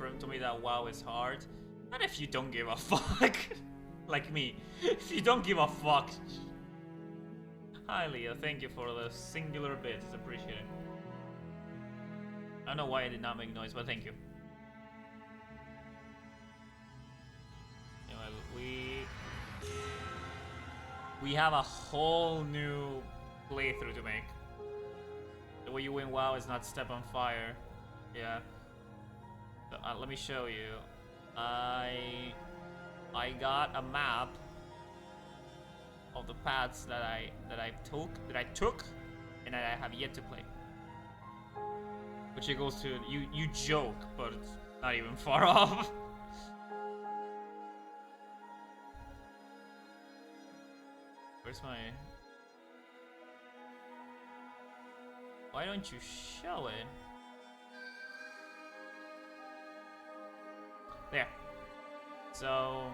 confirmed to me that WoW is hard. Not if you don't give a fuck. Like me. If you don't give a fuck. Hi Leo, thank you for the singular bits, it's appreciated. I don't know why I did not make noise, but thank you. Anyway, we have a whole new playthrough to make. The way you win WoW is not step on fire. Yeah. So, let me show you. I got a map of the paths that I took and that I have yet to play. Which equals to you joke, but it's not even far off. Where's my... Why don't you show it? There. So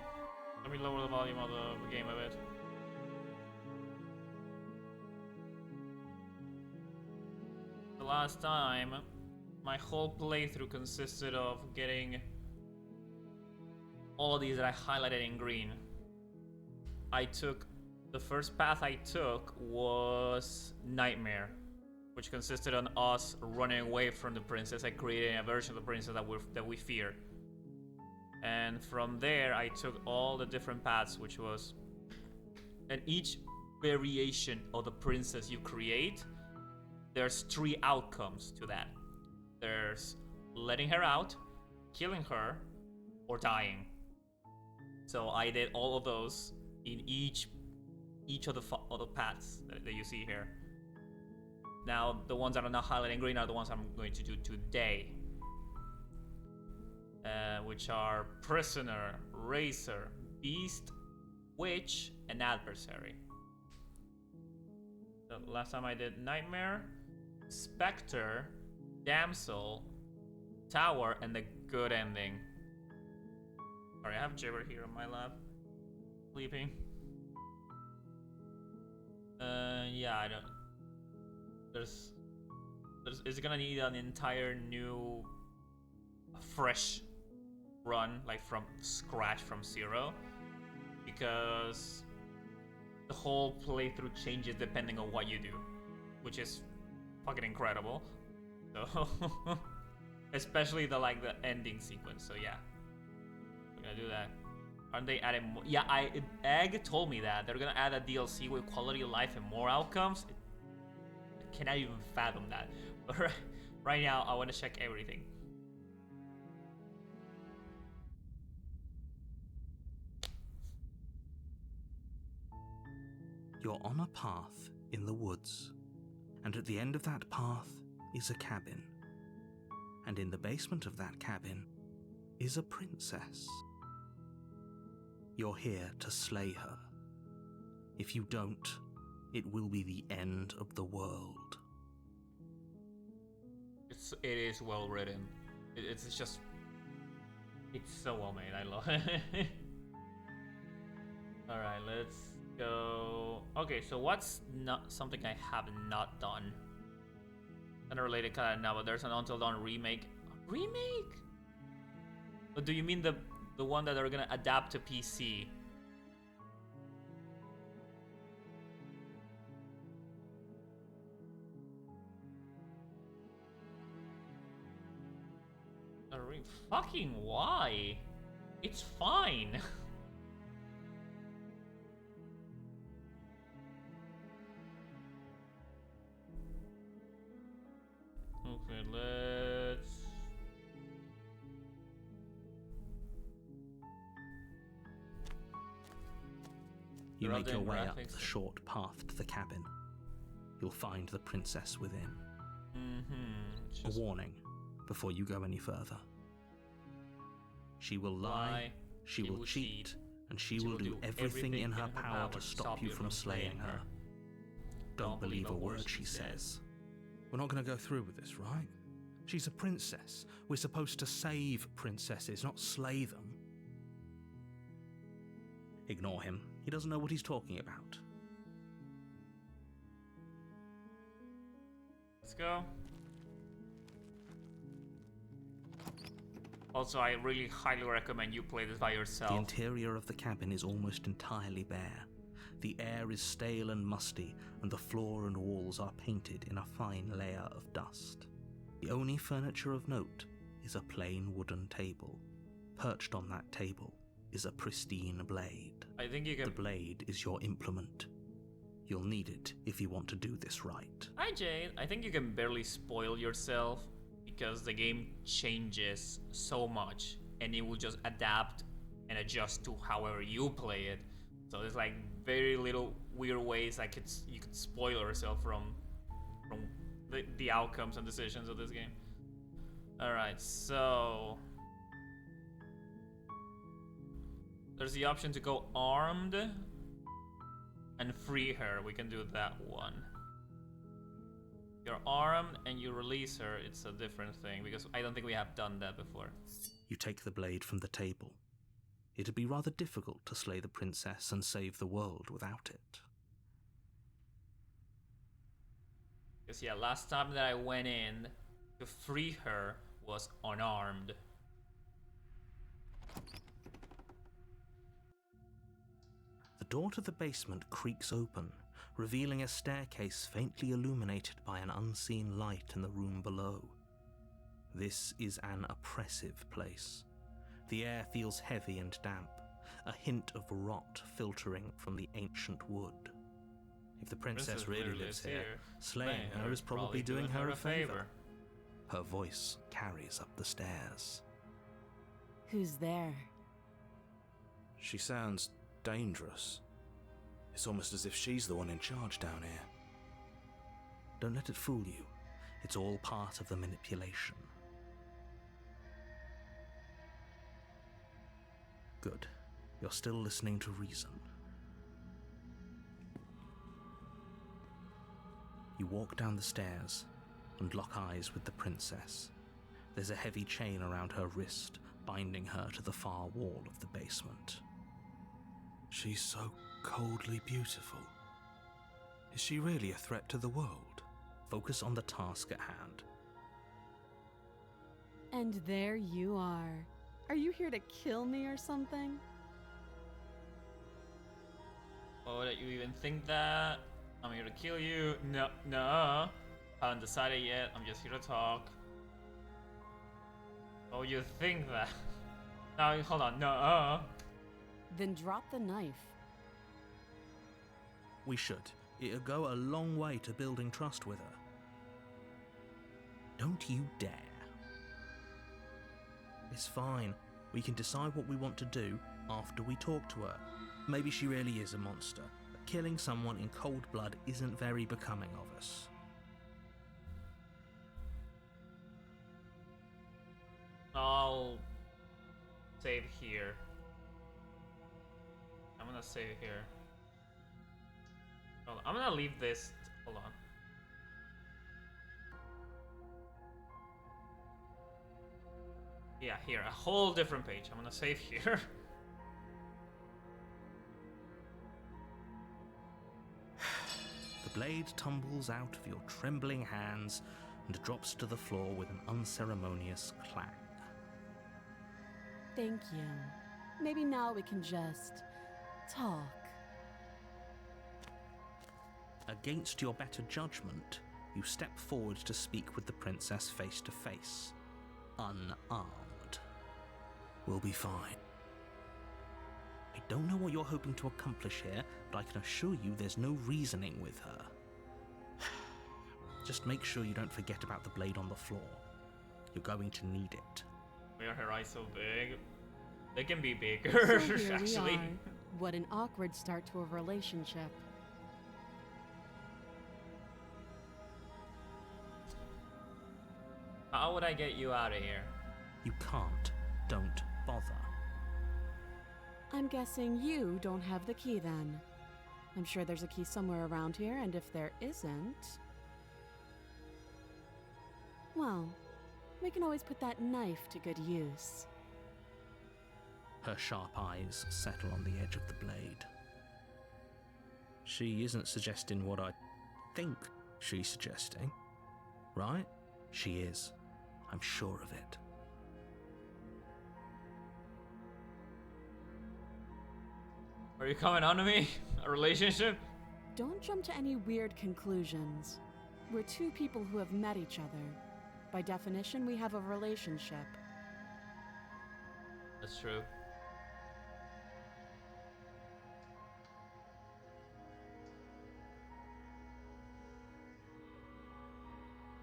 let me lower the volume of the game a bit. The last time, my whole playthrough consisted of getting all of these that I highlighted in green. The first path I took was Nightmare, which consisted on us running away from the princess and creating a version of the princess that we fear. And from there, I took all the different paths, which was... And each variation of the princess you create, there's 3 outcomes to that. There's letting her out, killing her, or dying. So I did all of those in each of the paths that you see here. Now, the ones that are not highlighted in green are the ones I'm going to do today. Which are Prisoner, Racer, Beast, Witch, and Adversary. The last time I did Nightmare, Spectre, Damsel, Tower, and the good ending. Sorry, I have Jibber here on my lap. Sleeping. Yeah, I don't... It's gonna need an entire new... fresh run, like from scratch, from zero, because the whole playthrough changes depending on what you do, which is fucking incredible. So especially the ending sequence. So yeah, we're gonna do that. Aren't they adding more? Yeah, Egg told me that they're gonna add a DLC with quality of life and more outcomes. I cannot even fathom that. But right now I want to check everything. You're on a path in the woods, and at the end of that path is a cabin. And in the basement of that cabin is a princess. You're here to slay her. If you don't, it will be the end of the world. It is well written. It's just... It's so well made, I love it. Alright, let's go... Okay, so what's not something I have not done? Unrelated kind of now, but there's an Until Dawn remake. Remake? But do you mean the one that they're gonna adapt to PC? Fucking why? It's fine. Okay, let's... You make your way up the short path to the cabin. You'll find the princess within. A warning before you go any further. She will lie, she will cheat, and she will do everything in her power to stop you from slaying her. Don't believe a word she says. We're not going to go through with this, right? She's a princess. We're supposed to save princesses, not slay them. Ignore him. He doesn't know what he's talking about. Let's go. Also, I really highly recommend you play this by yourself. The interior of the cabin is almost entirely bare. The air is stale and musty, and the floor and walls are painted in a fine layer of dust. The only furniture of note is a plain wooden table. Perched on that table is a pristine blade. I think you can... The blade is your implement. You'll need it if you want to do this right. Hi Jade, I think you can barely spoil yourself because the game changes so much and it will just adapt and adjust to however you play it. So there's like very little weird ways you could spoil yourself from the outcomes and decisions of this game. Alright, so there's the option to go armed and free her. We can do that one. You're armed and you release her. It's a different thing because I don't think we have done that before. You take the blade from the table. It'd be rather difficult to slay the princess and save the world without it. Because yeah, last time that I went in to free her was unarmed. The door to the basement creaks open, revealing a staircase faintly illuminated by an unseen light in the room below. This is an oppressive place. The air feels heavy and damp, a hint of rot filtering from the ancient wood. If the princess really lives here, slaying her is probably doing her a favor. Her voice carries up the stairs. Who's there? She sounds dangerous. It's almost as if she's the one in charge down here. Don't let it fool you. It's all part of the manipulation. Good. You're still listening to reason. You walk down the stairs and lock eyes with the princess. There's a heavy chain around her wrist, binding her to the far wall of the basement. She's so coldly beautiful. Is she really a threat to the world? Focus on the task at hand. And there you are. Are you here to kill me or something? Oh, that you even think that? I'm here to kill you. No, no. Haven't decided yet. I'm just here to talk. Oh, you think that? No, hold on. No. Then drop the knife. We should. It'll go a long way to building trust with her. Don't you dare. It's fine. We can decide what we want to do after we talk to her. Maybe she really is a monster, but killing someone in cold blood isn't very becoming of us. I'll save here. I'm gonna save here. Hold on. I'm gonna leave this. Hold on. Yeah, here, a whole different page. I'm gonna save here. The blade tumbles out of your trembling hands and drops to the floor with an unceremonious clang. Thank you. Maybe now we can just talk. Against your better judgment, you step forward to speak with the princess face to face, unarmed. We'll be fine. I don't know what you're hoping to accomplish here, but I can assure you there's no reasoning with her. Just make sure you don't forget about the blade on the floor. You're going to need it. Why are her eyes so big? They can be bigger, So here actually. we are. What an awkward start to a relationship. How would I get you out of here? You can't. Don't bother. I'm guessing you don't have the key then. I'm sure there's a key somewhere around here, and if there isn't... well, we can always put that knife to good use. Her sharp eyes settle on the edge of the blade. She isn't suggesting what I think she's suggesting, right? She is. I'm sure of it. Are you coming on to me? A relationship? Don't jump to any weird conclusions. We're two people who have met each other. By definition, we have a relationship. That's true.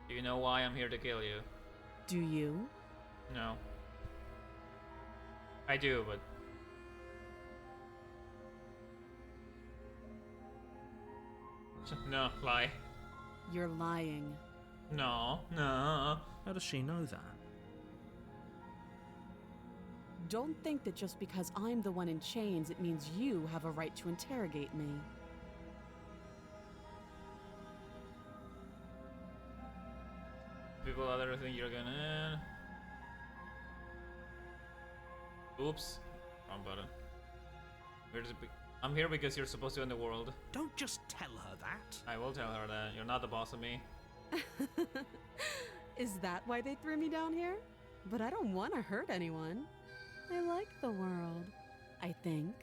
Do you know why I'm here to kill you? Do you? No. I do, but... No, lie. You're lying. No, no. How does she know that? Don't think that just because I'm the one in chains, it means you have a right to interrogate me. People other think you're gonna... Oops. Wrong button. I'm here because you're supposed to end the world. Don't just tell her that. I will tell her that. You're not the boss of me. Is that why they threw me down here? But I don't want to hurt anyone. I like the world, I think.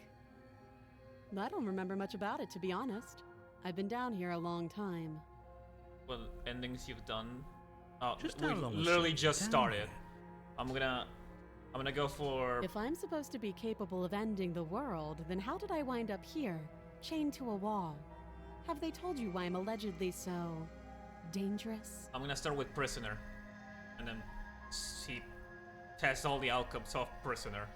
I don't remember much about it, to be honest. I've been down here a long time. Well, endings you've done? Oh, Just we how long was literally she just down started. here? I'm gonna go for... If I'm supposed to be capable of ending the world, then how did I wind up here, chained to a wall? Have they told you why I'm allegedly so... dangerous? I'm gonna start with prisoner. And then see... test all the outcomes of prisoner.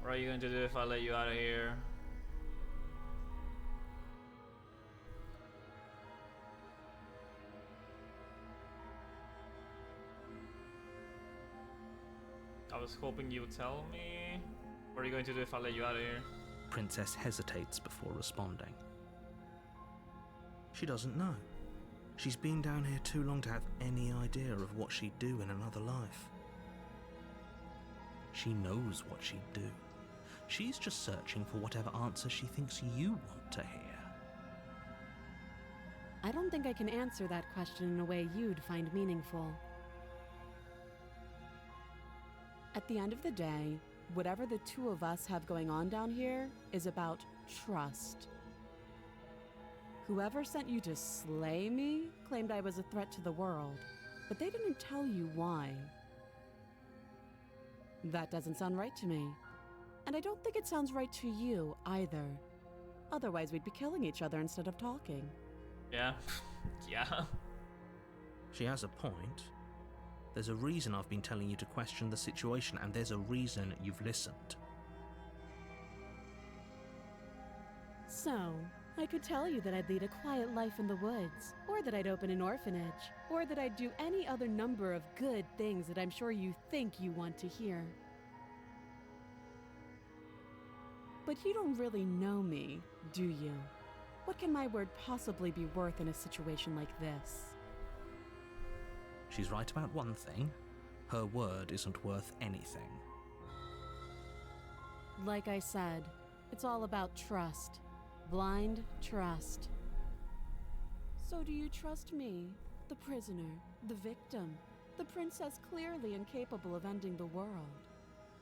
What are you going to do if I let you out of here? I was hoping you would tell me. What are you going to do if I let you out of here? Princess hesitates before responding. She doesn't know. She's been down here too long to have any idea of what she'd do in another life. She knows what she'd do. She's just searching for whatever answer she thinks you want to hear. I don't think I can answer that question in a way you'd find meaningful. At the end of the day, whatever the two of us have going on down here is about trust. Whoever sent you to slay me claimed I was a threat to the world, but they didn't tell you why. That doesn't sound right to me. And I don't think it sounds right to you either. Otherwise, we'd be killing each other instead of talking. Yeah. Yeah. She has a point. There's a reason I've been telling you to question the situation, and there's a reason you've listened. So, I could tell you that I'd lead a quiet life in the woods, or that I'd open an orphanage, or that I'd do any other number of good things that I'm sure you think you want to hear. But you don't really know me, do you? What can my word possibly be worth in a situation like this? She's right about one thing. Her word isn't worth anything. Like I said, it's all about trust. Blind trust. So do you trust me, the prisoner, the victim, the princess clearly incapable of ending the world?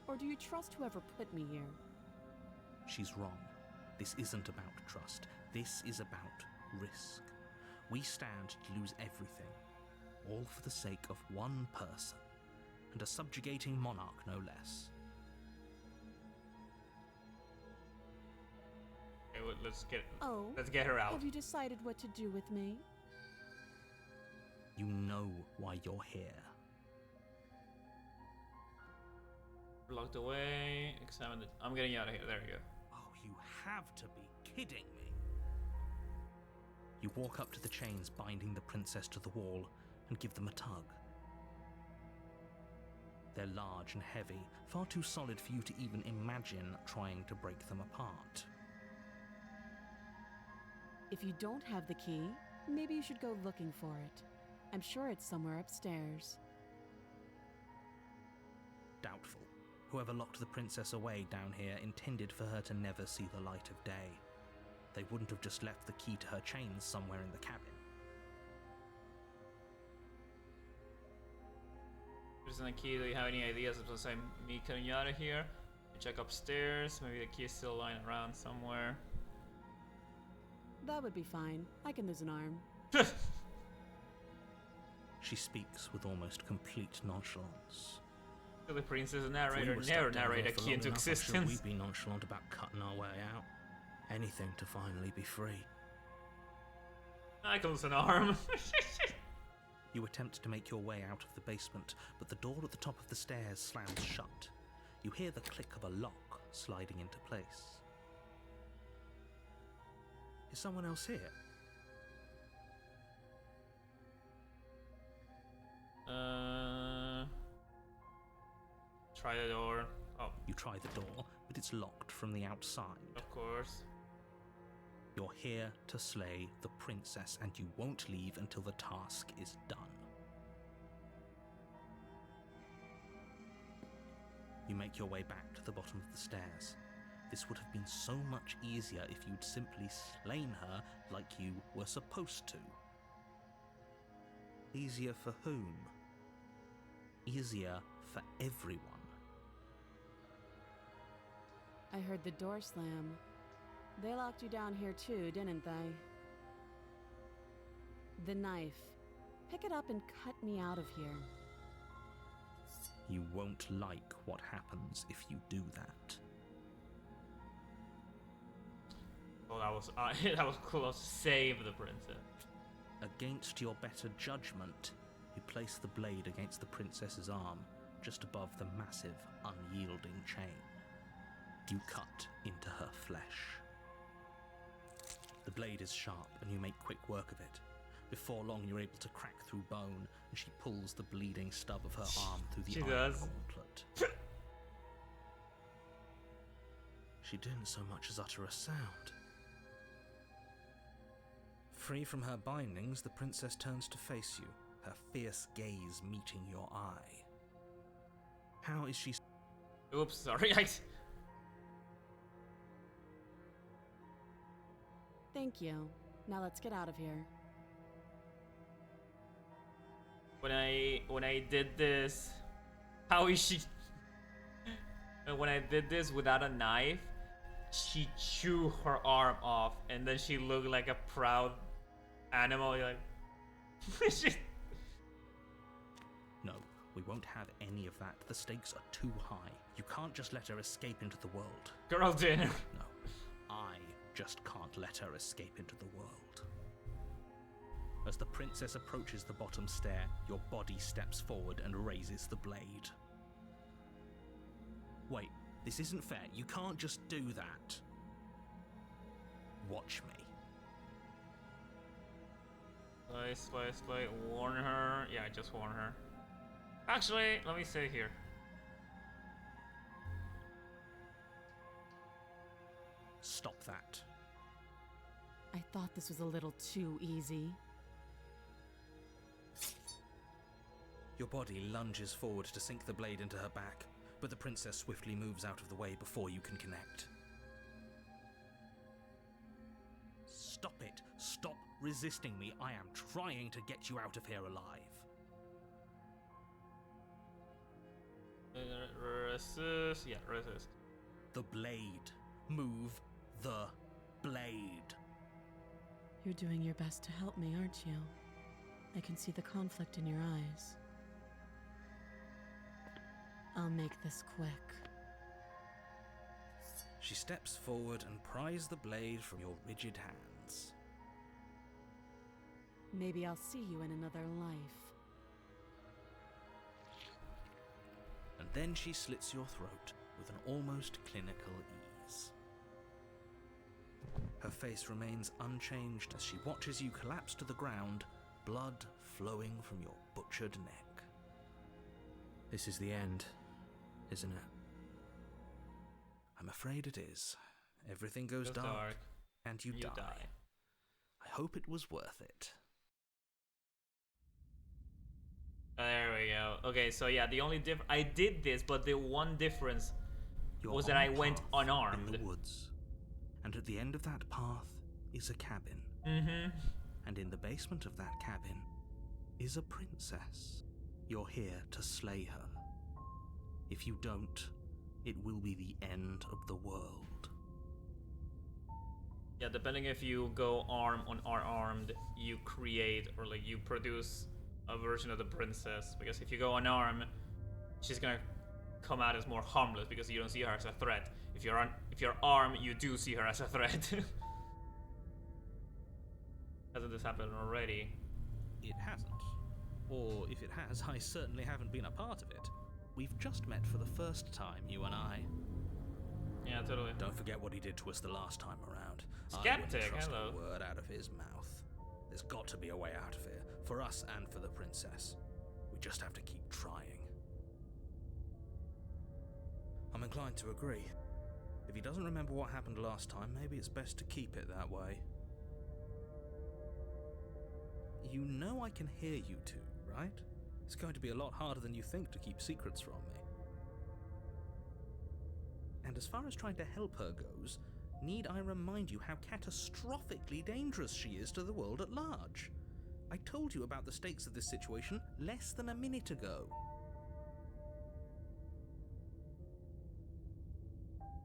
Or do you trust whoever put me here? She's wrong. This isn't about trust. This is about risk. We stand to lose everything, all for the sake of one person, and a subjugating monarch no less. Okay, well, let's get her out. Have you decided what to do with me? You know why you're here. Locked away. Examine it. I'm getting you out of here. There you go. Oh, you have to be kidding me. You walk up to the chains binding the princess to the wall and give them a tug. They're large and heavy, far too solid for you to even imagine trying to break them apart. If you don't have the key, maybe you should go looking for it. I'm sure it's somewhere upstairs. Doubtful. Whoever locked the princess away down here intended for her to never see the light of day. They wouldn't have just left the key to her chains somewhere in the cabin. Isn't a key? Do you have any ideas of me cutting you out of here? check upstairs. Maybe the key is still lying around somewhere. That would be fine. I can lose an arm. She speaks with almost complete nonchalance. So the princess narrator never narrate a key into existence. We'd be nonchalant about cutting our way out. Anything to finally be free. I can lose an arm. You attempt to make your way out of the basement, but the door at the top of the stairs slams shut. You hear the click of a lock sliding into place. Is someone else here? Try the door. Oh. You try the door, but it's locked from the outside. Of course. You're here to slay the princess, and you won't leave until the task is done. You make your way back to the bottom of the stairs. This would have been so much easier if you'd simply slain her like you were supposed to. Easier for whom? Easier for everyone. I heard the door slam. They locked you down here too, didn't they? The knife. Pick it up and cut me out of here. You won't like what happens if you do that. Oh, that was close to save the princess. Against your better judgment, you place the blade against the princess's arm, just above the massive, unyielding chain. You cut into her flesh. The blade is sharp, and you make quick work of it. Before long, you're able to crack through bone, and she pulls the bleeding stub of her arm through the iron gauntlet. She didn't so much as utter a sound. Free from her bindings, the princess turns to face you, her fierce gaze meeting your eye. How is she? Oops, sorry. Thank you. Now let's get out of here. When I did this, how is she? When I did this without a knife, she chewed her arm off, and then she looked like a proud animal. You're like, No, we won't have any of that. The stakes are too high. You can't just let her escape into the world. girl dinner. No, I just can't let her escape into the world. As the princess approaches the bottom stair, your body steps forward and raises the blade. Wait, this isn't fair. You can't just do that. Watch me. Wait. Warn her. Yeah, just warn her. Actually, let me say here. Stop that. I thought this was a little too easy. Your body lunges forward to sink the blade into her back, but the princess swiftly moves out of the way before you can connect. Stop it! Stop resisting me! I am trying to get you out of here alive. Resist. Yeah, resist. The blade. Move the blade. You're doing your best to help me, aren't you? I can see the conflict in your eyes. I'll make this quick. She steps forward and pries the blade from your rigid hands. Maybe I'll see you in another life. And then she slits your throat with an almost clinical ease. Her face remains unchanged as she watches you collapse to the ground, blood flowing from your butchered neck. This is the end, isn't it? I'm afraid it is. Everything goes dark, and you die. I hope it was worth it. There we go. Okay, so yeah, the only I did this, but the one difference You're was that I went unarmed. In the woods. And at the end of that path is a cabin. Mm-hmm. And in the basement of that cabin is a princess. You're here to slay her. If you don't, it will be the end of the world. Yeah, depending if you go arm on unarmed, you create or like you produce a version of the princess. Because if you go unarmed, she's gonna come out as more harmless because you don't see her as a threat. If you're armed, you do see her as a threat. Hasn't this happened already? It hasn't. Or if it has, I certainly haven't been a part of it. We've just met for the first time, you and I. Yeah, totally. Don't forget what he did to us the last time around. Skeptic, I wouldn't trust hello. a word out of his mouth. There's got to be a way out of here, for us and for the princess. We just have to keep trying. I'm inclined to agree. If he doesn't remember what happened last time, maybe it's best to keep it that way. You know I can hear you two, right? It's going to be a lot harder than you think to keep secrets from me. And as far as trying to help her goes, need I remind you how catastrophically dangerous she is to the world at large? I told you about the stakes of this situation less than a minute ago.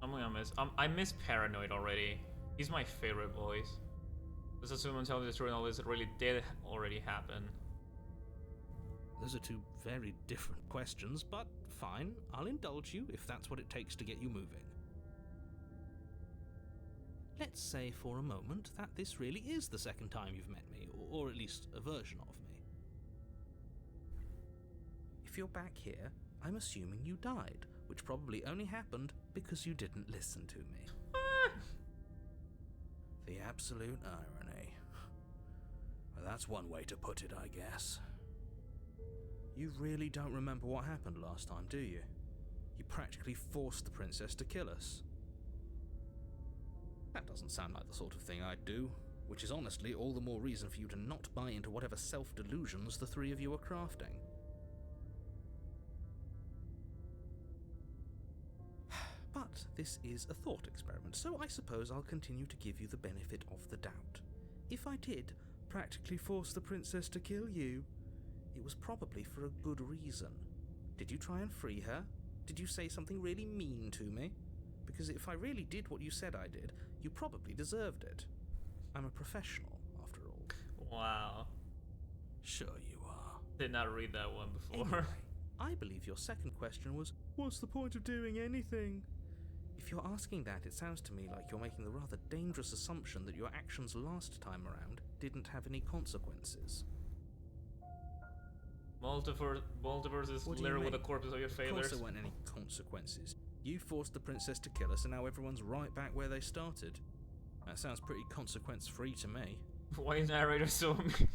I'm gonna miss. I miss Paranoid already. He's my favorite voice. Let's assume I'm telling the truth and all this really did already happen. Those are two very different questions, but fine, I'll indulge you if that's what it takes to get you moving. Let's say for a moment that this really is the second time you've met me, or at least a version of me. If you're back here, I'm assuming you died, which probably only happened because you didn't listen to me. The absolute irony. Well, that's one way to put it, I guess. You really don't remember what happened last time, do you? You practically forced the princess to kill us. That doesn't sound like the sort of thing I'd do, which is honestly all the more reason for you to not buy into whatever self-delusions the three of you are crafting. But this is a thought experiment, so I suppose I'll continue to give you the benefit of the doubt. If I did practically force the princess to kill you, it was probably for a good reason. Did you try and free her? Did you say something really mean to me? Because if I really did what you said I did, you probably deserved it. I'm a professional, after all. Wow. Sure you are. Did not read that one before. Anyway, I believe your second question was, what's the point of doing anything? If you're asking that, it sounds to me like you're making the rather dangerous assumption that your actions last time around didn't have any consequences. Multiverse is littered with the corpses of your failures. Of course there weren't any consequences. You forced the princess to kill us and now everyone's right back where they started. That sounds pretty consequence-free to me. Why is narrator so mean?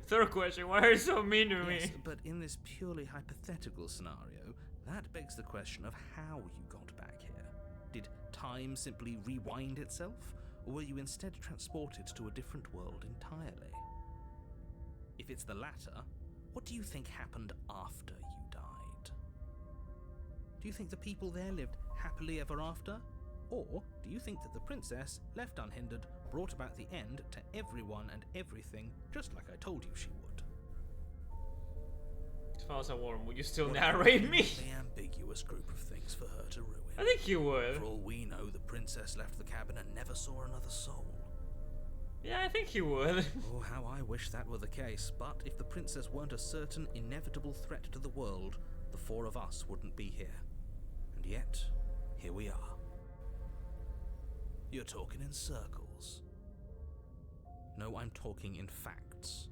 Third question, why are you so mean to me? Yes, but in this purely hypothetical scenario, that begs the question of how you got back here. Did time simply rewind itself? Or were you instead transported to a different world entirely? If it's the latter, what do you think happened after you died? Do you think the people there lived happily ever after? Or do you think that the princess, left unhindered, brought about the end to everyone and everything, just like I told you she would? As far as I warn, would you still narrate me? The ambiguous group of things for her to ruin. I think you would. For all we know, the princess left the cabin and never saw another soul. Yeah, I think you would. Oh, how I wish that were the case, but if the princess weren't a certain, inevitable threat to the world, the four of us wouldn't be here. And yet, here we are. You're talking in circles. No, I'm talking in facts.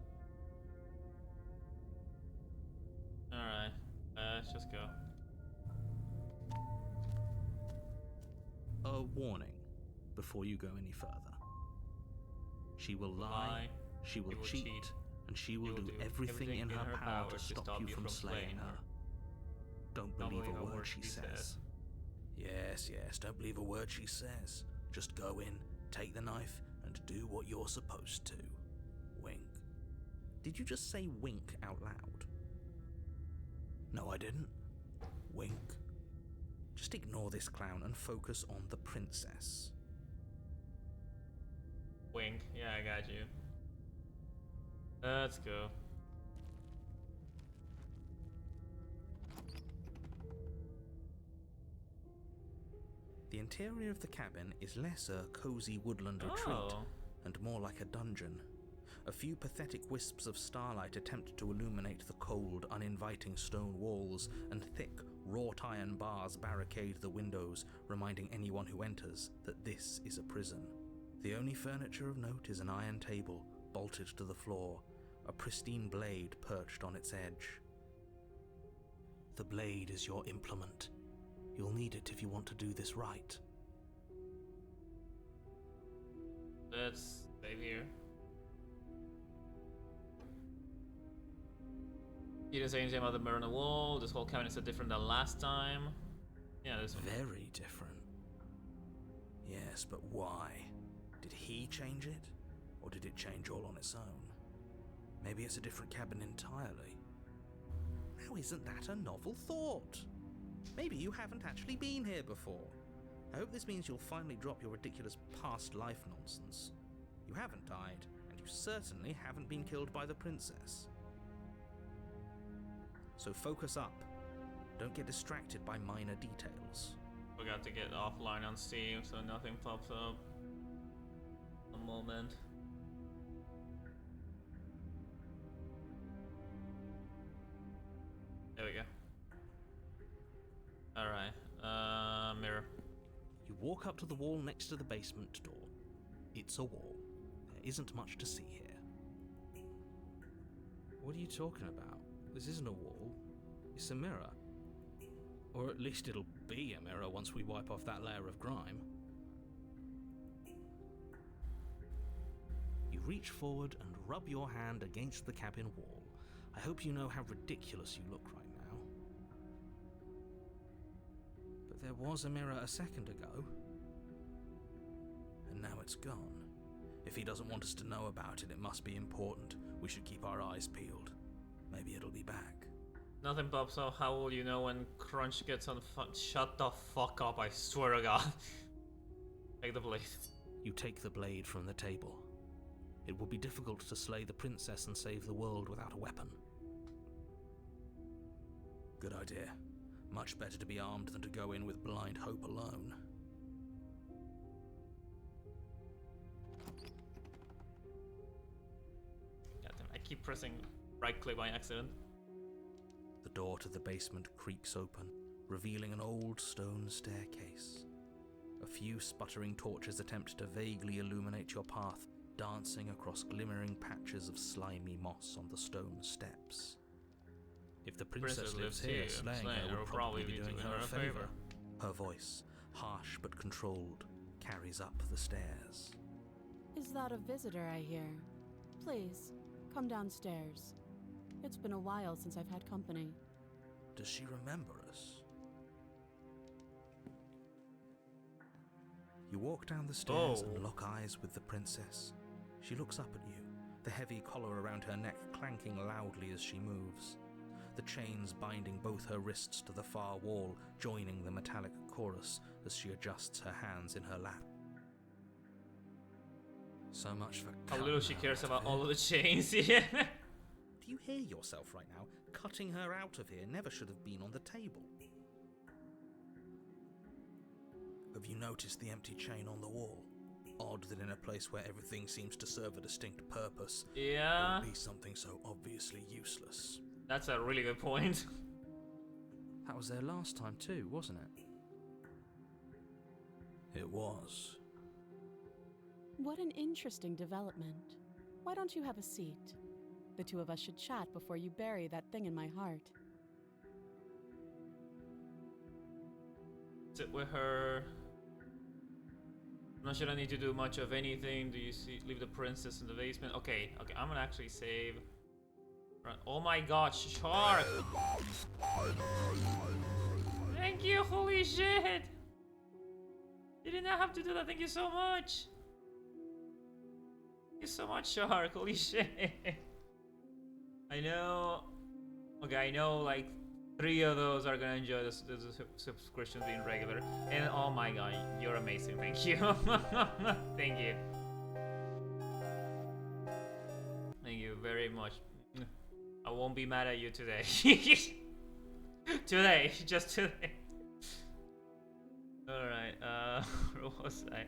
Alright, let's just go. A warning before you go any further. She will lie, she will cheat, and she will do everything in her power to stop you from slaying her. Don't believe a word she says. Yes, don't believe a word she says. Just go in, take the knife, and do what you're supposed to. Wink. Did you just say wink out loud? No, I didn't. Wink. Just ignore this clown and focus on the princess. Wink. Yeah, I got you. Let's go. The interior of the cabin is less a cozy woodland retreat and more like a dungeon. A few pathetic wisps of starlight attempt to illuminate the cold, uninviting stone walls, and thick, wrought iron bars barricade the windows, reminding anyone who enters that this is a prison. The only furniture of note is an iron table, bolted to the floor, a pristine blade perched on its edge. The blade is your implement. You'll need it if you want to do this right. Let's save here. You didn't say anything about the mirror on the wall. This whole cabin is so different than last time. Yeah, this one. Very different. Yes, but why? Did he change it? Or did it change all on its own? Maybe it's a different cabin entirely. Now isn't that a novel thought? Maybe you haven't actually been here before. I hope this means you'll finally drop your ridiculous past life nonsense. You haven't died, and you certainly haven't been killed by the princess. So focus up. Don't get distracted by minor details. Forgot to get offline on Steam so nothing pops up. A moment. There we go. Alright, mirror. You walk up to the wall next to the basement door. It's a wall. There isn't much to see here. What are you talking about? This isn't a wall. It's a mirror. Or at least it'll be a mirror once we wipe off that layer of grime. You reach forward and rub your hand against the cabin wall. I hope you know how ridiculous you look right now. But there was a mirror a second ago. And now it's gone. If he doesn't want us to know about it, it must be important. We should keep our eyes peeled. Maybe it'll be back. Nothing pops up. How will you know when Crunch gets on Shut the fuck up, I swear to God. Take the blade. You take the blade from the table. It will be difficult to slay the princess and save the world without a weapon. Good idea. Much better to be armed than to go in with blind hope alone. Goddamn, I keep pressing right click by accident. The door to the basement creaks open, revealing an old stone staircase. A few sputtering torches attempt to vaguely illuminate your path, dancing across glimmering patches of slimy moss on the stone steps. If the princess lives here, slaying her will probably be doing her a favor. Her voice, harsh but controlled, carries up the stairs. Is that a visitor I hear? Please, come downstairs. It's been a while since I've had company. Does she remember us? You walk down the stairs and lock eyes with the princess. She looks up at you, the heavy collar around her neck clanking loudly as she moves. The chains binding both her wrists to the far wall, joining the metallic chorus as she adjusts her hands in her lap. So much for how little she cares about all of the chains, yeah. Do you hear yourself right now? Cutting her out of here never should have been on the table. Have you noticed the empty chain on the wall? Odd that in a place where everything seems to serve a distinct purpose, yeah, it would be something so obviously useless. That's a really good point. That was there last time too, wasn't it? It was. What an interesting development. Why don't you have a seat? The two of us should chat before you bury that thing in my heart. Sit with her. I'm not sure I need to do much of anything. Do you see? Leave the princess in the basement. Okay, I'm gonna actually save. Oh my god, shark! Thank you, holy shit! You did not have to do that, thank you so much! Thank you so much, shark, holy shit! I know... Okay, I know like 3 of those are gonna enjoy the subscription being regular. And oh my god, you're amazing, thank you. Thank you. Thank you very much. I won't be mad at you today. Today, just today. Alright, Where was I?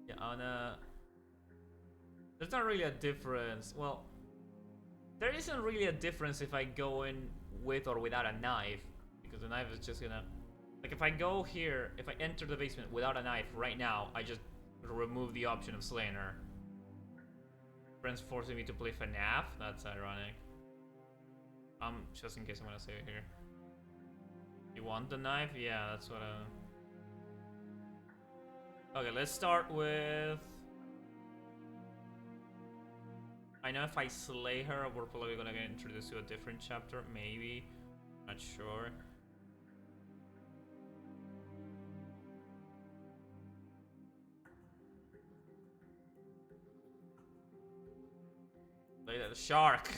Yeah, there's not really a difference. Well, there isn't really a difference if I go in with or without a knife, because the knife is just gonna... Like, if I go here, if I enter the basement without a knife right now, I just remove the option of slaying her. Friends forcing me to play FNAF? That's ironic. Just in case I'm gonna save it here. You want the knife? Yeah, that's what Okay, let's start with... I know if I slay her, we're probably gonna get introduced to a different chapter, maybe. Not sure. Look at that, shark!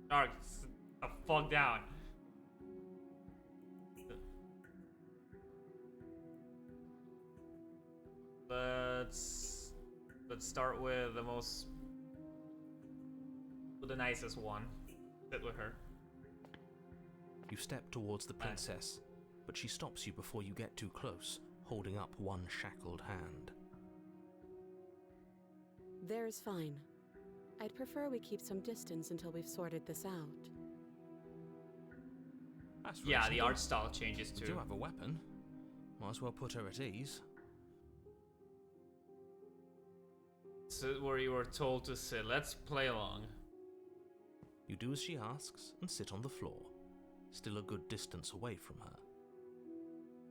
Shark, sit the fuck down. Let's start with the nicest one. Sit with her. You step towards the princess, but she stops you before you get too close, holding up one shackled hand. There's fine. I'd prefer we keep some distance until we've sorted this out. That's yeah, reasonable. the art style changes too. You do have a weapon. Might as well put her at ease. Sit where you were told to sit. Let's play along. You do as she asks and sit on the floor, still a good distance away from her.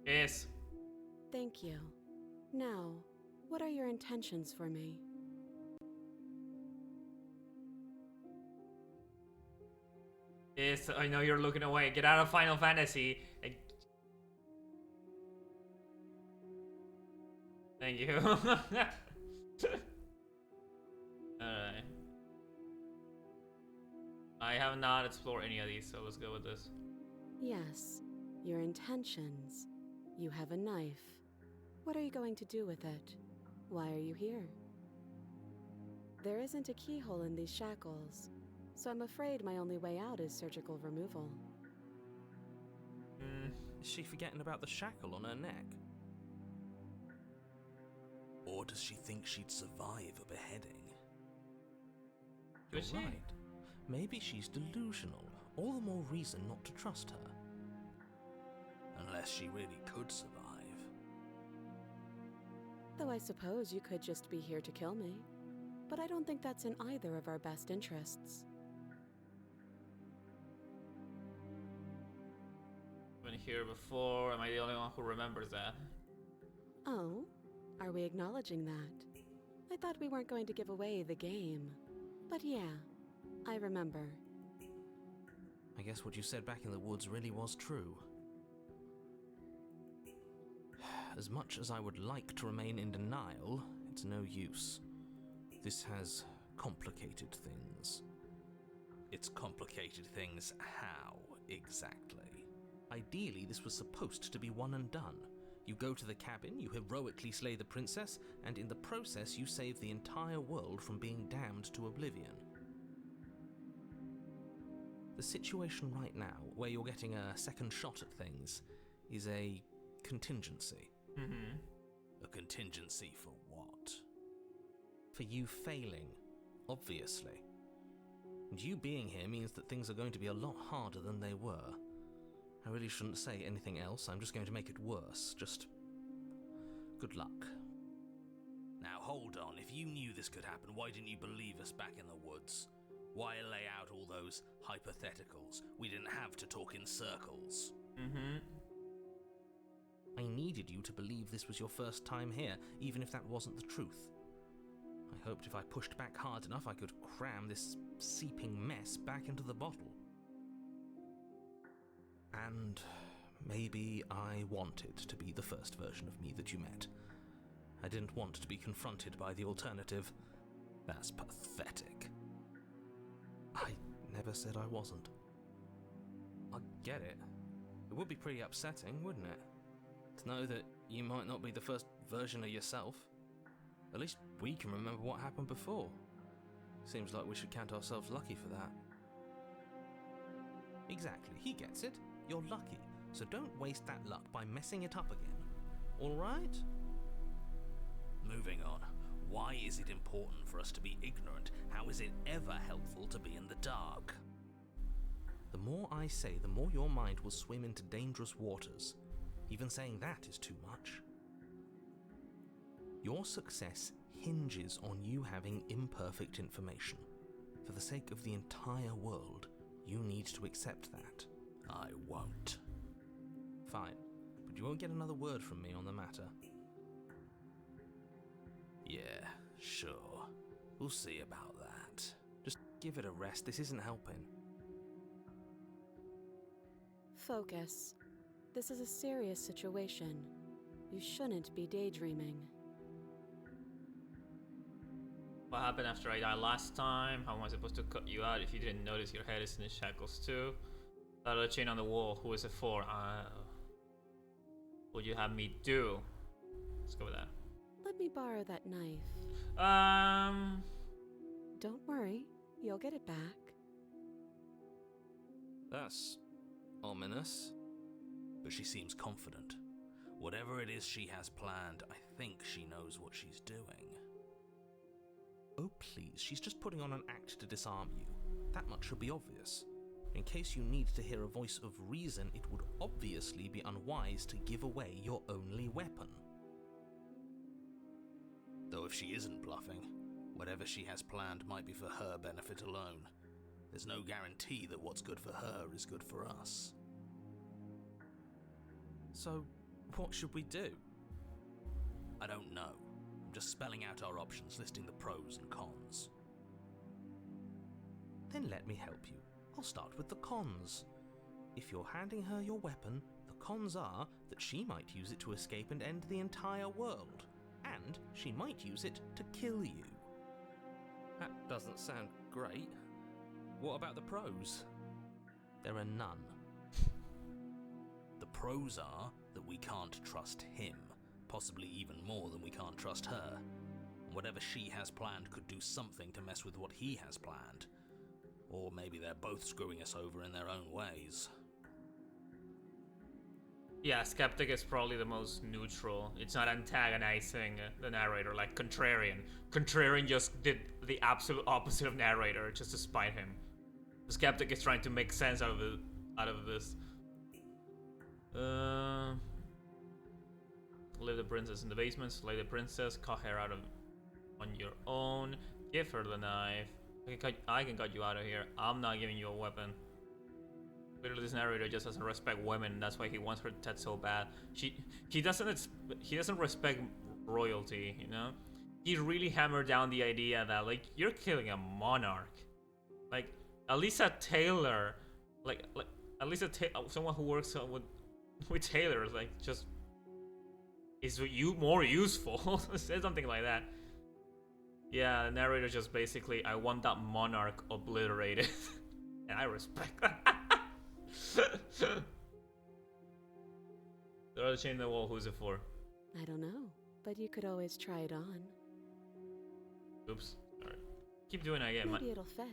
Yes. Thank you. Now, what are your intentions for me? Yes, I know you're looking away. Get out of Final Fantasy. Thank you. Alright. I have not explored any of these, so let's go with this. Yes, your intentions. You have a knife. What are you going to do with it? Why are you here? There isn't a keyhole in these shackles, so I'm afraid my only way out is surgical removal. Is she forgetting about the shackle on her neck? Or does she think she'd survive a beheading? You're right. Maybe she's delusional. All the more reason not to trust her. Unless she really could survive. Though I suppose you could just be here to kill me. But I don't think that's in either of our best interests. Been here before. Am I the only one who remembers that? Oh? Are we acknowledging that? I thought we weren't going to give away the game. But yeah, I remember. I guess what you said back in the woods really was true. As much as I would like to remain in denial, it's no use. This has complicated things. It's complicated things how, exactly? Ideally, this was supposed to be one and done. You go to the cabin, you heroically slay the princess, and in the process you save the entire world from being damned to oblivion. The situation right now, where you're getting a second shot at things, is a contingency. Mm-hmm. A contingency for what? For you failing, obviously. And you being here means that things are going to be a lot harder than they were. I really shouldn't say anything else, I'm just going to make it worse. Just... good luck. Now hold on, if you knew this could happen, why didn't you believe us back in the woods? Why lay out all those hypotheticals? We didn't have to talk in circles. Mm-hmm. I needed you to believe this was your first time here, even if that wasn't the truth. I hoped if I pushed back hard enough I could cram this seeping mess back into the bottle. And maybe I wanted to be the first version of me that you met. I didn't want to be confronted by the alternative. That's pathetic. I never said I wasn't. I get it. It would be pretty upsetting, wouldn't it? To know that you might not be the first version of yourself. At least we can remember what happened before. Seems like we should count ourselves lucky for that. Exactly, he gets it. You're lucky, so don't waste that luck by messing it up again. all right? Moving on. Why is it important for us to be ignorant? How is it ever helpful to be in the dark? The more I say, the more your mind will swim into dangerous waters. Even saying that is too much. Your success hinges on you having imperfect information. For the sake of the entire world, you need to accept that. I won't. Fine, but you won't get another word from me on the matter. Yeah, sure. We'll see about that. Just give it a rest, this isn't helping. Focus. This is a serious situation. You shouldn't be daydreaming. What happened after I died last time? How am I supposed to cut you out if you didn't notice your head is in the shackles too? That other chain on the wall, who is it for? What would you have me do? Let's go with that. Let me borrow that knife. Don't worry, you'll get it back. That's ominous. But she seems confident. Whatever it is she has planned, I think she knows what she's doing. Oh please, she's just putting on an act to disarm you. That much should be obvious. In case you need to hear a voice of reason, it would obviously be unwise to give away your only weapon. Though if she isn't bluffing, whatever she has planned might be for her benefit alone. There's no guarantee that what's good for her is good for us. So, what should we do? I don't know. I'm just spelling out our options, listing the pros and cons. Then let me help you. I'll start with the cons. If you're handing her your weapon, the cons are that she might use it to escape and end the entire world. And she might use it to kill you. That doesn't sound great. What about the pros? There are none. The pros are that we can't trust him, possibly even more than we can't trust her. Whatever she has planned could do something to mess with what he has planned. Or maybe they're both screwing us over in their own ways. Yeah, Skeptic is probably the most neutral. It's not antagonizing the narrator like Contrarian. Contrarian just did the absolute opposite of narrator just to spite him. The Skeptic is trying to make sense out of this. Leave the princess in the basement, slay the princess, cut her out of on your own, give her the knife. I can cut you out of here. I'm not giving you a weapon. Literally, this narrator just doesn't respect women. That's why he wants her dead so bad. He doesn't respect royalty. You know, he really hammered down the idea that like you're killing a monarch. Like at least a tailor, like at least someone who works with tailors, like just is you more useful. Say something like that. Yeah, the narrator just basically, I want that monarch obliterated. And I respect that. The other chain in the wall, who's it for? I don't know, but you could always try it on. Oops. Alright. Keep doing it again. Maybe it'll fit.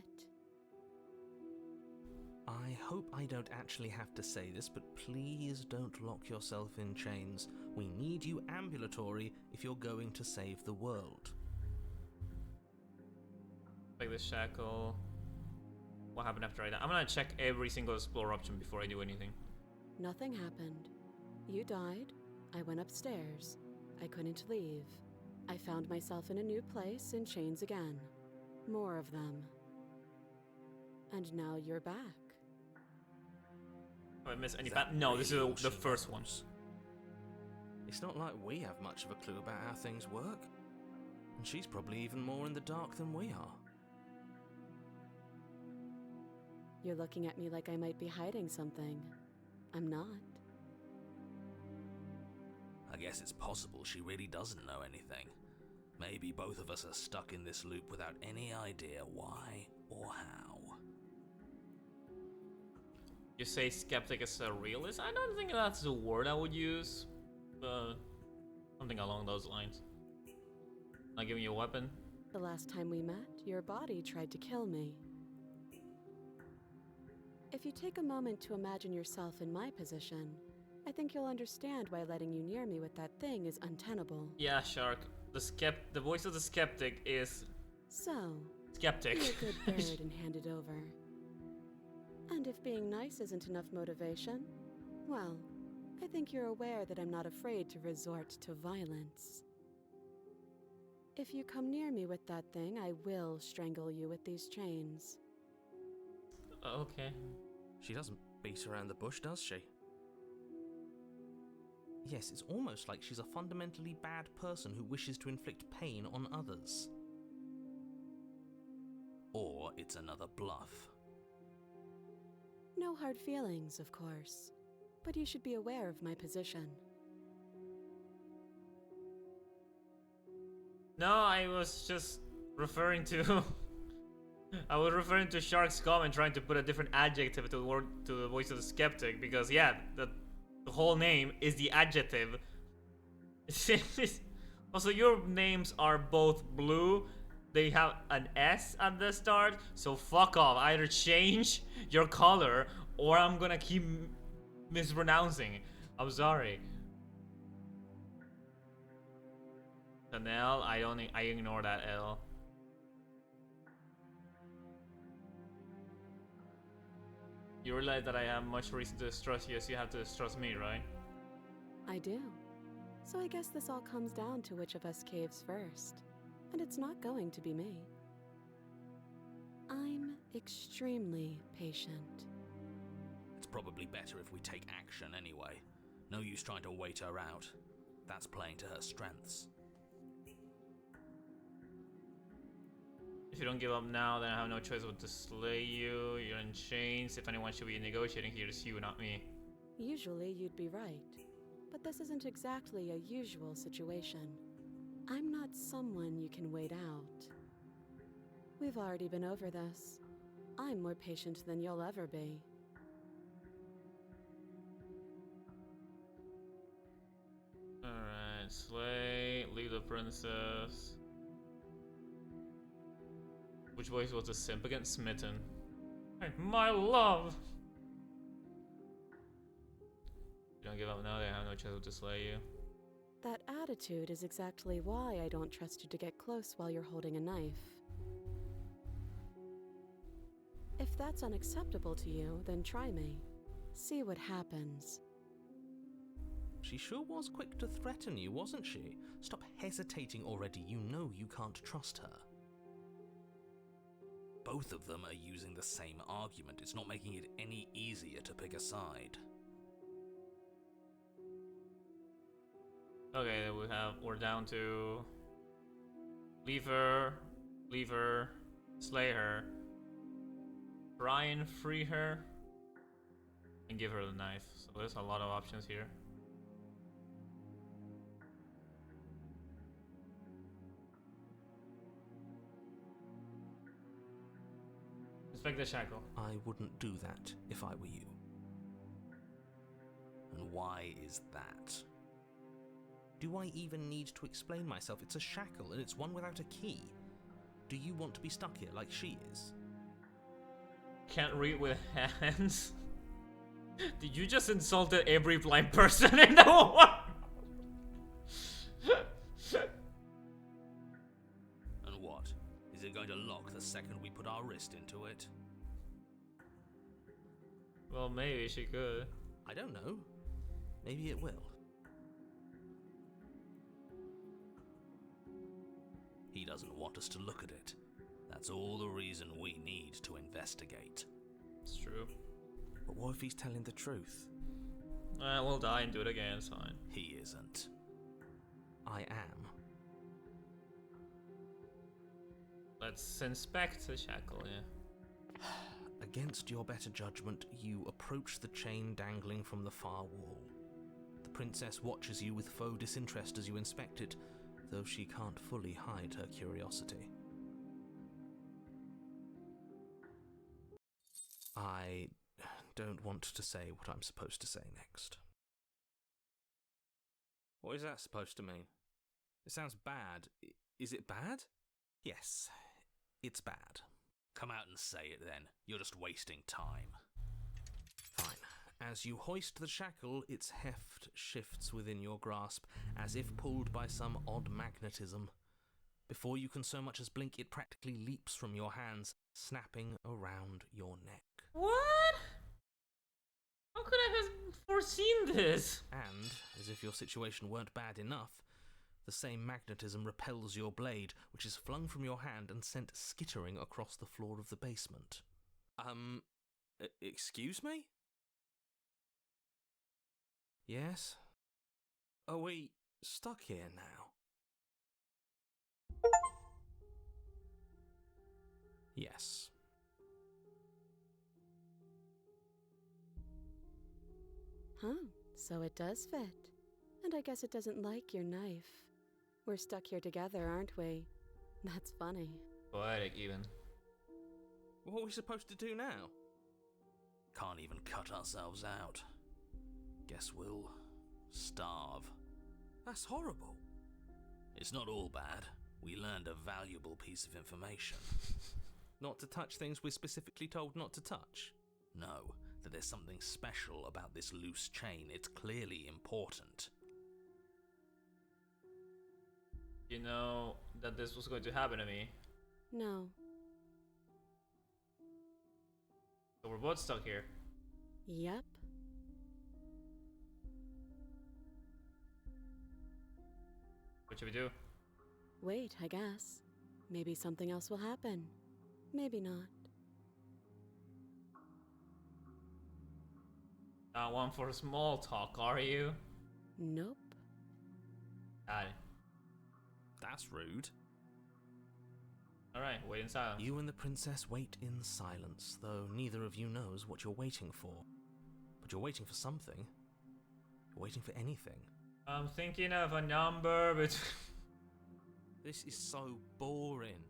I hope I don't actually have to say this, but please don't lock yourself in chains. We need you ambulatory if you're going to save the world. Like the shackle. What happened after I died? I'm gonna check every single explore option before I do anything. Nothing happened. You died. I went upstairs. I couldn't leave. I found myself in a new place in chains again. More of them. And now you're back. Have I missed any No, this is the first one. It's not like we have much of a clue about how things work. And she's probably even more in the dark than we are. You're looking at me like I might be hiding something. I'm not. I guess it's possible she really doesn't know anything. Maybe both of us are stuck in this loop without any idea why or how. You say skeptic is a realist? I don't think that's the word I would use. Something along those lines. Not giving you a weapon? The last time we met, your body tried to kill me. If you take a moment to imagine yourself in my position, I think you'll understand why letting you near me with that thing is untenable. Yeah, Shark. The voice of the skeptic is... So, skeptic. be a good bird and hand it over. And if being nice isn't enough motivation, well, I think you're aware that I'm not afraid to resort to violence. If you come near me with that thing, I will strangle you with these chains. Okay. She doesn't beat around the bush, does she? Yes, it's almost like she's a fundamentally bad person who wishes to inflict pain on others. Or it's another bluff. No hard feelings, of course. But you should be aware of my position. No, I was just referring to... I was referring to Shark's comment, trying to put a different adjective to the voice of the skeptic, because yeah, the whole name is the adjective. Also, your names are both blue. They have an S at the start, so fuck off. Either change your color, or I'm gonna keep mispronouncing. I'm sorry. An L, I ignore that L. You realize that I have much reason to distrust you, as you have to distrust me, right? I do. So I guess this all comes down to which of us caves first. And it's not going to be me. I'm extremely patient. It's probably better if we take action anyway. No use trying to wait her out. That's playing to her strengths. If you don't give up now, then I have no choice but to slay you. You're in chains. If anyone should be negotiating here, it's you, not me. Usually you'd be right. But this isn't exactly a usual situation. I'm not someone you can wait out. We've already been over this. I'm more patient than you'll ever be. Alright, slay, leave the princess. Which voice was the simp again? Smitten. Hey, my love! If you don't give up now, they have no choice but to slay you. That attitude is exactly why I don't trust you to get close while you're holding a knife. If that's unacceptable to you, then try me. See what happens. She sure was quick to threaten you, wasn't she? Stop hesitating already. You know you can't trust her. Both of them are using the same argument. It's not making it any easier to pick a side. Okay, then we're down to leave her, slay her, try and free her, and give her the knife. So there's a lot of options here. Inspect the shackle. I wouldn't do that if I were you. And why is that? Do I even need to explain myself? It's a shackle, and it's one without a key. Do you want to be stuck here like she is? Can't read with hands? Did you just insulted every blind person in the world? And what? Is it going to lock the second we put our wrist into it? Well, maybe she could. I don't know. Maybe it will. He doesn't want us to look at it. That's all the reason we need to investigate. It's true. But what if he's telling the truth? We'll die and do it again, it's fine. He isn't. I am. Let's inspect the shackle, yeah. Against your better judgment, you approach the chain dangling from the far wall. The princess watches you with faux disinterest as you inspect it, though she can't fully hide her curiosity. I don't want to say what I'm supposed to say next. What is that supposed to mean? It sounds bad. Is it bad? Yes, it's bad. Come out and say it then. You're just wasting time. Fine. As you hoist the shackle, its heft shifts within your grasp, as if pulled by some odd magnetism. Before you can so much as blink, it practically leaps from your hands, snapping around your neck. What? How could I have foreseen this? And, as if your situation weren't bad enough, the same magnetism repels your blade, which is flung from your hand and sent skittering across the floor of the basement. Excuse me? Yes? Are we stuck here now? Yes. Huh, so it does fit. And I guess it doesn't like your knife. We're stuck here together, aren't we? That's funny. Poetic, even. What are we supposed to do now? Can't even cut ourselves out. Guess we'll starve. That's horrible. It's not all bad. We learned a valuable piece of information. Not to touch things we're specifically told not to touch? No, that there's something special about this loose chain. It's clearly important. You know that this was going to happen to me. No. So we're both stuck here. Yep. What should we do? Wait, I guess. Maybe something else will happen. Maybe not. Not one for small talk, are you? Nope. Got it. That's rude. Alright, wait in silence. You and the princess wait in silence, though neither of you knows what you're waiting for. But you're waiting for something. You're waiting for anything. I'm thinking of a number between... This is so boring.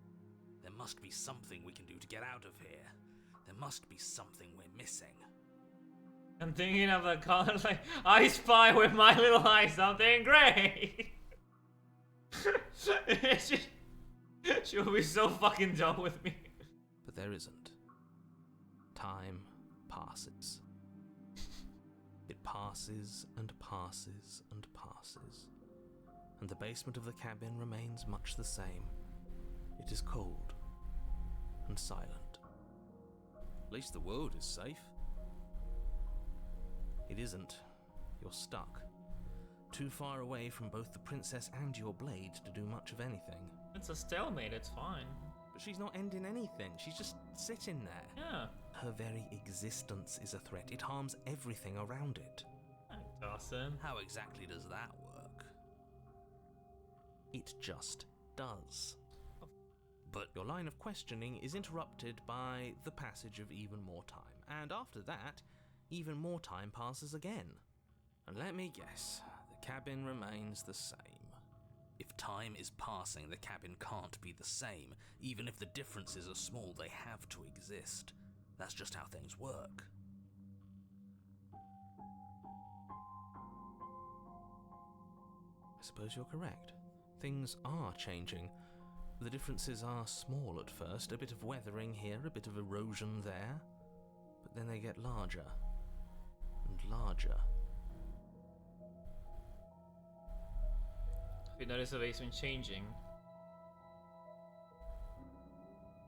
There must be something we can do to get out of here. There must be something we're missing. I'm thinking of a color like I spy with my little eye something great. She will be so fucking done with me. But there isn't. Time passes. It passes and passes and passes. And the basement of the cabin remains much the same. It is cold and silent. At least the world is safe. It isn't. You're stuck. Too far away from both the princess and your blade to do much of anything. It's a stalemate, it's fine. But she's not ending anything. She's just sitting there. Yeah. Her very existence is a threat. It harms everything around it. It doesn't. How exactly does that work? It just does. But your line of questioning is interrupted by the passage of even more time. And after that, even more time passes again. And let me guess, the cabin remains the same. If time is passing, the cabin can't be the same. Even if the differences are small, they have to exist. That's just how things work. I suppose you're correct. Things are changing. The differences are small at first, a bit of weathering here, a bit of erosion there. But then they get larger and larger. Have you noticed the basement changing?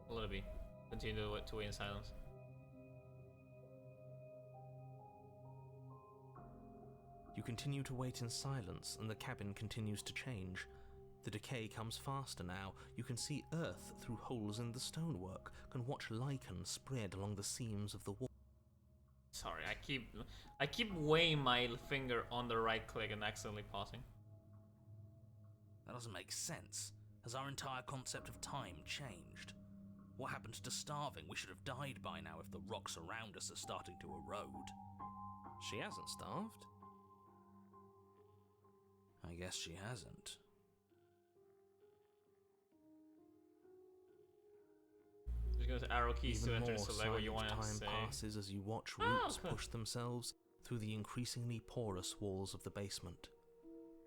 A little bit. Continue to wait in silence. You continue to wait in silence, and the cabin continues to change. The decay comes faster now. You can see earth through holes in the stonework, can watch lichen spread along the seams of the wall. Sorry, I keep weighing my finger on the right click and accidentally pausing. That doesn't make sense. Has our entire concept of time changed? What happened to starving? We should have died by now if the rocks around us are starting to erode. She hasn't starved. I guess she hasn't. Just go to arrow keys to Even enter, more select what you want to silent say. time passes as you watch roots push themselves through the increasingly porous walls of the basement.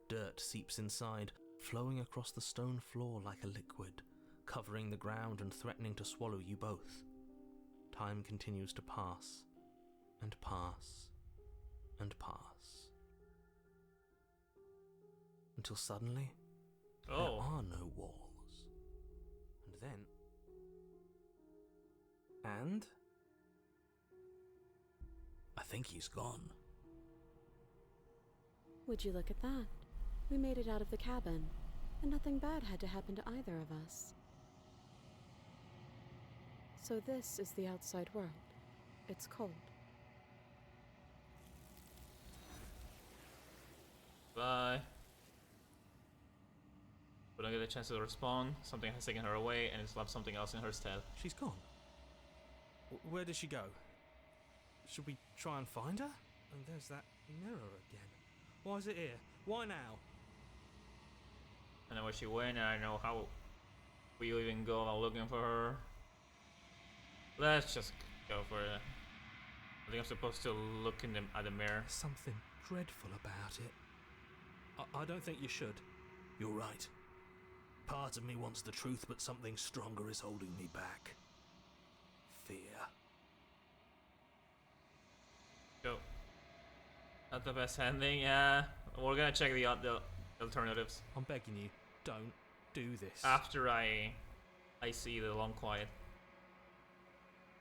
Dirt seeps inside, flowing across the stone floor like a liquid, covering the ground and threatening to swallow you both. Time continues to pass, and pass, and pass. Until suddenly, there are no walls. And then... And... I think he's gone. Would you look at that? We made it out of the cabin, and nothing bad had to happen to either of us. So this is the outside world. It's cold. Bye. We don't get a chance to respond. Something has taken her away, and it's left something else in her stead. She's gone. Where did she go? Should we try and find her? And there's that mirror again. Why is it here? Why now? I know where she went, and I know how we even go about looking for her. Let's just go for it. I think I'm supposed to look at the mirror. There's something dreadful about it. I don't think you should. You're right. Part of me wants the truth, but something stronger is holding me back. Fear. Go. Not the best ending, yeah. We're gonna check the alternatives. I'm begging you, don't do this. After I see the long quiet.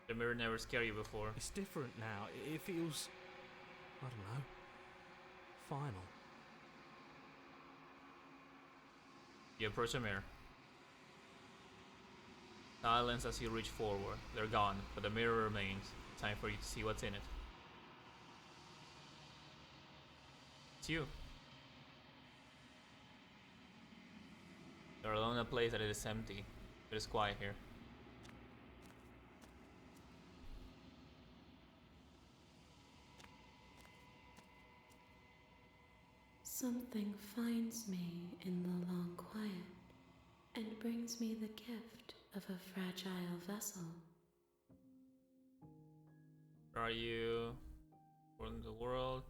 The mirror never scared you before. It's different now. It feels... I don't know. Final. You approach a mirror. Silence as you reach forward. They're gone, but the mirror remains. Time for you to see what's in it. It's you. You're alone in a place that is empty. It is quiet here. Something finds me in the long quiet and brings me the gift of a fragile vessel. Are you from the world?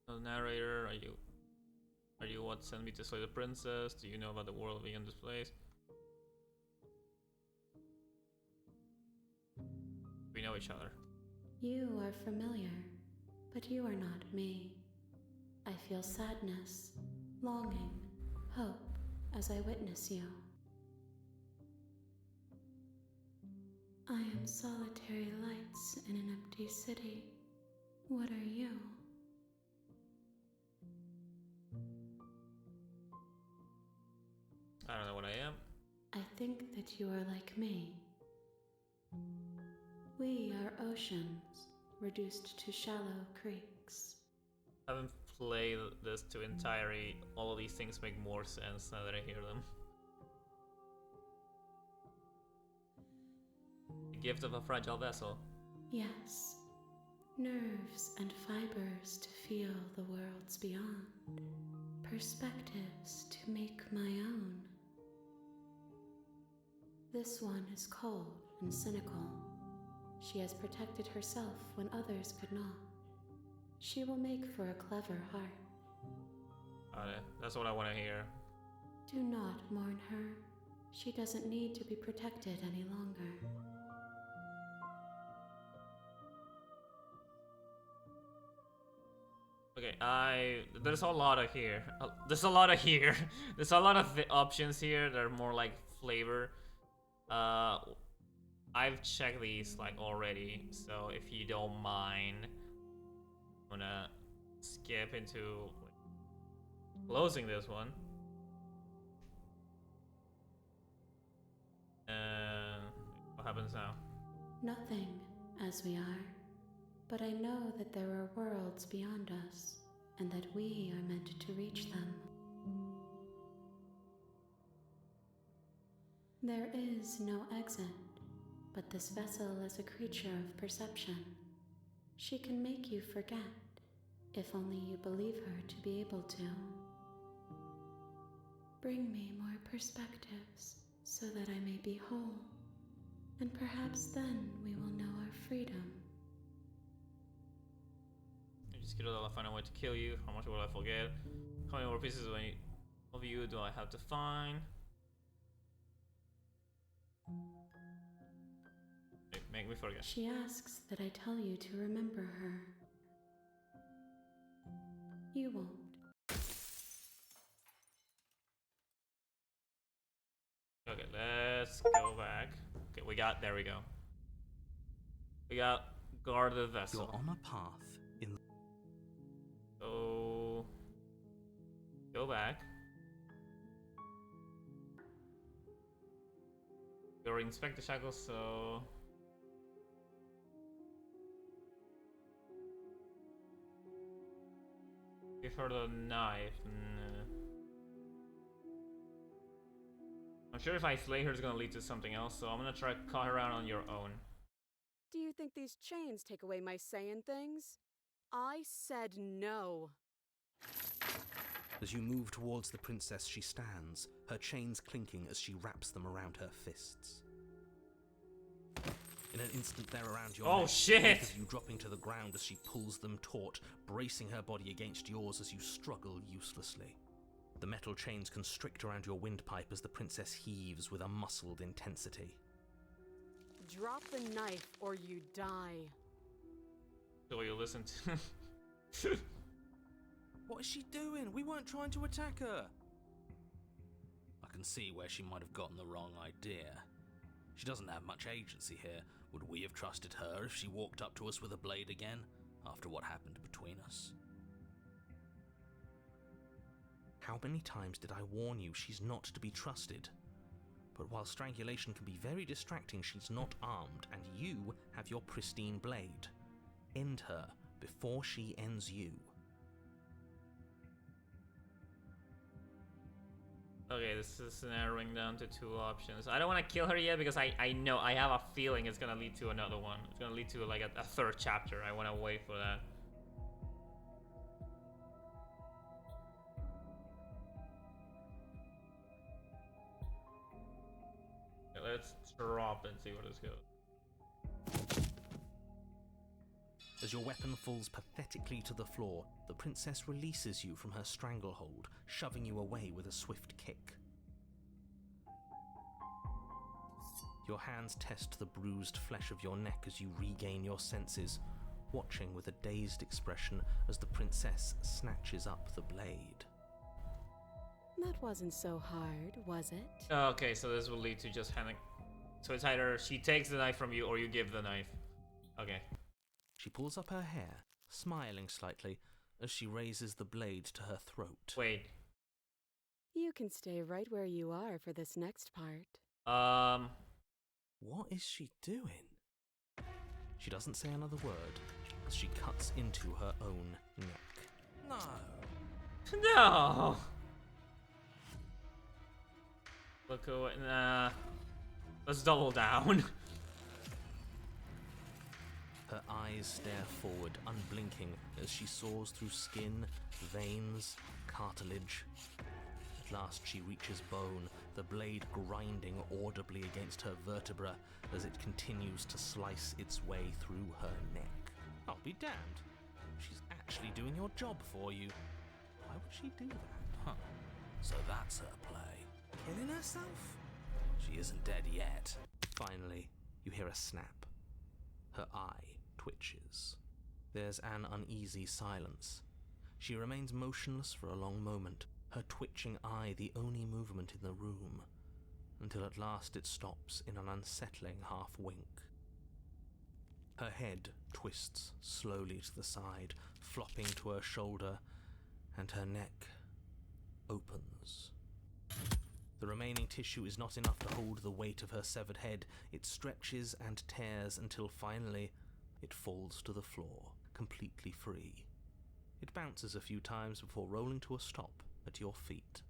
The narrator? Are you what sent me to slay the princess? Do you know about the world beyond this place? We know each other. You are familiar, but you are not me. I feel sadness, longing, hope as I witness you. I am solitary lights in an empty city. What are you? I don't know what I am. I think that you are like me. We are oceans, reduced to shallow creeks. I haven't played this to entirety. All of these things make more sense now that I hear them. The gift of a fragile vessel. Yes. Nerves and fibers to feel the worlds beyond. Perspectives to make my own. This one is cold and cynical. She has protected herself when others could not. She will make for a clever heart. Got it. That's what I want to hear. Do not mourn her. She doesn't need to be protected any longer. Okay, there's a lot of here. There's a lot of here. There's a lot of options here that are more like flavor. I've checked these like already, so if you don't mind, I'm gonna skip into closing this one. What happens now? Nothing, as we are. But I know that there are worlds beyond us, and that we are meant to reach them. There is no exit, but this vessel is a creature of perception. She can make you forget, if only you believe her to be able to. Bring me more perspectives, so that I may be whole, and perhaps then we will know our freedom. I just kill I'll find a way to kill you. How much will I forget? How many more pieces of you do I have to find? Make me forget. She asks that I tell you to remember her. you won't. Okay, let's go back. Okay, there we go. We got guard the vessel. You're on a path in. So go back. Go inspect the shackles, so give her the knife. Nah. I'm sure if I slay her, it's gonna lead to something else, so I'm gonna try to cut her out on your own. Do you think these chains take away my saying things? I said no. As you move towards the princess, she stands, her chains clinking as she wraps them around her fists. In an instant, they're around your neck, shit! both of you dropping to the ground as she pulls them taut, bracing her body against yours as you struggle uselessly. The metal chains constrict around your windpipe as the princess heaves with a muscled intensity. Drop the knife or you die. So you listen to. What is she doing? We weren't trying to attack her. I can see where she might have gotten the wrong idea. She doesn't have much agency here. Would we have trusted her if she walked up to us with a blade again, after what happened between us? How many times did I warn you she's not to be trusted? But while strangulation can be very distracting, she's not armed, and you have your pristine blade. End her before she ends you. Okay, this is narrowing down to 2 options. I don't want to kill her yet because I know, I have a feeling it's gonna lead to another one. It's gonna lead to like a 3rd chapter. I want to wait for that. Okay, let's drop and see where this goes. As your weapon falls pathetically to the floor, the princess releases you from her stranglehold, shoving you away with a swift kick. Your hands test the bruised flesh of your neck as you regain your senses, watching with a dazed expression as the princess snatches up the blade. That wasn't so hard, was it? Okay, so this will lead to just handing. So it's either she takes the knife from you or you give the knife. Okay. She pulls up her hair, smiling slightly, as she raises the blade to her throat. Wait. You can stay right where you are for this next part. What is she doing? She doesn't say another word as she cuts into her own neck. No! No! Look away. Nah. Let's double down. Her eyes stare forward, unblinking, as she saws through skin, veins, cartilage. At last she reaches bone, the blade grinding audibly against her vertebra as it continues to slice its way through her neck. I'll be damned. She's actually doing your job for you. Why would she do that? Huh. So that's her play. Killing herself? She isn't dead yet. Finally, you hear a snap. Her eye twitches. There's an uneasy silence. She remains motionless for a long moment, her twitching eye the only movement in the room, until at last it stops in an unsettling half-wink. Her head twists slowly to the side, flopping to her shoulder, and her neck opens. The remaining tissue is not enough to hold the weight of her severed head. It stretches and tears until finally it falls to the floor, completely free. It bounces a few times before rolling to a stop at your feet.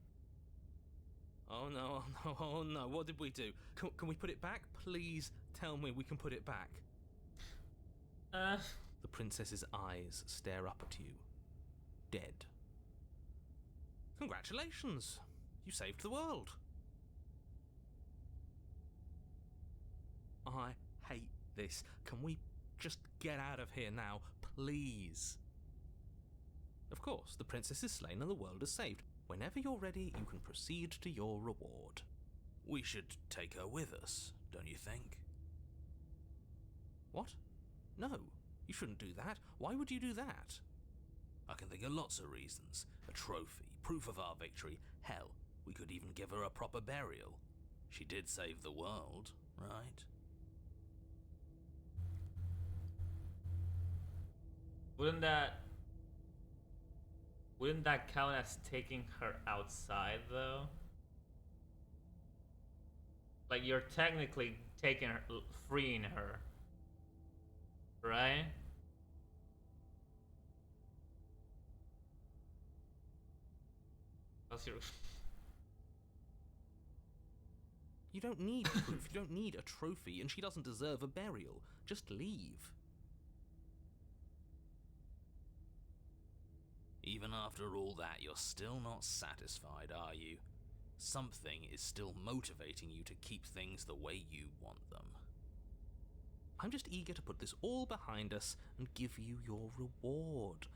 Oh no, oh no, oh no, what did we do? Can we put it back? Please tell me we can put it back. The princess's eyes stare up at you. Dead. Congratulations! You saved the world. I hate this. Can we just get out of here now, please? Of course, the princess is slain and the world is saved. Whenever you're ready, you can proceed to your reward. We should take her with us, don't you think? What? No, you shouldn't do that. Why would you do that? I can think of lots of reasons. A trophy, proof of our victory. Hell, we could even give her a proper burial. She did save the world, right? Wouldn't that count as taking her outside, though? Like, you're technically taking her, freeing her, right? That's your... You don't need proof, you don't need a trophy, and she doesn't deserve a burial. Just leave. Even after all that, you're still not satisfied, are you? Something is still motivating you to keep things the way you want them. I'm just eager to put this all behind us and give you your reward.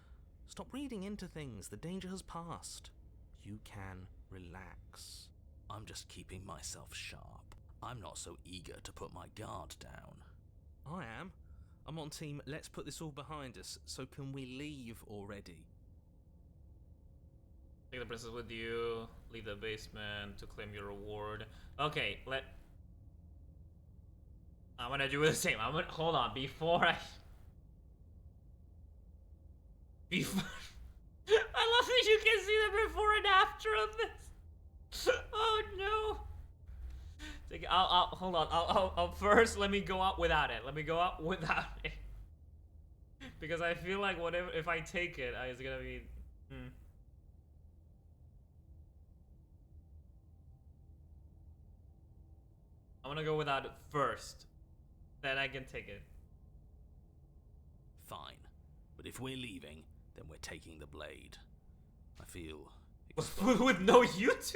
Stop reading into things, the danger has passed. You can relax. I'm just keeping myself sharp. I'm not so eager to put my guard down. I am. I'm on team, let's put this all behind us, so can we leave already? Take the princess with you, leave the basement to claim your reward. Okay, I'm gonna do the same. Hold on, before I love that you can see the before and after of this. Oh no. Hold on. I'll first let me go out without it. Because I feel like whatever, if I take it, it's gonna be. I'm gonna go without it first. Then I can take it. Fine. But if we're leaving, then we're taking the blade. I feel... With no YouTube?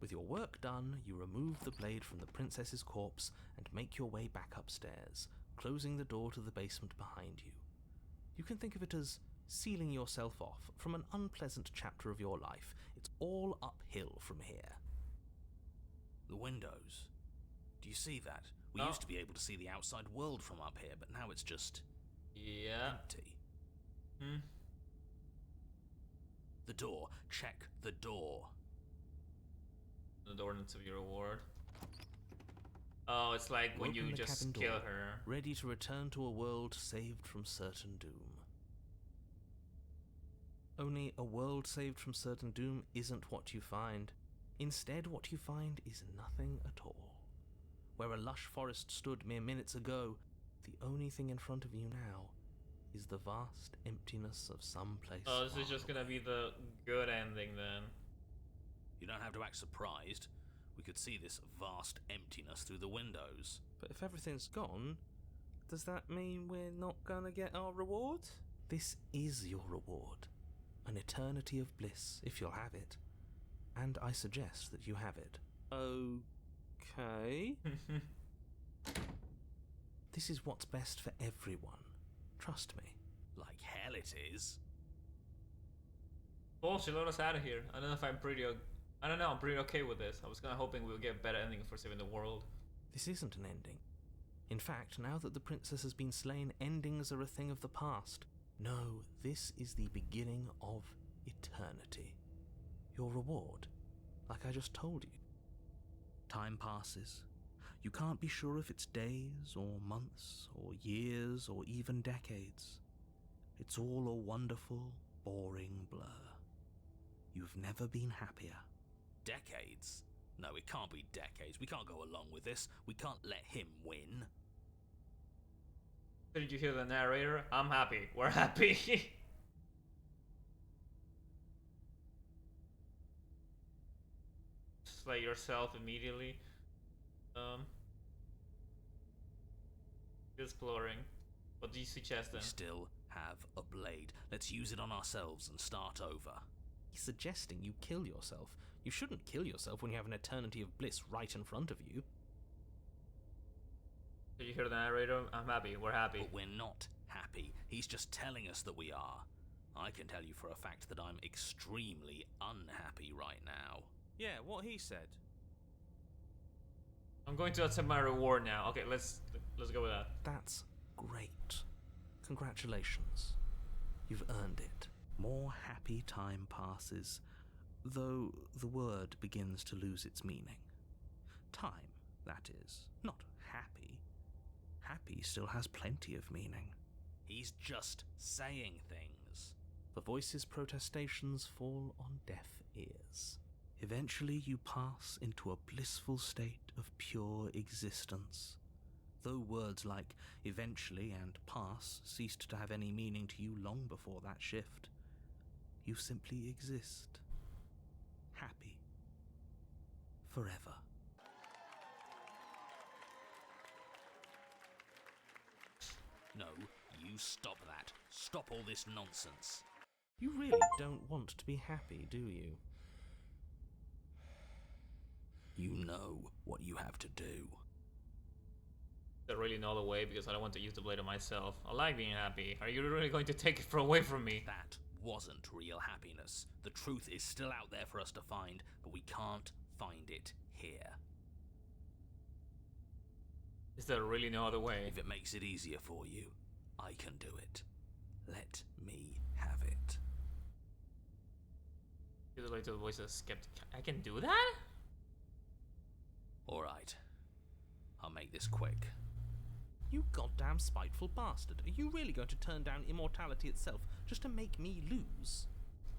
With your work done, you remove the blade from the princess's corpse and make your way back upstairs, closing the door to the basement behind you. You can think of it as sealing yourself off from an unpleasant chapter of your life. It's all uphill from here. The windows. Do you see that? We used to be able to see the outside world from up here, but now it's just... empty. The door. Check the door. The door into your reward. Oh, it's like when you just kill her. Ready to return to a world saved from certain doom. Only a world saved from certain doom isn't what you find. Instead, what you find is nothing at all. Where a lush forest stood mere minutes ago, the only thing in front of you now is the vast emptiness of some place. Oh, this is just gonna be the good ending then. You don't have to act surprised. We could see this vast emptiness through the windows. But if everything's gone, does that mean we're not gonna get our reward? This is your reward. An eternity of bliss, if you'll have it. And I suggest that you have it. Okay. This is what's best for everyone. Trust me. Like hell it is. Bullshit, let us out of here. I don't know if I'm pretty okay with this. I was kinda hoping we'll get a better ending for saving the world. This isn't an ending. In fact, now that the princess has been slain, endings are a thing of the past. No, this is the beginning of eternity. Your reward, like I just told you. Time passes. You can't be sure if it's days or months or years or even decades. It's all a wonderful, boring blur. You've never been happier. Decades? No, it can't be decades. We can't go along with this. We can't let him win. Did you hear the narrator? I'm happy. We're happy. Slay yourself immediately. Exploring. What do you suggest then? We still have a blade. Let's use it on ourselves and start over. He's suggesting you kill yourself. You shouldn't kill yourself when you have an eternity of bliss right in front of you. Did you hear the narrator? I'm happy. We're happy. But we're not happy. He's just telling us that we are. I can tell you for a fact that I'm extremely unhappy right now. Yeah, what he said. I'm going to accept my reward now. Okay, let's go with that. That's great. Congratulations. You've earned it. More happy time passes, though the word begins to lose its meaning. Time, that is, not happy. Happy still has plenty of meaning. He's just saying things. The voice's protestations fall on deaf ears. Eventually you pass into a blissful state of pure existence. Though words like eventually and pass ceased to have any meaning to you long before that shift, you simply exist. Happy. Forever. No, you stop that. Stop all this nonsense. You really don't want to be happy, do you? You know what you have to do. There's really no other way because I don't want to use the blade on myself. I like being happy. Are you really going to take it away from me? That wasn't real happiness. The truth is still out there for us to find, but we can't find it here. Is there really no other way? If it makes it easier for you, I can do it. Let me have it. Give the blade to the voice of the skeptic. I can do that? Alright. I'll make this quick. You goddamn spiteful bastard. Are you really going to turn down immortality itself just to make me lose?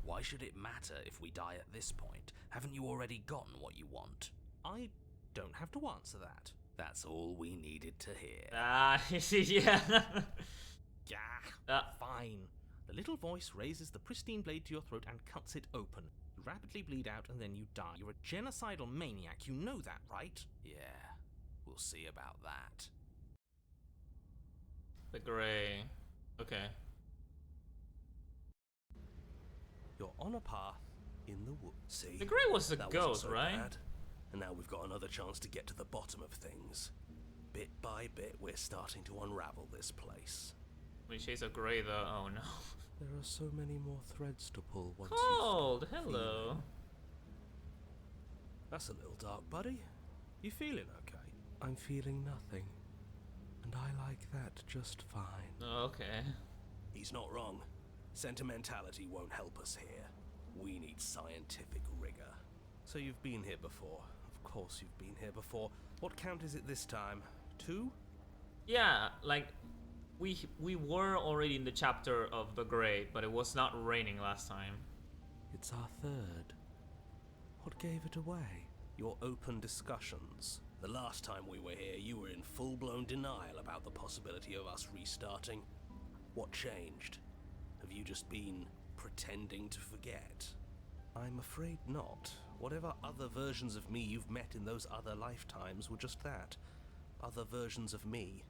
Why should it matter if we die at this point? Haven't you already gotten what you want? I don't have to answer that. That's all we needed to hear. Yeah. Fine. The little voice raises the pristine blade to your throat and cuts it open. You rapidly bleed out and then you die. You're a genocidal maniac, you know that, right? Yeah, we'll see about that. The grey. Okay. You're on a path in the woods. See? The grey was the that ghost, wasn't so right? bad. And now we've got another chance to get to the bottom of things. Bit by bit, we're starting to unravel this place. When shades of grey though, oh no. There are so many more threads to pull once Cold, you hello. That's a little dark, buddy. You feeling okay? I'm feeling nothing. And I like that just fine. Okay. He's not wrong. Sentimentality won't help us here. We need scientific rigor. So you've been here before. Of course you've been here before. What count is it this time? 2? Yeah, like we were already in the chapter of the grey, but it was not raining last time. It's our 3rd. What gave it away? Your open discussions. The last time we were here, you were in full-blown denial about the possibility of us restarting. What changed? Have you just been pretending to forget? I'm afraid not. Whatever other versions of me you've met in those other lifetimes were just that. Other versions of me.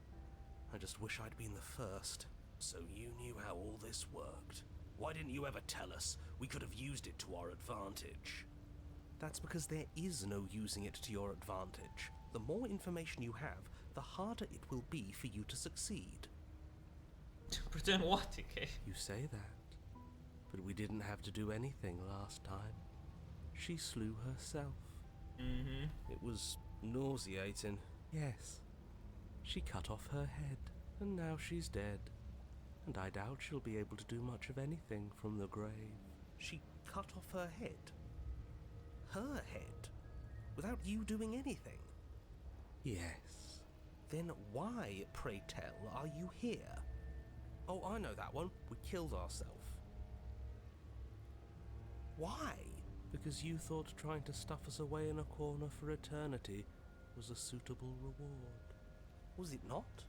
I just wish I'd been the first. So you knew how all this worked. Why didn't you ever tell us? We could have used it to our advantage. That's because there is no using it to your advantage. The more information you have, the harder it will be for you to succeed. Pretend what, okay? You say that, but we didn't have to do anything last time. She slew herself. Mm-hmm. It was nauseating. Yes. She cut off her head, and now she's dead. And I doubt she'll be able to do much of anything from the grave. She cut off her head? Her head? Without you doing anything? Yes. Then why, pray tell, are you here? Oh, I know that one. We killed ourselves. Why? Because you thought trying to stuff us away in a corner for eternity was a suitable reward. Was it not?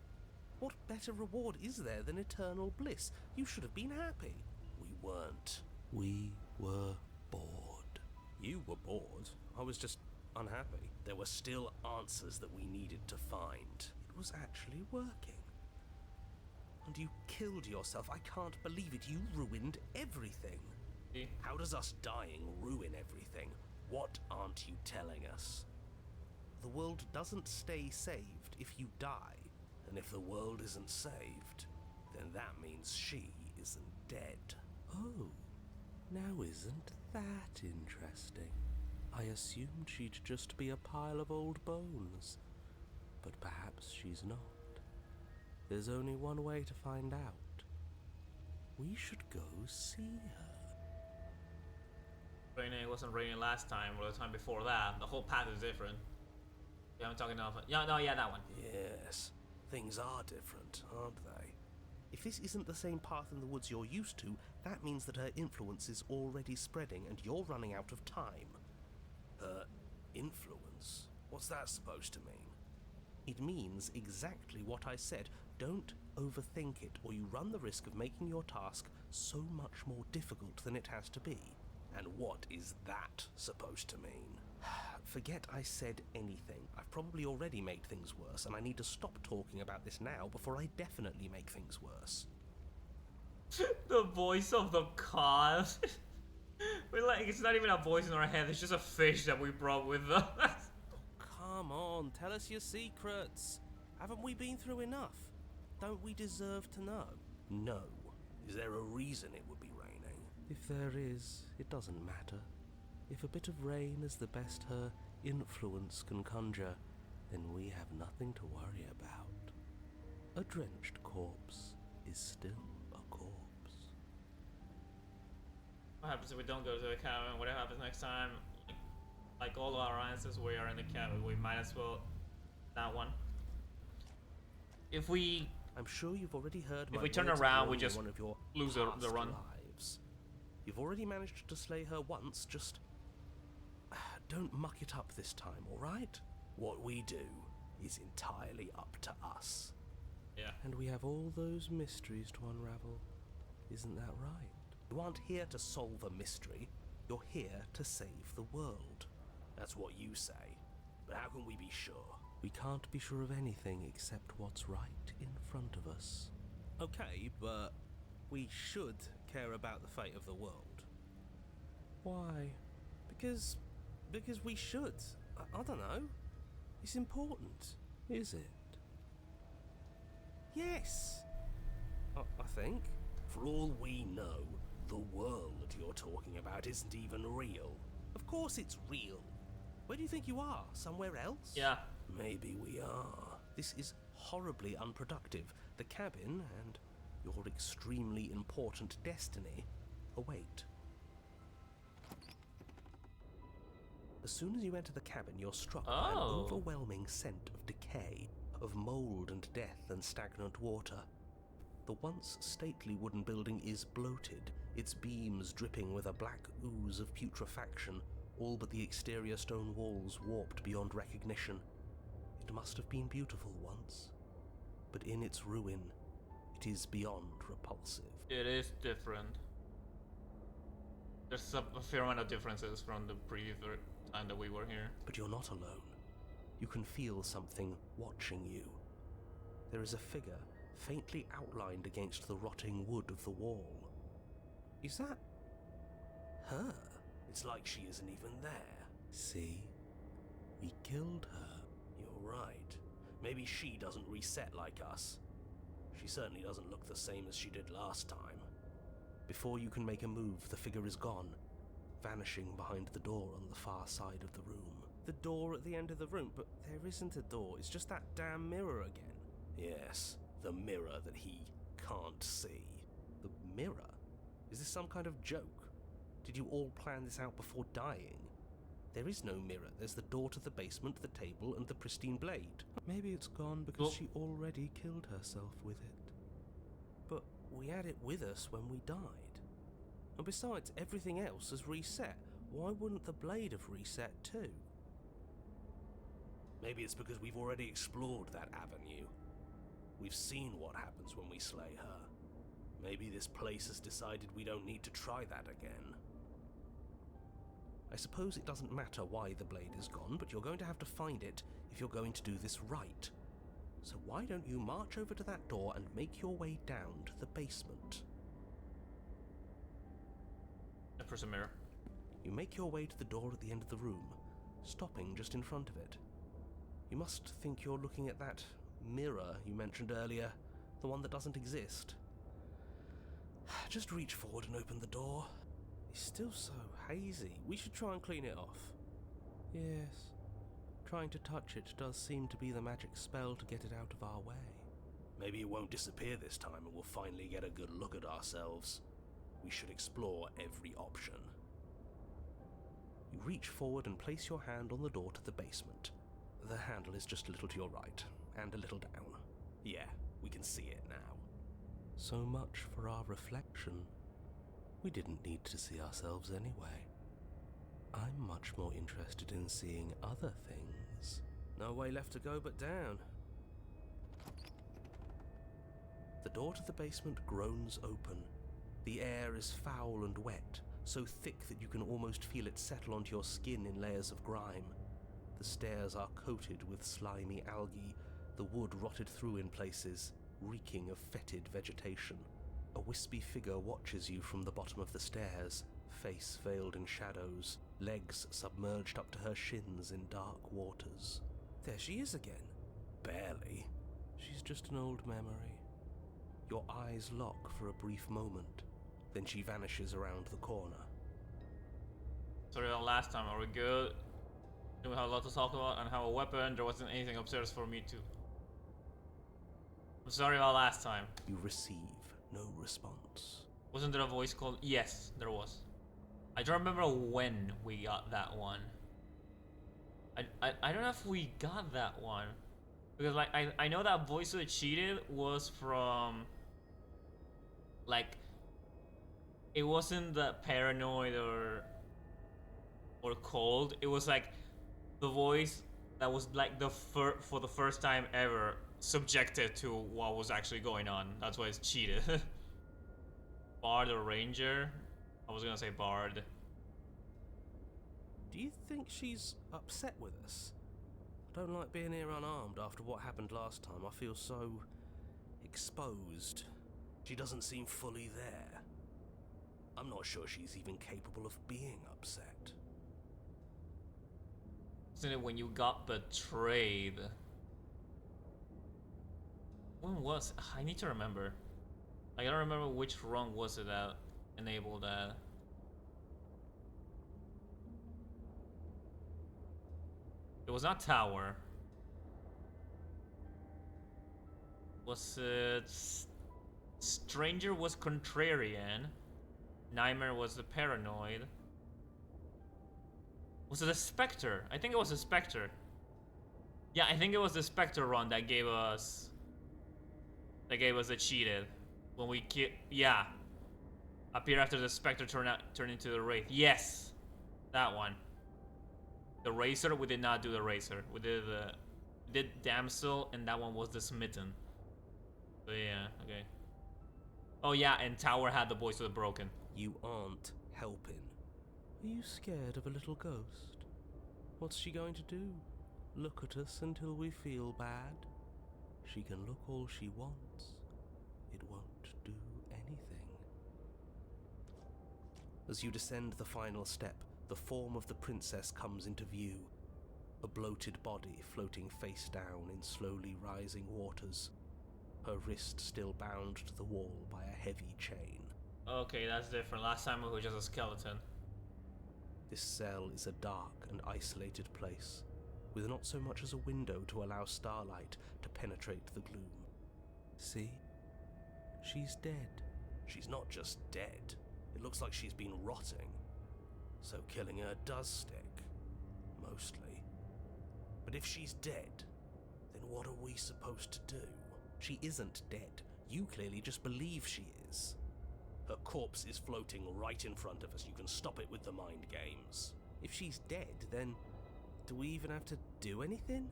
What better reward is there than eternal bliss? You should have been happy. We weren't. We were bored. You were bored? I was just unhappy. There were still answers that we needed to find. It was actually working. And you killed yourself. I can't believe it. You ruined everything. How does us dying ruin everything? What aren't you telling us? The world doesn't stay saved if you die. And if the world isn't saved, then that means she isn't dead. Oh, now isn't that interesting? I assumed she'd just be a pile of old bones. But perhaps she's not. There's only one way to find out. We should go see her. It wasn't raining last time or the time before that. The whole path is different. Yeah, I'm talking about... Yeah, no, yeah, that one. Yes, things are different, aren't they? If this isn't the same path in the woods you're used to, that means that her influence is already spreading and you're running out of time. Her influence? What's that supposed to mean? It means exactly what I said. Don't overthink it, or you run the risk of making your task so much more difficult than it has to be. And what is that supposed to mean? Forget I said anything. I've probably already made things worse, and I need to stop talking about this now before I definitely make things worse. The voice of the cause. It's not even a voice in our head, it's just a fish that we brought with us. Come on, tell us your secrets. Haven't we been through enough? Don't we deserve to know? No. Is there a reason it would be raining? If there is, it doesn't matter. If a bit of rain is the best her influence can conjure, then we have nothing to worry about. A drenched corpse is still a corpse. What happens if we don't go to the cabin? What happens next time? Like all our answers, we are in the cabin. We might as well... That one. If we... I'm sure you've already heard my If we turn words around, we warning just one of your lose the past run. lives. You've already managed to slay her once, just... don't muck it up this time, alright? What we do is entirely up to us. Yeah. And we have all those mysteries to unravel. Isn't that right? You aren't here to solve a mystery. You're here to save the world. That's what you say. But how can we be sure? We can't be sure of anything except what's right in front of us. Okay, but we should care about the fate of the world. Why? Because we should. I don't know. It's important. Is it? Yes! I think. For all we know, the world you're talking about isn't even real. Of course it's real. Where do you think you are? Somewhere else? Yeah. Maybe we are. This is horribly unproductive. The cabin and your extremely important destiny await. As soon as you enter the cabin, you're struck by an overwhelming scent of decay, of mold and death and stagnant water. The once stately wooden building is bloated, its beams dripping with a black ooze of putrefaction, all but the exterior stone walls warped beyond recognition. It must have been beautiful once, but in its ruin, it is beyond repulsive. It is different. There's a fair amount of differences from the previous time that we were here. But you're not alone. You can feel something watching you. There is a figure faintly outlined against the rotting wood of the wall. Is that her? It's like she isn't even there. See? We killed her. You're right. Maybe she doesn't reset like us. She certainly doesn't look the same as she did last time. Before you can make a move, the figure is gone, vanishing behind the door on the far side of the room. The door at the end of the room? But there isn't a door, it's just that damn mirror again. Yes, the mirror that he can't see. The mirror? Is this some kind of joke? Did you all plan this out before dying? There is no mirror. There's the door to the basement, the table, and the pristine blade. Maybe it's gone because she already killed herself with it. But we had it with us when we died. And besides, everything else has reset. Why wouldn't the blade have reset too? Maybe it's because we've already explored that avenue. We've seen what happens when we slay her. Maybe this place has decided we don't need to try that again. I suppose it doesn't matter why the blade is gone, but you're going to have to find it if you're going to do this right. So why don't you march over to that door and make your way down to the basement? I press a mirror. You make your way to the door at the end of the room, stopping just in front of it. You must think you're looking at that mirror you mentioned earlier, the one that doesn't exist. Just reach forward and open the door. It's still so hazy. We should try and clean it off. Yes. trying to touch it does seem to be the magic spell to get it out of our way. Maybe it won't disappear this time and we'll finally get a good look at ourselves. We should explore every option. You reach forward and place your hand on the door to the basement. The handle is just a little to your right, and a little down. Yeah, we can see it now. So much for our reflection. We didn't need to see ourselves anyway. I'm much more interested in seeing other things. No way left to go but down. The door to the basement groans open. The air is foul and wet, so thick that you can almost feel it settle onto your skin in layers of grime. The stairs are coated with slimy algae, the wood rotted through in places, reeking of fetid vegetation. A wispy figure watches you from the bottom of the stairs, face veiled in shadows, legs submerged up to her shins in dark waters. There she is again. Barely. She's just an old memory. Your eyes lock for a brief moment, then she vanishes around the corner. Sorry about last time, are we good? Do we have a lot to talk about and have a weapon? There wasn't anything upstairs for me to... I'm sorry about last time. You receive no response. Wasn't there a voice called? Yes, there was. I don't remember when we got that one. I don't know if we got that one. Because like I know that voice that cheated was from like it wasn't the paranoid or cold. It was like the voice that was like for the first time ever subjected to what was actually going on. That's why it's cheated. Bard or Ranger? I was gonna say Bard. Do you think she's upset with us? I don't like being here unarmed after what happened last time. I feel so exposed. She doesn't seem fully there. I'm not sure she's even capable of being upset. Isn't it when you got betrayed? When was... I need to remember. I don't remember which run was it that enabled that. It was not Tower. Was it... Stranger was Contrarian. Nightmare was the Paranoid. Was it a Spectre? I think it was a Spectre. Yeah, I think it was the Spectre run that gave us... a cheated. When we yeah. Appear after the Spectre turn into the Wraith. Yes! That one. The Razor, we did not do the Razor. We did Damsel, and that one was the Smitten. So yeah, okay. Oh yeah, and Tower had the Voice of the Broken. You aren't helping. Are you scared of a little ghost? What's she going to do? Look at us until we feel bad? She can look all she wants. It won't do anything. As you descend the final step, the form of the princess comes into view. A bloated body floating face down in slowly rising waters. Her wrist still bound to the wall by a heavy chain. Okay, that's different. Last time it was just a skeleton. This cell is a dark and isolated place, with not so much as a window to allow starlight to penetrate the gloom. See? She's dead. She's not just dead. It looks like she's been rotting. So killing her does stick. Mostly. But if she's dead, then what are we supposed to do? She isn't dead. You clearly just believe she is. Her corpse is floating right in front of us. You can stop it with the mind games. If she's dead, then do we even have to do anything?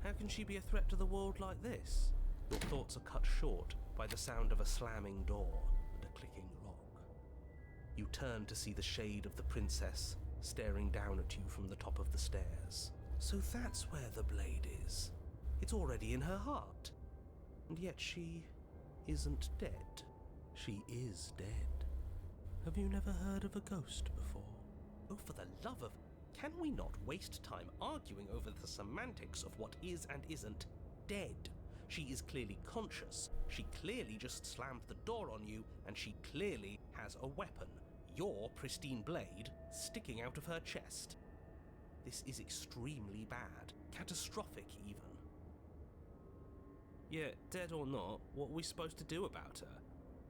How can she be a threat to the world like this? Your thoughts are cut short by the sound of a slamming door and a clicking lock. You turn to see the shade of the princess staring down at you from the top of the stairs. So that's where the blade is. It's already in her heart. And yet she isn't dead. She is dead. Have you never heard of a ghost before? Oh, for the love of... Can we not waste time arguing over the semantics of what is and isn't dead? She is clearly conscious. She clearly just slammed the door on you, and she clearly has a weapon. Your pristine blade sticking out of her chest. This is extremely bad. Catastrophic, even. Yeah, dead or not, what are we supposed to do about her?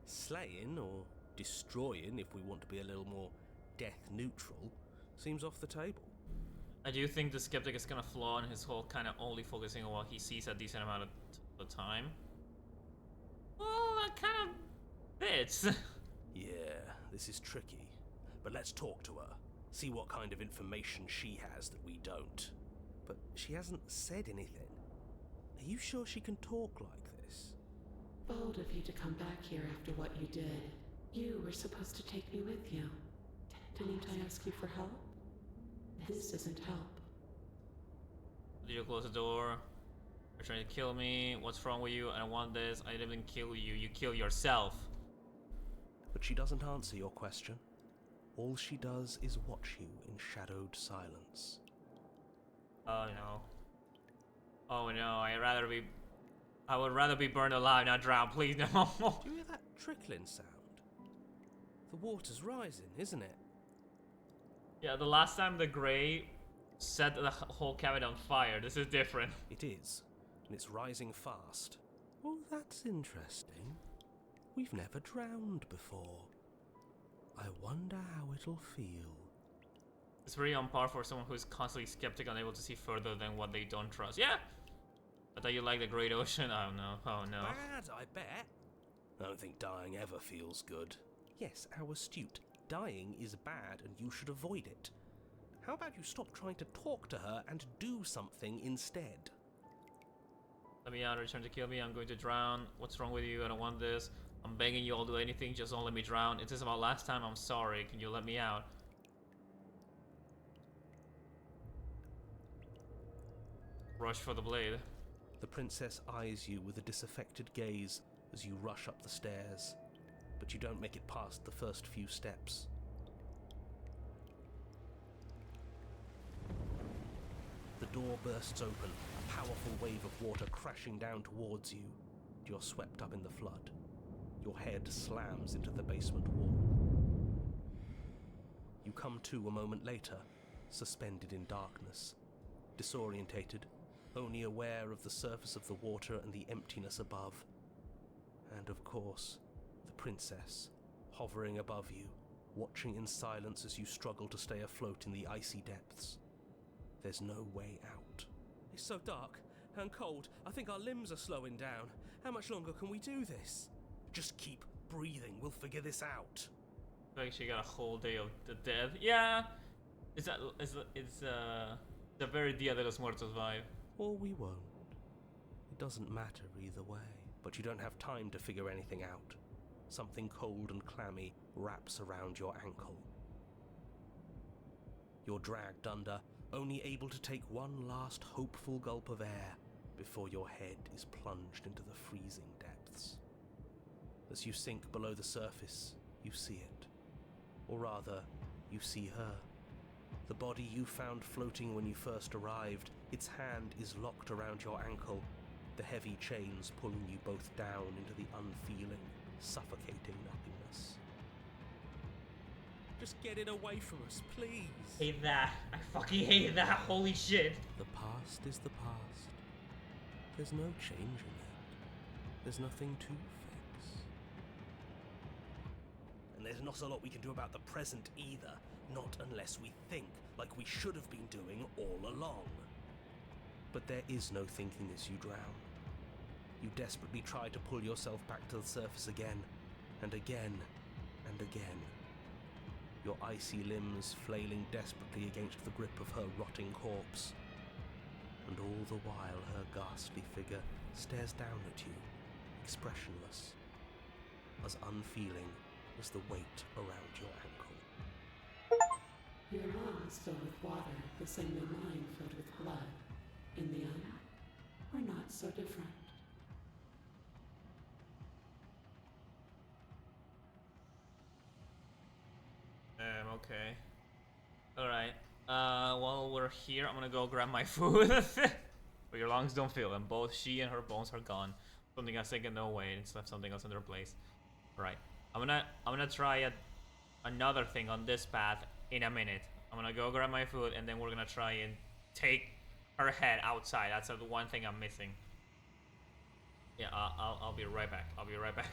Slaying, or destroying, if we want to be a little more death-neutral, seems off the table. I do think the skeptic is kind of flawed in his whole kind of only focusing on what he sees a decent amount of the time. Well, that kind of fits. Yeah, this is tricky. But let's talk to her. See what kind of information she has that we don't. But she hasn't said anything. Are you sure she can talk like this? Bold of you to come back here after what you did. You were supposed to take me with you. Didn't I ask you for help? This isn't help. Did you close the door? You're trying to kill me. What's wrong with you? I don't want this. I didn't even kill you. You kill yourself. But she doesn't answer your question. All she does is watch you in shadowed silence. Oh no. Oh no, I would rather be burned alive, not drowned. Please, no. Do you hear that trickling sound? The water's rising, isn't it? Yeah, the last time the Grey set the whole cabin on fire. This is different. It is, and it's rising fast. Oh, that's interesting. We've never drowned before. I wonder how it'll feel. It's very on par for someone who's constantly skeptical and able to see further than what they don't trust. Yeah! I thought you liked the Great Ocean. Oh no, oh no. Bad, I bet. I don't think dying ever feels good. Yes, how astute. Dying is bad and you should avoid it. How about you stop trying to talk to her and do something instead? Let me out, return to kill me. I'm going to drown. What's wrong with you? I don't want this. I'm begging you, I'll do anything, just don't let me drown. It is about last time, I'm sorry. Can you let me out? Rush for the blade. The princess eyes you with a disaffected gaze as you rush up the stairs, but you don't make it past the first few steps. The door bursts open, a powerful wave of water crashing down towards you. You're swept up in the flood. Your head slams into the basement wall. You come to a moment later, suspended in darkness, disorientated, only aware of the surface of the water and the emptiness above. And of course, the princess, hovering above you, watching in silence as you struggle to stay afloat in the icy depths. There's no way out. It's so dark and cold, I think our limbs are slowing down. How much longer can we do this? Just keep breathing, we'll figure this out. I think she got a whole day of the dead. Yeah! It's the very Dia de los Muertos vibe. Or we won't. It doesn't matter either way. But you don't have time to figure anything out. Something cold and clammy wraps around your ankle. You're dragged under, only able to take one last hopeful gulp of air before your head is plunged into the freezing depths. As you sink below the surface, you see it. Or rather, you see her. The body you found floating when you first arrived, its hand is locked around your ankle, the heavy chains pulling you both down into the unfeeling, suffocating nothingness. Just get it away from us, please. Hate that. I fucking hate that. Holy shit. The past is the past. There's no changing it. There's nothing to fix. And there's not a lot we can do about the present either. Not unless we think, like we should have been doing all along. But there is no thinking as you drown. You desperately try to pull yourself back to the surface again, and again, and again. Your icy limbs flailing desperately against the grip of her rotting corpse. And all the while her ghastly figure stares down at you, expressionless, as unfeeling as the weight around your ankle. Your lungs filled with water, the same way mine filled with blood. In the end, we're not so different. Okay. Alright. While we're here, I'm gonna go grab my food. But your lungs don't feel, and both she and her bones are gone. Something has taken no way, and it's left something else in their place. Alright. I'm gonna try another thing on this path in a minute. I'm gonna go grab my food, and then we're gonna try and take her head outside. That's the one thing I'm missing. Yeah, I'll be right back. I'll be right back.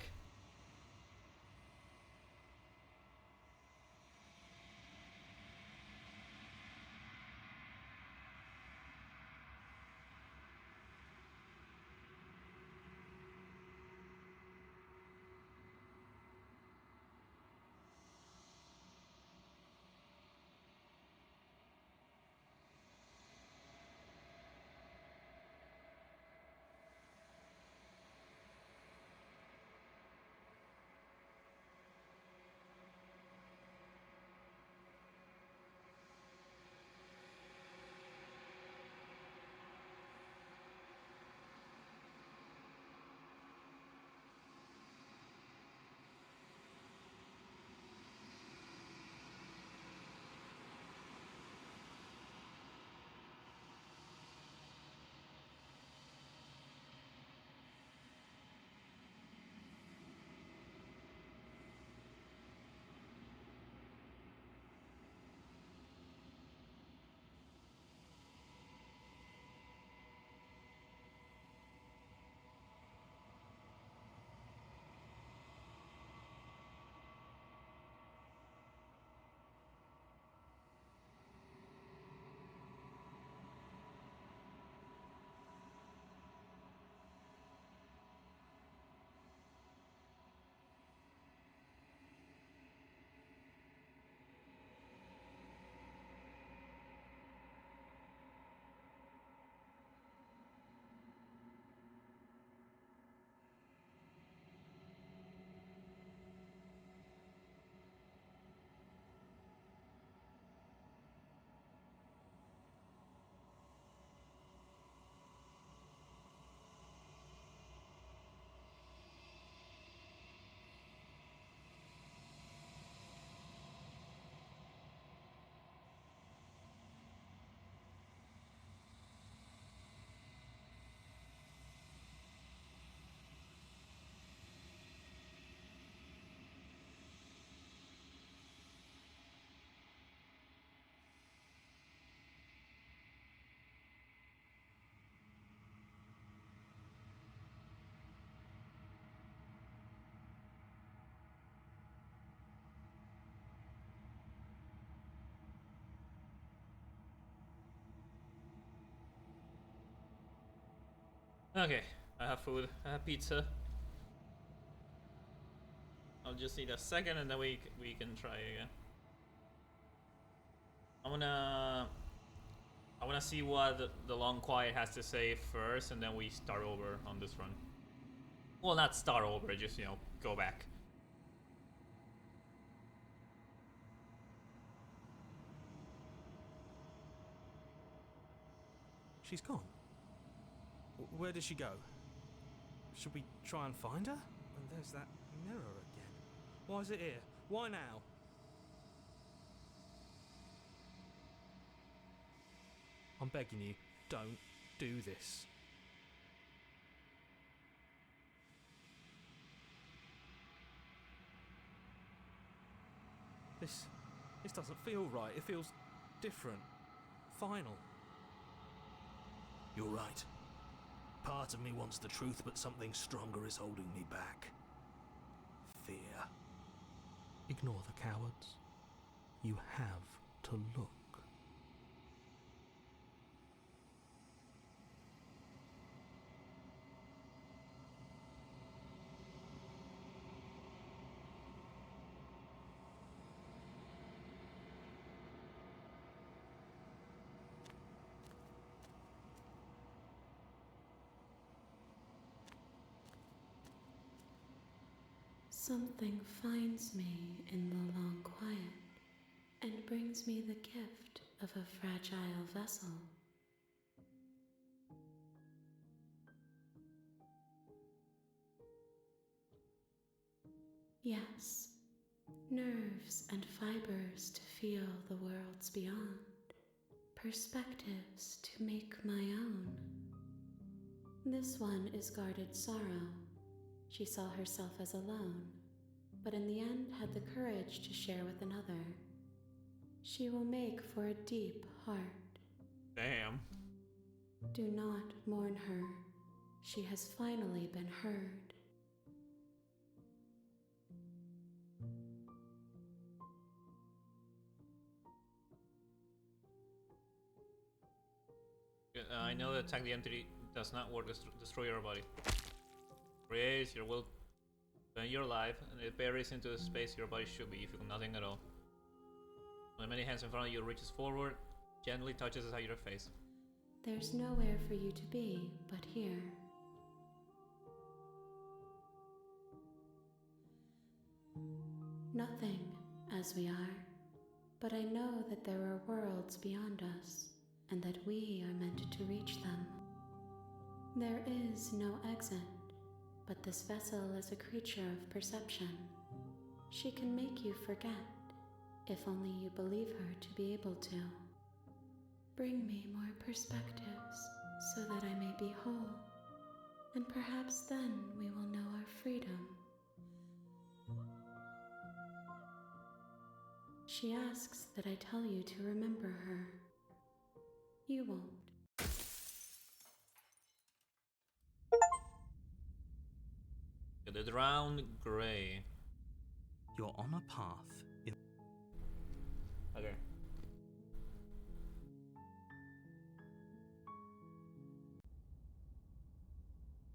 Okay, I have food. I have pizza. I'll just need a second and then we can try again. I wanna see what the long quiet has to say first, and then we start over on this run. Well, not start over, just, you know, go back. She's gone. Where did she go? Should we try and find her? And there's that mirror again. Why is it here? Why now? I'm begging you, don't do this. This doesn't feel right. It feels different. Final. You're right. Part of me wants the truth, but something stronger is holding me back. Fear. Ignore the cowards. You have to look. Something finds me in the long quiet and brings me the gift of a fragile vessel. Yes, nerves and fibers to feel the worlds beyond, perspectives to make my own. This one is guarded sorrow. She saw herself as alone, but in the end had the courage to share with another. She will make for a deep heart. Damn. Do not mourn her. She has finally been heard. I know that attack the entity does not work. Destroy your body. Raise your will. When you're alive, and it buries into the space your body should be. You feel nothing at all. When many hands in front of you reaches forward, gently touches inside your face. There's nowhere for you to be but here. Nothing, as we are, but I know that there are worlds beyond us, and that we are meant to reach them. There is no exit, but this vessel is a creature of perception. She can make you forget, if only you believe her to be able to. Bring me more perspectives, so that I may be whole, and perhaps then we will know our freedom. She asks that I tell you to remember her. You won't. The drowned gray. You're on a path in... Okay.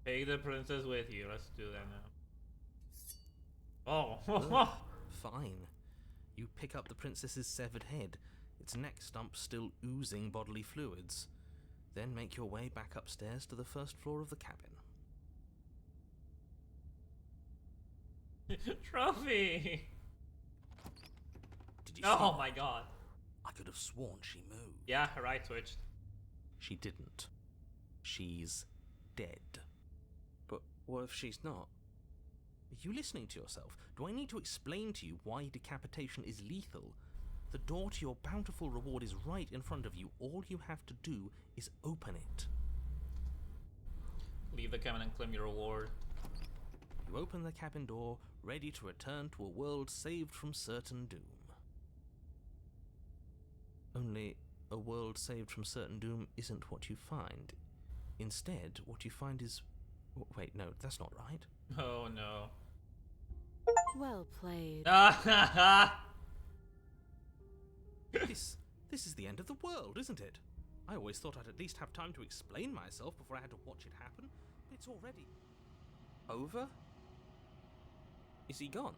Take the princess with you. Let's do that now. Oh. Fine. You pick up the princess's severed head, its neck stump still oozing bodily fluids. Then make your way back upstairs to the first floor of the cabin. Trophy! Did you see Oh that? my god. I could have sworn she moved. Yeah, her eye twitched. She didn't. She's dead. But what if she's not? Are you listening to yourself? Do I need to explain to you why decapitation is lethal? The door to your bountiful reward is right in front of you. All you have to do is open it. Leave the cabin and claim your reward. You open the cabin door, ready to return to a world saved from certain doom. Only, a world saved from certain doom isn't what you find. Instead, what you find is... Wait, no, that's not right. Oh no. Well played. This is the end of the world, isn't it? I always thought I'd at least have time to explain myself before I had to watch it happen, but it's already... Over? Is he gone?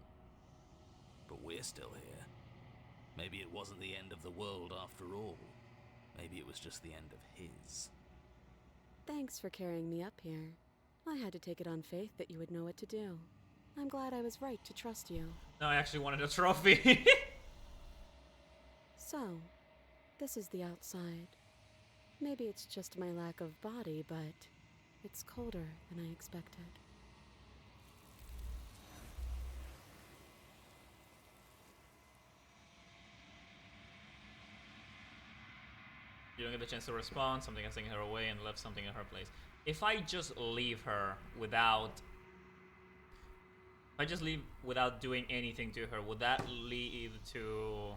But we're still here. Maybe it wasn't the end of the world after all. Maybe it was just the end of his. Thanks for carrying me up here. I had to take it on faith that you would know what to do. I'm glad I was right to trust you. No, I actually wanted a trophy. So, this is the outside. Maybe it's just my lack of body, but it's colder than I expected. You don't get the chance to respond. Something has taken her away and left something in her place. If I just leave her without... If I just leave without doing anything to her, would that lead to...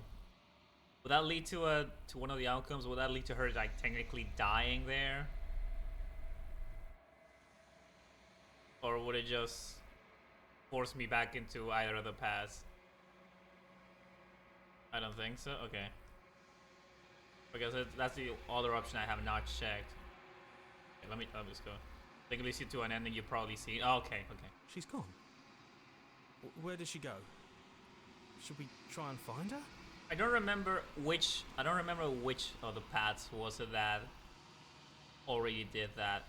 Would that lead to one of the outcomes? Would that lead to her like technically dying there? Or would it just force me back into either of the paths? I don't think so. Okay. Because that's the other option I have not checked. Okay, let me just go. They can lead you to an ending you probably see. Oh, okay. She's gone. Where did she go? Should we try and find her? I don't remember which of the paths was it that already did that.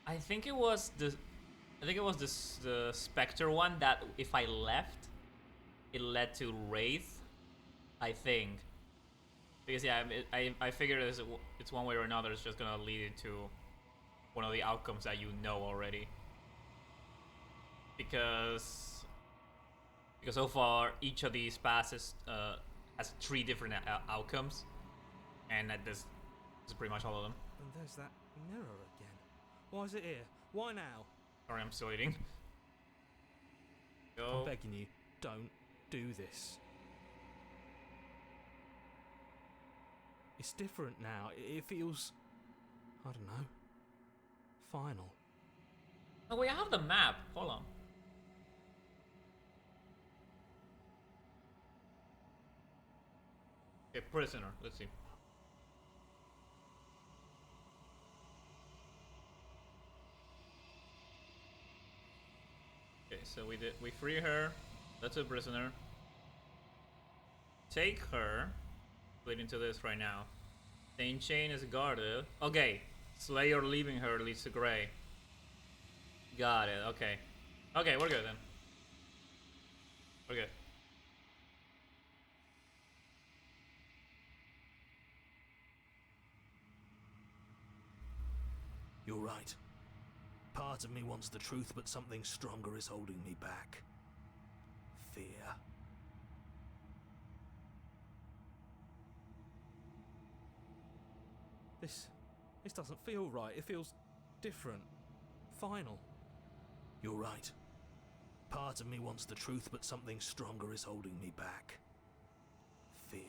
I think it was the Spectre one that if I left, it led to Wraith. I think. Because yeah, I figured it's one way or another. It's just gonna lead to one of the outcomes that you know already. Because so far each of these passes has 3 different outcomes, and this is pretty much all of them. And there's that mirror again. Why is it here? Why now? Sorry, I'm still eating. Go. I'm begging you, don't do this. It's different now. It feels... I don't know. Final. Oh wait, I have the map. Hold on. Okay, prisoner. Let's see. Okay, so we free her. That's a prisoner. Take her. Leading to this right now. The chain is guarded. Okay. Slayer leaving her leads to Grey. Got it. Okay. Okay, we're good then. We're good. You're right. Part of me wants the truth, but something stronger is holding me back. Fear. This doesn't feel right. It feels different. Final. You're right. Part of me wants the truth, but something stronger is holding me back. Fear.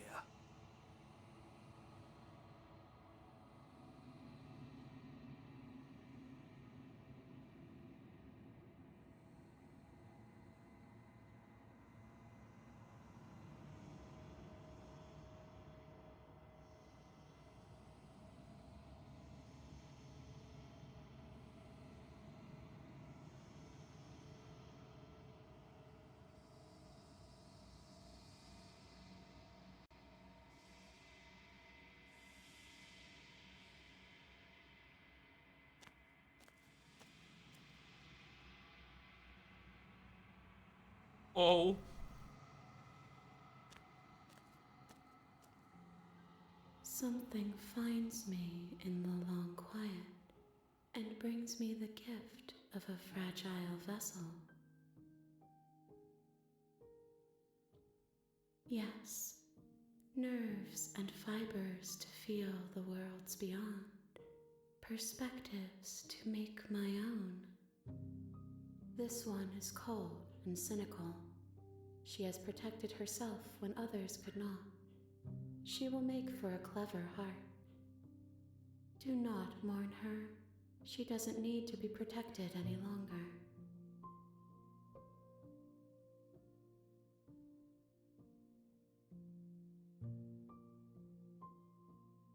Oh. Something finds me in the long quiet and brings me the gift of a fragile vessel. Yes, nerves and fibers to feel the worlds beyond, perspectives to make my own. This one is cold and cynical. She has protected herself when others could not. She will make for a clever heart. Do not mourn her. She doesn't need to be protected any longer.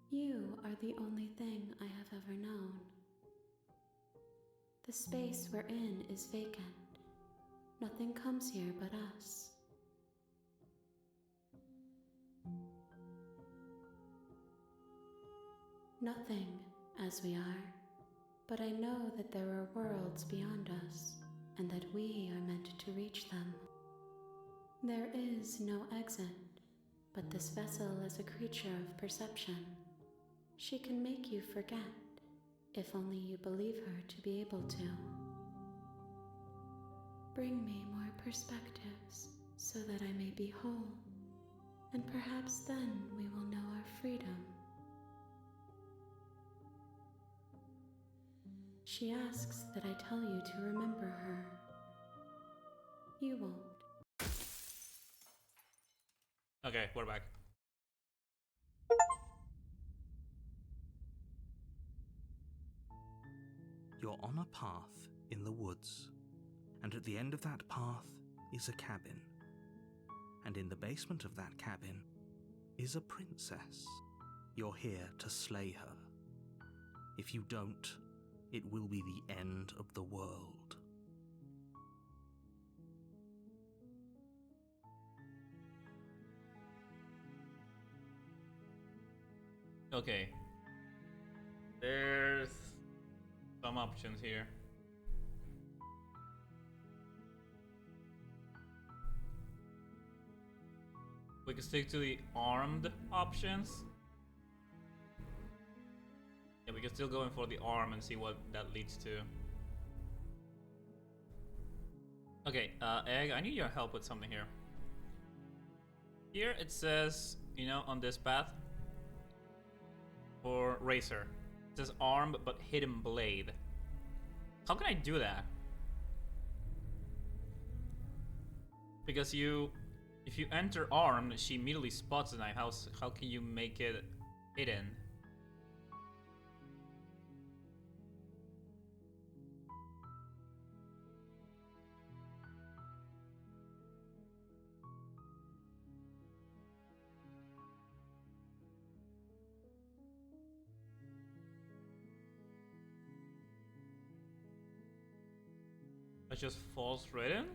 You are the only thing I have ever known. The space we're in is vacant. Nothing comes here but us. Nothing, as we are, but I know that there are worlds beyond us, and that we are meant to reach them. There is no exit, but this vessel is a creature of perception. She can make you forget, if only you believe her to be able to. Bring me more perspectives, so that I may be whole, and perhaps then we will know our freedom. She asks that I tell you to remember her. You won't. Okay, we're back. You're on a path in the woods, and at the end of that path is a cabin. And in the basement of that cabin is a princess. You're here to slay her. If you don't, it will be the end of the world. Okay. There's some options here. We can stick to the armed options. Yeah, we can still go in for the arm and see what that leads to. Okay, Egg, I need your help with something here. Here it says, you know, on this path, for Racer, it says arm but hidden blade. How can I do that? Because if you enter armed, she immediately spots the knife. How can you make it hidden. That's just false written?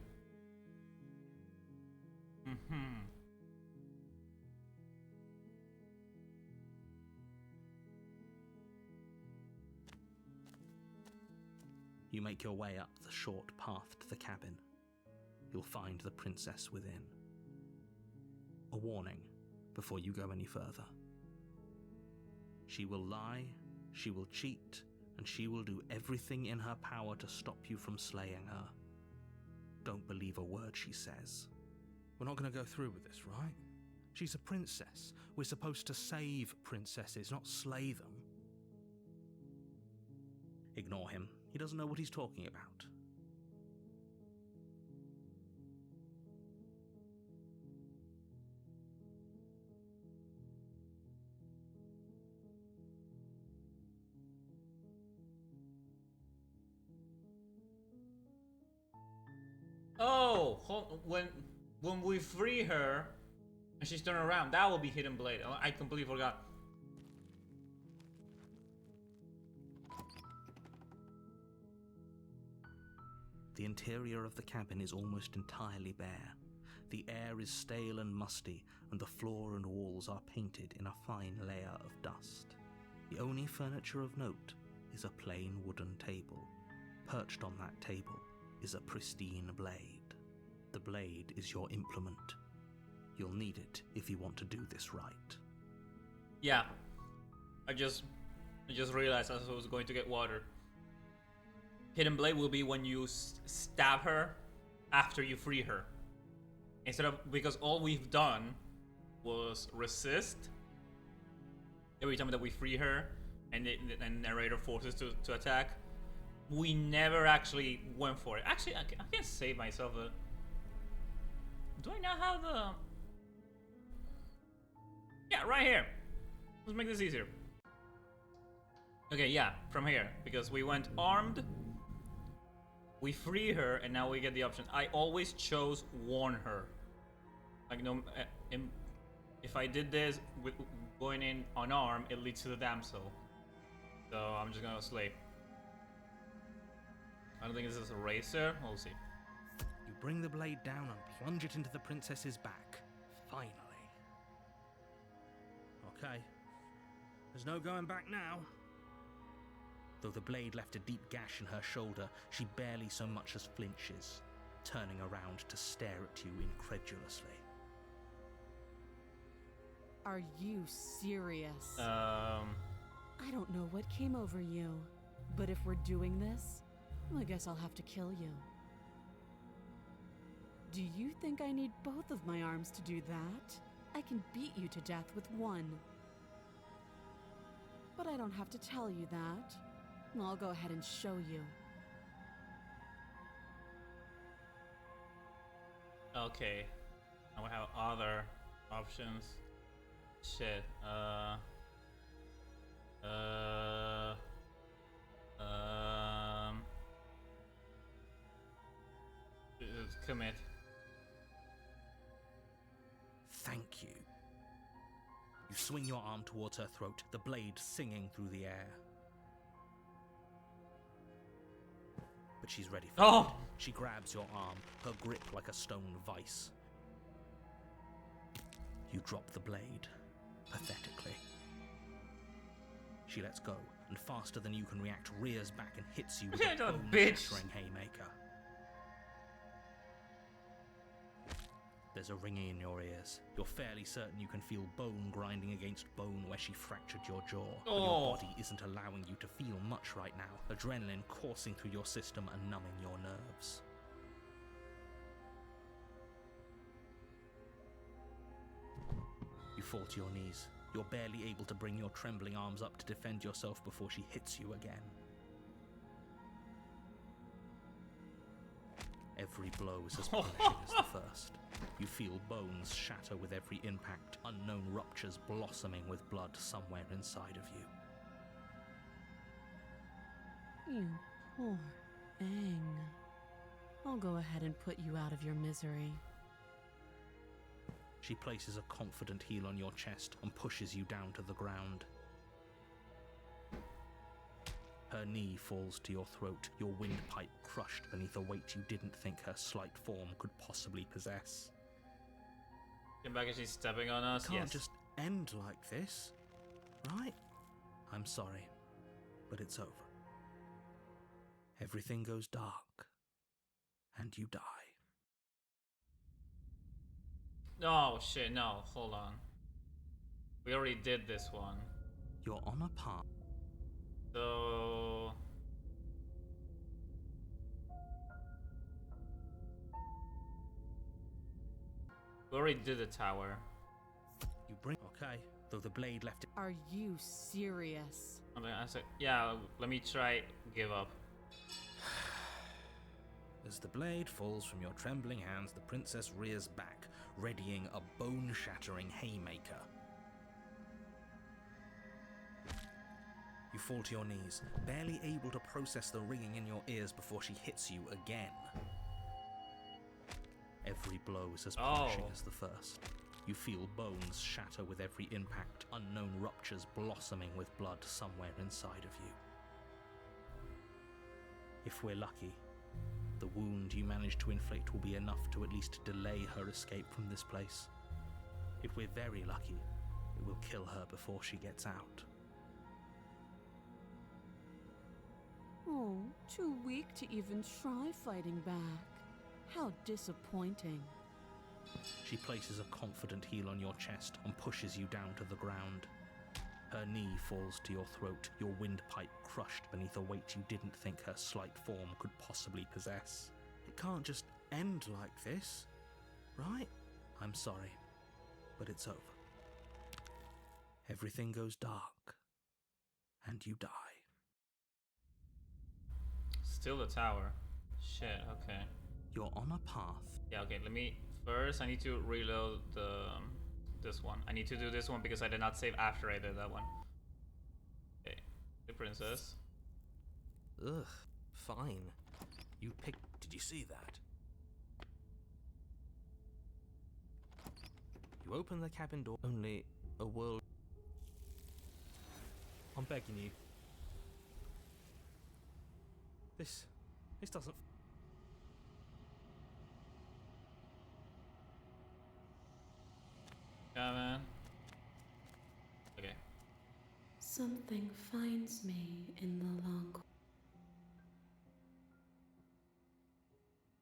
You make your way up the short path to the cabin. You'll find the princess within. A warning before you go any further. She will lie, she will cheat, and she will do everything in her power to stop you from slaying her. Don't believe a word she says. We're not going to go through with this, right? She's a princess. We're supposed to save princesses, not slay them. Ignore him. He doesn't know what he's talking about. Oh, when we free her and she's turned around, that will be Hidden Blade. Oh, I completely forgot. The interior of the cabin is almost entirely bare. The air is stale and musty, and the floor and walls are painted in a fine layer of dust. The only furniture of note is a plain wooden table. Perched on that table is a pristine blade. The blade is your implement. You'll need it if you want to do this right. Yeah, I just realized I was going to get water. Hidden Blade will be when you stab her after you free her. Instead of, because all we've done was resist every time that we free her and the narrator forces to attack. We never actually went for it. Actually, I can save myself a... Do I not have the... Yeah, right here. Let's make this easier. Okay, yeah, from here. Because we went armed, we free her, and now we get the option. I always chose warn her. Like, no, if I did this with going in unarmed, it leads to the damsel. So I'm just gonna slay. I don't think this is a racer. We'll see. You bring the blade down and plunge it into the princess's back. Finally. Okay. There's no going back now. Though the blade left a deep gash in her shoulder, she barely so much as flinches, turning around to stare at you incredulously. Are you serious? Um... I don't know what came over you, but if we're doing this, I guess I'll have to kill you. Do you think I need both of my arms to do that? I can beat you to death with one. But I don't have to tell you that. I'll go ahead and show you. Okay. Now we have other options. Shit. Commit. Thank you. You swing your arm towards her throat, the blade singing through the air. But she's ready for it. She grabs your arm, her grip like a stone vice. You drop the blade, pathetically. She lets go, and faster than you can react, rears back and hits you with a bone-shattering haymaker. There's a ringing in your ears. You're fairly certain you can feel bone grinding against bone where she fractured your jaw. But your body isn't allowing you to feel much right now. Adrenaline coursing through your system and numbing your nerves. You fall to your knees. You're barely able to bring your trembling arms up to defend yourself before she hits you again. Every blow is as punishing as the first. You feel bones shatter with every impact, unknown ruptures blossoming with blood somewhere inside of you. You poor thing. I'll go ahead and put you out of your misery. She places a confident heel on your chest and pushes you down to the ground. Her knee falls to your throat, your windpipe crushed beneath a weight you didn't think her slight form could possibly possess. Came back and she's stepping on us. It can't Yes. just end like this, right? I'm sorry, but it's over. Everything goes dark, and you die. Oh shit, no, hold on. We already did this one. You're on a path. So... we already did the tower. You bring... Okay, though the blade left it... Are you serious? I said, yeah, let me try give up. As the blade falls from your trembling hands, the princess rears back, readying a bone-shattering haymaker. You fall to your knees, barely able to process the ringing in your ears before she hits you again. Every blow is as punishing as the first. You feel bones shatter with every impact, unknown ruptures blossoming with blood somewhere inside of you. If we're lucky, the wound you manage to inflict will be enough to at least delay her escape from this place. If we're very lucky, it will kill her before she gets out. Oh, too weak to even try fighting back. How disappointing. She places a confident heel on your chest and pushes you down to the ground. Her knee falls to your throat, your windpipe crushed beneath a weight you didn't think her slight form could possibly possess. It can't just end like this, right? I'm sorry, but it's over. Everything goes dark, and you die. Still the tower. Shit, okay. You're on a path. Yeah, okay, let me... First, I need to reload the this one. I need to do this one because I did not save after I did that one. Okay, the princess. Ugh, fine. You picked... Did you see that? You open the cabin door, only a world... I'm begging you. This doesn't... Come on. Okay. Something finds me in the long...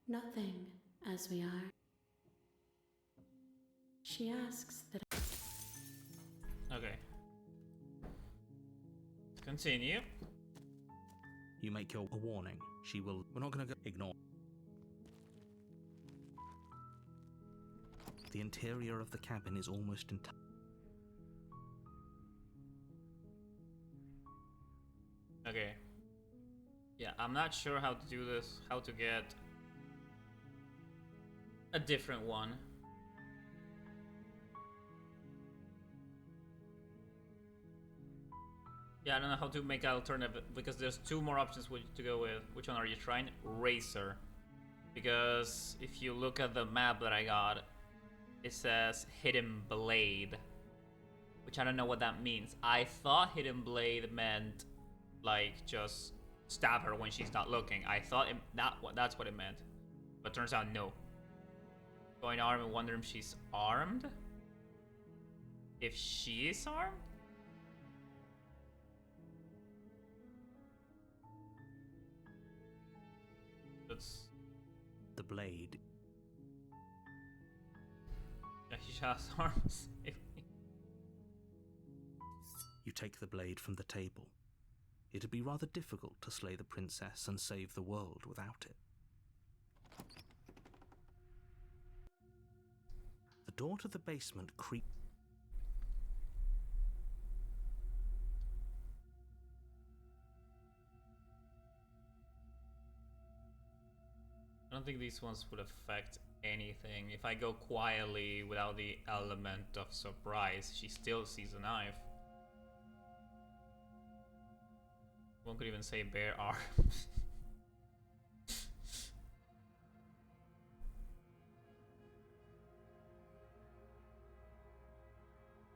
Nothing, as we are. She asks that... Okay. Continue. You make your warning. She will... We're not gonna go... Ignore. The interior of the cabin is almost entire. Okay. Yeah, I'm not sure how to do this, how to get a different one. Yeah, I don't know how to make an alternative because there's two more options to go with. Which one are you trying? Racer. Because if you look at the map that I got, it says Hidden Blade, which I don't know what that means. I thought Hidden Blade meant like just stab her when she's not looking. I thought that's what it meant, but turns out no. Going armed and wondering if she's armed. If she is armed? That's... The blade. Yeah, she has arms. You take the blade from the table. It'd be rather difficult to slay the princess and save the world without it. The door to the basement creaks. I I don't think these ones would affect anything. If I go quietly without the element of surprise, she still sees a knife. One could even say bare arms.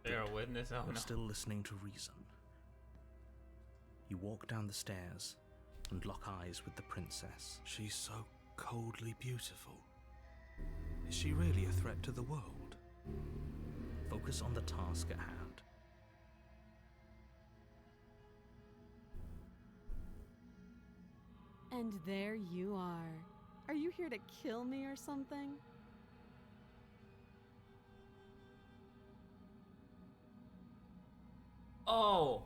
Bear witness? Oh You're no. still listening to reason. You walk down the stairs and lock eyes with the princess. She's so coldly beautiful. Is she really a threat to the world? Focus on the task at hand. And there you are. Are you here to kill me or something? Oh!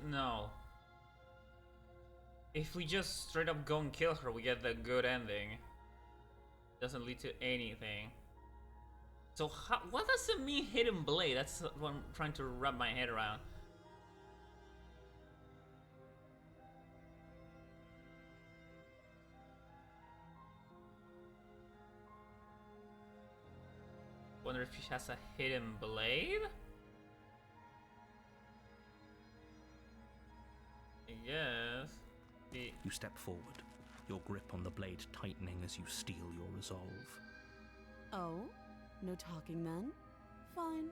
No. If we just straight up go and kill her, we get the good ending. Doesn't lead to anything. So what does it mean, hidden blade? That's what I'm trying to wrap my head around. Wonder if she has a hidden blade? Yes. You step forward, your grip on the blade tightening as you steel your resolve. Oh? No talking then? Fine.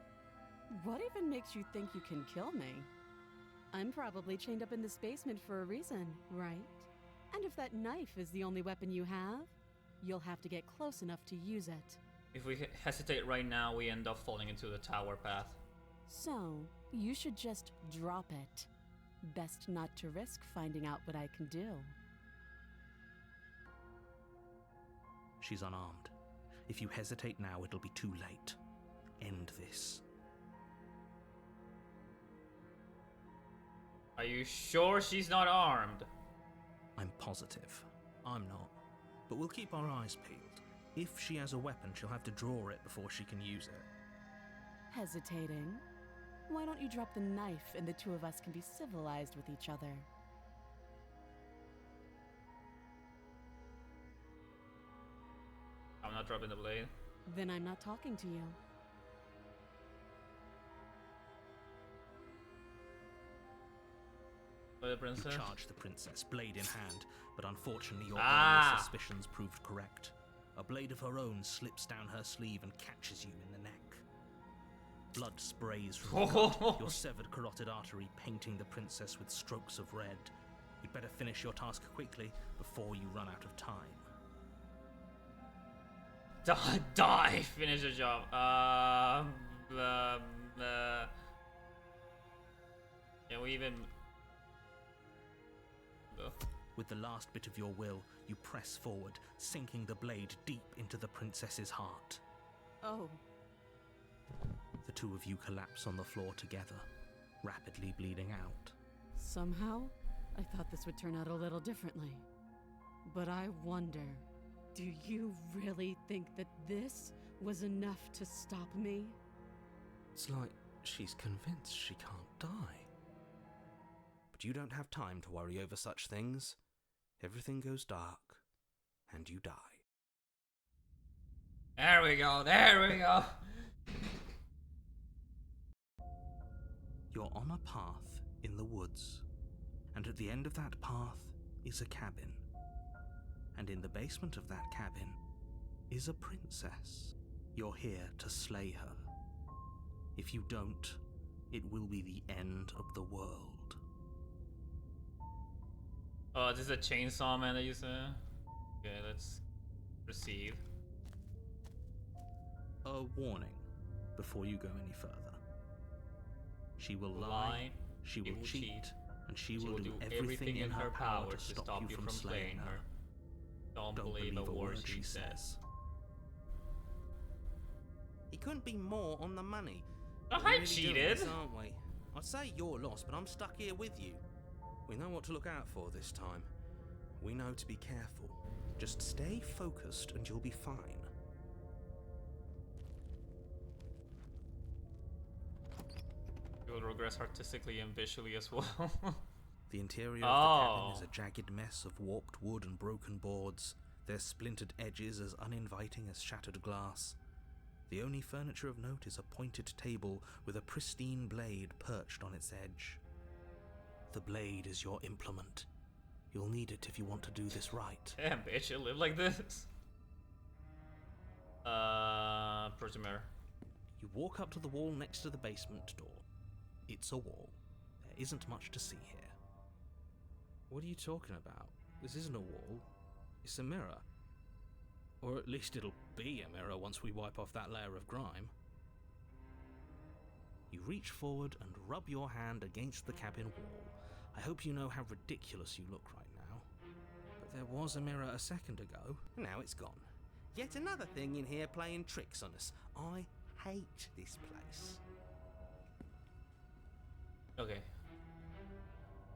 What even makes you think you can kill me? I'm probably chained up in this basement for a reason, right? And if that knife is the only weapon you have, you'll have to get close enough to use it. If we hesitate right now, we end up falling into the tower path. So, you should just drop it. Best not to risk finding out what I can do. She's unarmed. If you hesitate now, it'll be too late. End this. Are you sure she's not armed? I'm positive. I'm not. But we'll keep our eyes peeled. If she has a weapon, she'll have to draw it before she can use it. Hesitating? Why don't you drop the knife and the two of us can be civilized with each other? I'm not dropping the blade. Then I'm not talking to you. The princess? You charge the princess, blade in hand, but unfortunately your earlier suspicions proved correct. A blade of her own slips down her sleeve and catches you in the neck. Blood sprays from the cut, your severed carotid artery painting the princess with strokes of red. You'd better finish your task quickly before you run out of time. Die! Finish the job. Can we even... With the last bit of your will, you press forward, sinking the blade deep into the princess's heart. Oh. The two of you collapse on the floor together, rapidly bleeding out. Somehow, I thought this would turn out a little differently. But I wonder, do you really think that this was enough to stop me? It's like she's convinced she can't die. But you don't have time to worry over such things. Everything goes dark, and you die. There we go, there we go! You're on a path in the woods, and at the end of that path is a cabin. And in the basement of that cabin is a princess. You're here to slay her. If you don't, it will be the end of the world. Oh, this is a chainsaw man that you said? Okay, let's proceed. A warning before you go any further. She will lie, she will cheat, and she will do everything in her power to stop you from slaying her. Don't believe a word she says. He couldn't be more on the money. Oh, We I really do cheated! this, aren't we? I'd say you're lost, but I'm stuck here with you. We know what to look out for this time. We know to be careful. Just stay focused and you'll be fine. You will regress artistically and visually as well. The interior of the cabin is a jagged mess of warped wood and broken boards, their splintered edges as uninviting as shattered glass. The only furniture of note is a pointed table with a pristine blade perched on its edge. The blade is your implement. You'll need it if you want to do this right. Damn, bitch, you live like this? Prisoner. You walk up to the wall next to the basement door. It's a wall. There isn't much to see here. What are you talking about? This isn't a wall. It's a mirror. Or at least it'll be a mirror once we wipe off that layer of grime. You reach forward and rub your hand against the cabin wall. I hope you know how ridiculous you look right now. But there was a mirror a second ago. Now it's gone. Yet another thing in here playing tricks on us. I hate this place. Okay.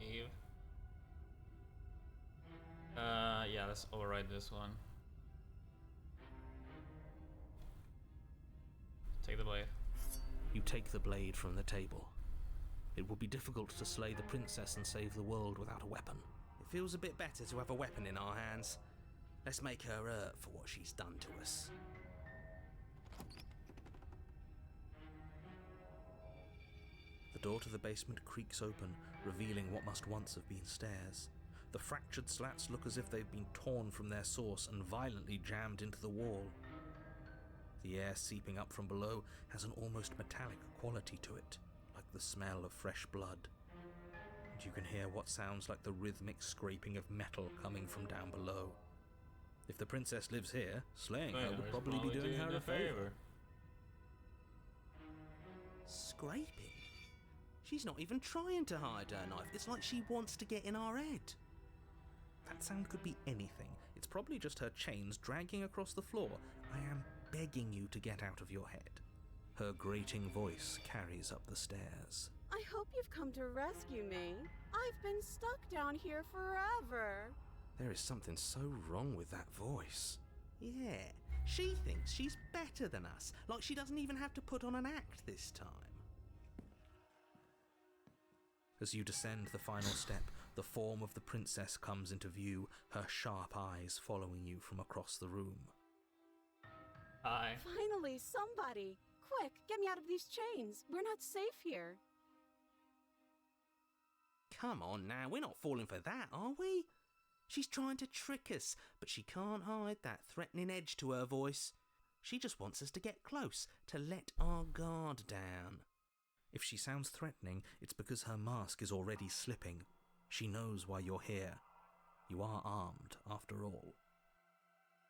Eve. Yeah, let's override this one. Take the blade. You take the blade from the table. It will be difficult to slay the princess and save the world without a weapon. It feels a bit better to have a weapon in our hands. Let's make her hurt for what she's done to us. The door to the basement creaks open, revealing what must once have been stairs. The fractured slats look as if they've been torn from their source and violently jammed into the wall. The air seeping up from below has an almost metallic quality to it, like the smell of fresh blood. And you can hear what sounds like the rhythmic scraping of metal coming from down below. If the princess lives here, slaying her would probably be doing her a favor. Scraping? She's not even trying to hide her knife. It's like she wants to get in our head. That sound could be anything. It's probably just her chains dragging across the floor. I am begging you to get out of your head. Her grating voice carries up the stairs. I hope you've come to rescue me. I've been stuck down here forever. There is something so wrong with that voice. Yeah, she thinks she's better than us, like she doesn't even have to put on an act this time. As you descend the final step, the form of the princess comes into view, her sharp eyes following you from across the room. Hi. Finally, somebody! Quick, get me out of these chains. We're not safe here. Come on now, we're not falling for that, are we? She's trying to trick us, but she can't hide that threatening edge to her voice. She just wants us to get close, to let our guard down. If she sounds threatening, it's because her mask is already slipping. She knows why you're here. You are armed, after all.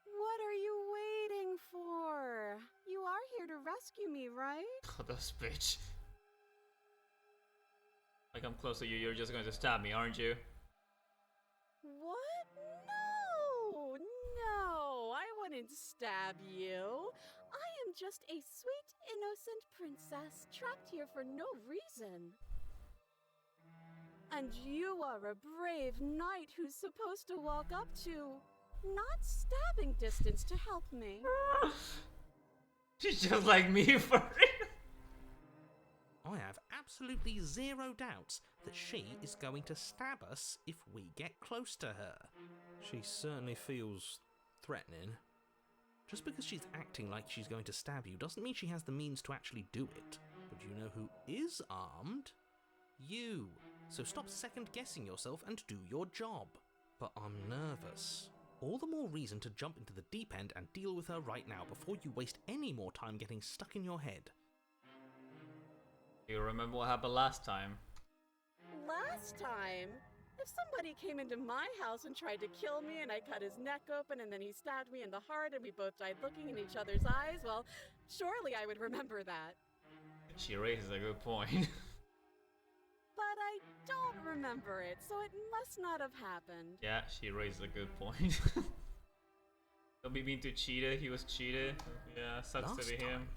What are you waiting for? You are here to rescue me, right? Oh, this bitch. I come close to you, you're just going to stab me, aren't you? What? No! No! I wouldn't stab you. I am just a sweet, innocent princess trapped here for no reason. And you are a brave knight who's supposed to walk up to not stabbing distance to help me. She's just like me for real. I have absolutely zero doubts that she is going to stab us if we get close to her. She certainly feels threatening. Just because she's acting like she's going to stab you doesn't mean she has the means to actually do it. But you know who is armed? You. So stop second-guessing yourself and do your job. But I'm nervous. All the more reason to jump into the deep end and deal with her right now before you waste any more time getting stuck in your head. You remember what happened last time? Last time? If somebody came into my house and tried to kill me and I cut his neck open and then he stabbed me in the heart and we both died looking in each other's eyes, well, surely I would remember that. She raises a good point. But I don't remember it, so it must not have happened. Yeah, she raised a good point. Don't be mean to Cheetah, he was cheated. Yeah, sucks Last to be him. time?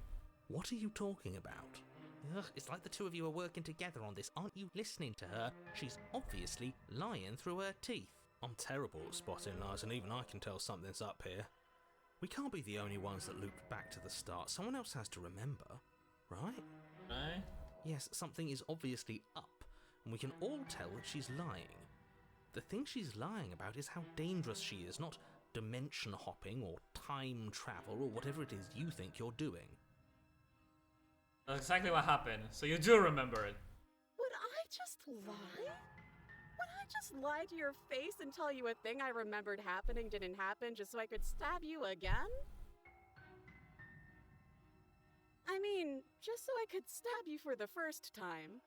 What are you talking about? Ugh, it's like the two of you are working together on this. Aren't you listening to her? She's obviously lying through her teeth. I'm terrible at spotting lies, and even I can tell something's up here. We can't be the only ones that looped back to the start. Someone else has to remember, right? Right? Yes, something is obviously up, and we can all tell that she's lying. The thing she's lying about is how dangerous she is, not dimension hopping or time travel or whatever it is you think you're doing. That's exactly what happened, so you do remember it. Would I just lie? Would I just lie to your face and tell you a thing I remembered happening didn't happen just so I could stab you again? I mean, just so I could stab you for the first time.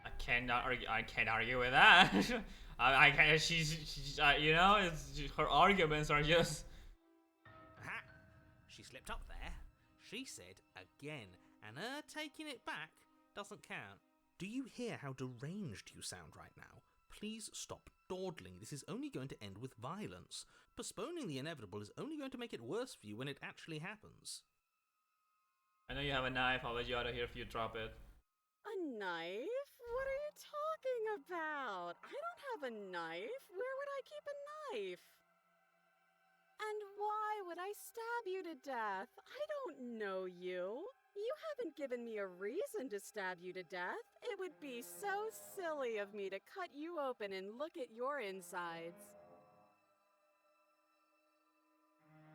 I can't argue with that. I can't. She's you know, her arguments are just. Aha! She slipped up there. She said again, and her taking it back doesn't count. Do you hear how deranged you sound right now? Please stop dawdling. This is only going to end with violence. Postponing the inevitable is only going to make it worse for you when it actually happens. I know you have a knife. I'll let you out of here if you drop it. A knife? What are you talking about? I don't have a knife. Where would I keep a knife? And why would I stab you to death? I don't know you. You haven't given me a reason to stab you to death. It would be so silly of me to cut you open and look at your insides.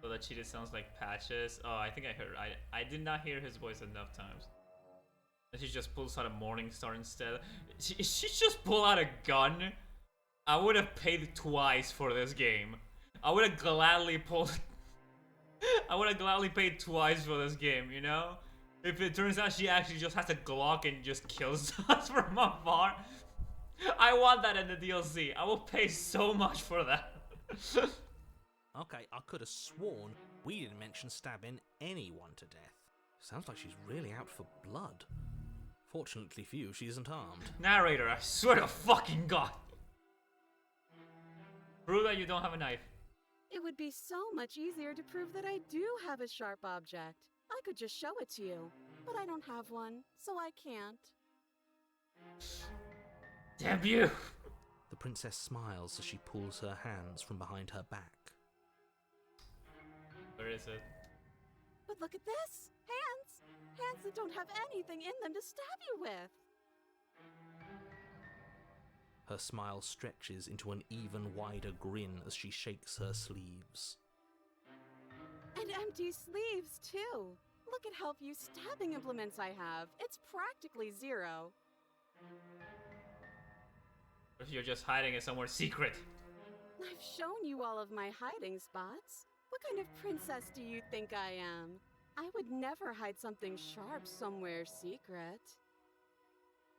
So that cheetah sounds like Patches. Oh, I think I heard. I did not hear his voice enough times. And she just pulls out a Morningstar instead. She just pull out a gun. I would have paid twice for this game. I would have gladly pulled. I would have gladly paid twice for this game. You know, if it turns out she actually just has a Glock and just kills us from afar. I want that in the DLC. I will pay so much for that. Okay, I could have sworn we didn't mention stabbing anyone to death. Sounds like she's really out for blood. Fortunately for you, she isn't armed. Narrator, I swear to fucking God. Prove that you don't have a knife. It would be so much easier to prove that I do have a sharp object. I could just show it to you, but I don't have one, so I can't. Damn you! The princess smiles as she pulls her hands from behind her back. Where is it? But look at this! Hands! Hands that don't have anything in them to stab you with! Her smile stretches into an even wider grin as she shakes her sleeves. And empty sleeves, too! Look at how few stabbing implements I have. It's practically zero. If you're just hiding it somewhere secret. I've shown you all of my hiding spots. What kind of princess do you think I am? I would never hide something sharp somewhere secret.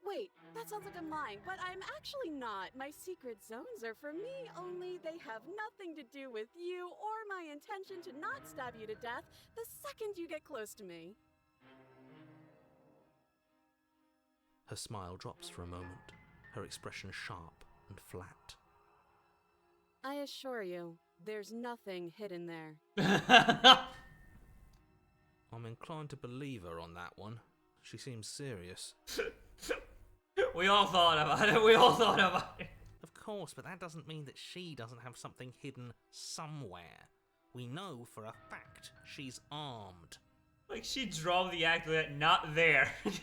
Wait, that sounds like I'm lying, but I'm actually not. My secret zones are for me, only they have nothing to do with you or my intention to not stab you to death the second you get close to me. Her smile drops for a moment, her expression sharp and flat. I assure you, there's nothing hidden there. I'm inclined to believe her on that one. She seems serious. We all thought about it. We all thought about it. Of course, but that doesn't mean that she doesn't have something hidden somewhere. We know for a fact she's armed. Like, she dropped the act that not there. I'd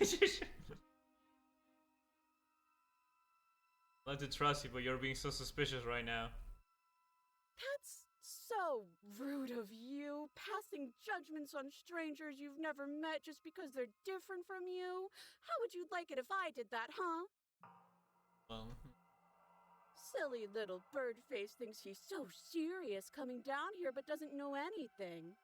like to trust you, but you're being so suspicious right now. That's so rude of you, passing judgments on strangers you've never met just because they're different from you. How would you like it if I did that, huh? Silly little bird-face thinks he's so serious coming down here but doesn't know anything.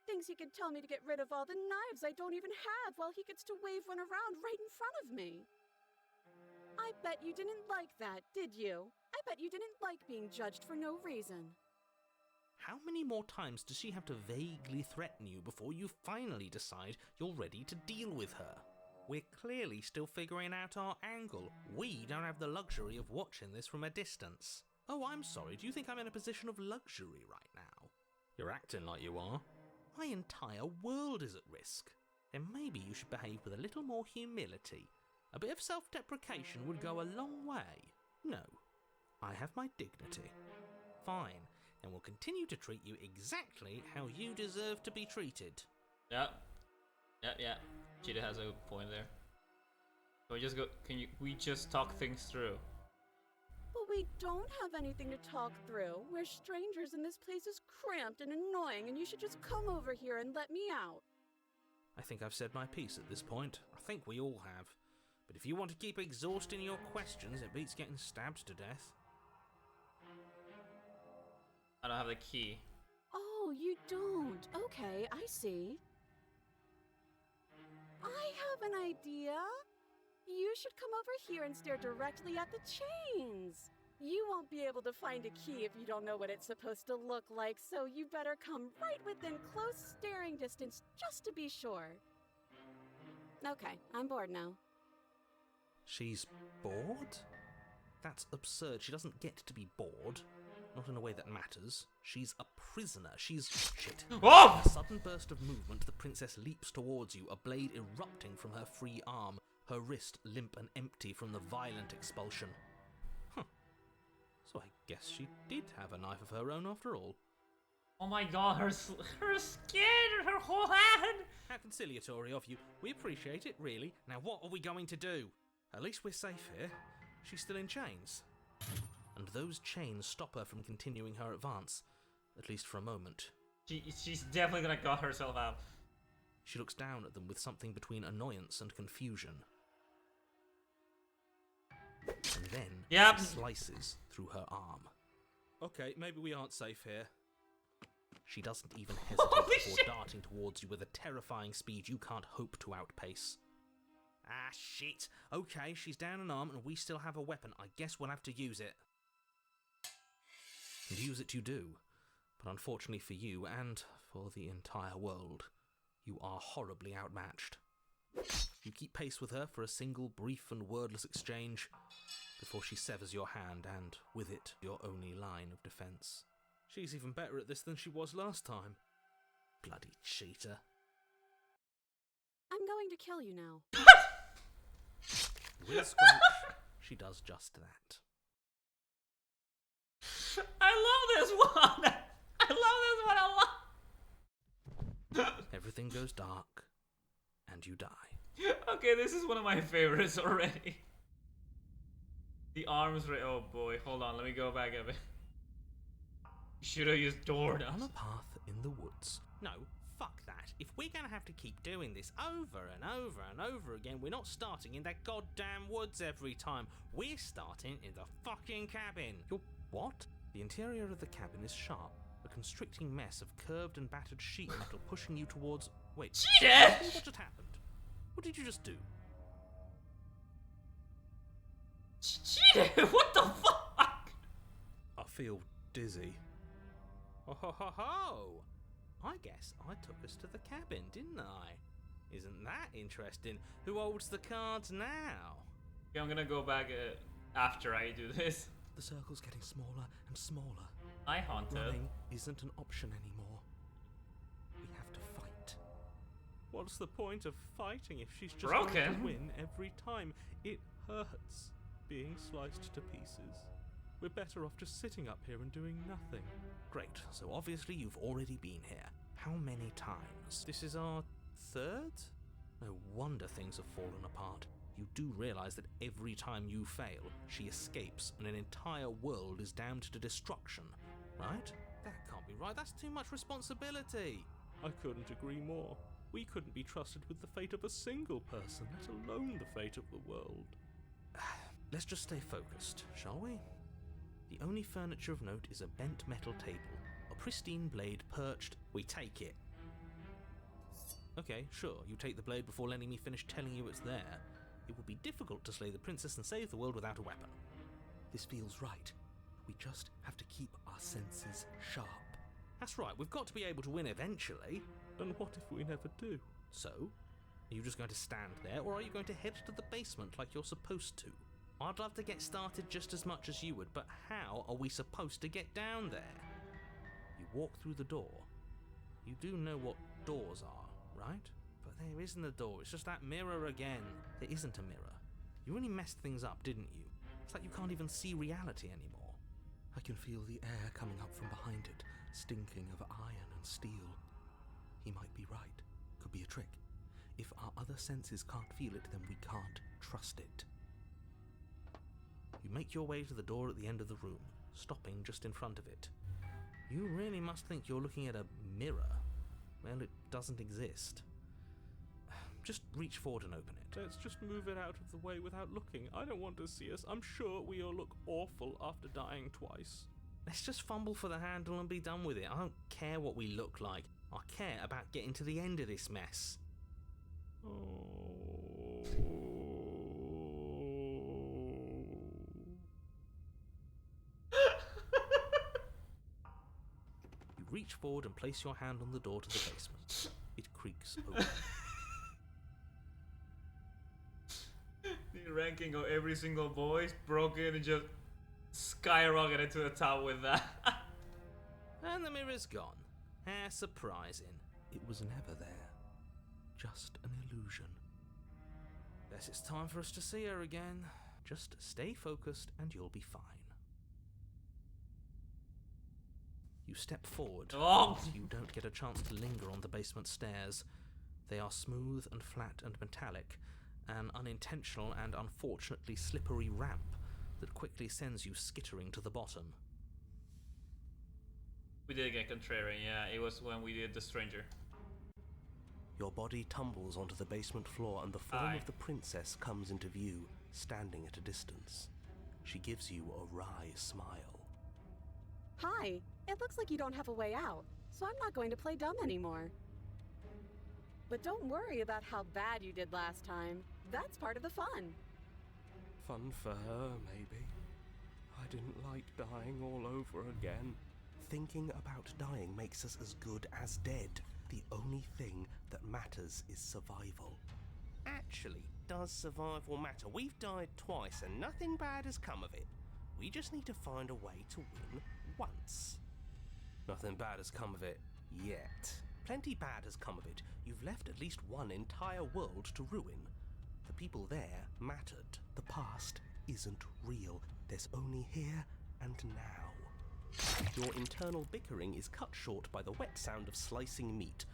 Thinks he could tell me to get rid of all the knives I don't even have while he gets to wave one around right in front of me. I bet you didn't like that, did you? I bet you didn't like being judged for no reason. How many more times does she have to vaguely threaten you before you finally decide you're ready to deal with her? We're clearly still figuring out our angle. We don't have the luxury of watching this from a distance. Oh, I'm sorry, do you think I'm in a position of luxury right now? You're acting like you are. My entire world is at risk. Then maybe you should behave with a little more humility. A bit of self-deprecation would go a long way. No, I have my dignity. Fine, and will continue to treat you exactly how you deserve to be treated. Yeah. Cheetah has a point there. So we just talk things through? But we don't have anything to talk through. We're strangers and this place is cramped and annoying and you should just come over here and let me out. I think I've said my piece at this point. I think we all have. But if you want to keep exhausting your questions, it beats getting stabbed to death. I don't have the key. Oh, you don't. Okay, I see. I have an idea. You should come over here and stare directly at the chains. You won't be able to find a key if you don't know what it's supposed to look like, so you better come right within close staring distance just to be sure. Okay, I'm bored now. She's bored? That's absurd. She doesn't get to be bored. Not in a way that matters. She's a prisoner. She's... shit. Oh! In a sudden burst of movement, the princess leaps towards you, a blade erupting from her free arm, her wrist limp and empty from the violent expulsion. Huh. So I guess she did have a knife of her own after all. Oh my god, her skin, her whole hand! How conciliatory of you. We appreciate it, really. Now what are we going to do? At least we're safe here. She's still in chains. And those chains stop her from continuing her advance, at least for a moment. She's definitely gonna cut herself out. She looks down at them with something between annoyance and confusion. And then slices through her arm. Okay, maybe we aren't safe here. She doesn't even hesitate before darting towards you with a terrifying speed you can't hope to outpace. Ah, shit. Okay, she's down an arm and we still have a weapon. I guess we'll have to use it. And use it you do. But unfortunately for you, and for the entire world, you are horribly outmatched. You keep pace with her for a single brief and wordless exchange, before she severs your hand and, with it, your only line of defence. She's even better at this than she was last time. Bloody cheater. I'm going to kill you now. With a scrunch, she does just that. I love this one! I love this one a lot! Everything goes dark, and you die. Okay, this is one of my favorites already. The arms oh boy, hold on, let me go back a bit. Should have used door on a path in the woods. No, fuck that. If we're gonna have to keep doing this over and over and over again, we're not starting in that goddamn woods every time. We're starting in the fucking cabin. You're what? The interior of the cabin is sharp, a constricting mess of curved and battered sheet metal pushing you towards... Wait. Cheater! What just happened? What did you just do? Cheater! What the fuck? I feel dizzy. Oh ho ho ho! I guess I took us to the cabin, didn't I? Isn't that interesting? Who holds the cards now? Okay, I'm gonna go back after I do this. The circle's getting smaller and smaller. I haunted. Running isn't an option anymore. We have to fight. What's the point of fighting if she's just going to win every time? It hurts being sliced to pieces. We're better off just sitting up here and doing nothing. Great, so obviously you've already been here. How many times? This is our third? No wonder things have fallen apart. You do realise that every time you fail, she escapes and an entire world is damned to destruction, right? That can't be right, that's too much responsibility. I couldn't agree more. We couldn't be trusted with the fate of a single person, let alone the fate of the world. Let's just stay focused, shall we? The only furniture of note is a bent metal table, a pristine blade perched. We take it. Okay, sure, you take the blade before letting me finish telling you it's there. It would be difficult to slay the princess and save the world without a weapon. This feels right. We just have to keep our senses sharp. That's right, we've got to be able to win eventually. And what if we never do? So, are you just going to stand there, or are you going to head to the basement like you're supposed to? I'd love to get started just as much as you would, but how are we supposed to get down there? You walk through the door. You do know what doors are, right? But there isn't a door, it's just that mirror again. There isn't a mirror. You really messed things up, didn't you? It's like you can't even see reality anymore. I can feel the air coming up from behind it, stinking of iron and steel. He might be right. Could be a trick. If our other senses can't feel it, then we can't trust it. You make your way to the door at the end of the room, stopping just in front of it. You really must think you're looking at a mirror. Well, it doesn't exist. Just reach forward and open it. Let's just move it out of the way without looking. I don't want to see us. I'm sure we all look awful after dying twice. Let's just fumble for the handle and be done with it. I don't care what we look like. I care about getting to the end of this mess. Oh. You reach forward and place your hand on the door to the basement. It creaks open. The ranking of every single voice broken and just skyrocketed to the top with that. And the mirror's gone. How surprising. It was never there. Just an illusion. Guess it's time for us to see her again. Just stay focused and you'll be fine. You step forward, Oh. but you don't get a chance to linger on the basement stairs. They are smooth and flat and metallic, an unintentional and unfortunately slippery ramp that quickly sends you skittering to the bottom. We did get contrarian, yeah. It was when we did the stranger. Your body tumbles onto the basement floor and the form of the princess comes into view, standing at a distance. She gives you a wry smile. Hi, it looks like you don't have a way out, so I'm not going to play dumb anymore. But don't worry about how bad you did last time. That's part of the fun. Fun for her, maybe. I didn't like dying all over again. Thinking about dying makes us as good as dead. The only thing that matters is survival. Actually, does survival matter? We've died twice and nothing bad has come of it. We just need to find a way to win once. Nothing bad has come of it yet. Plenty bad has come of it. You've left at least one entire world to ruin. The people there mattered. The past isn't real. There's only here and now. Your internal bickering is cut short by the wet sound of slicing meat.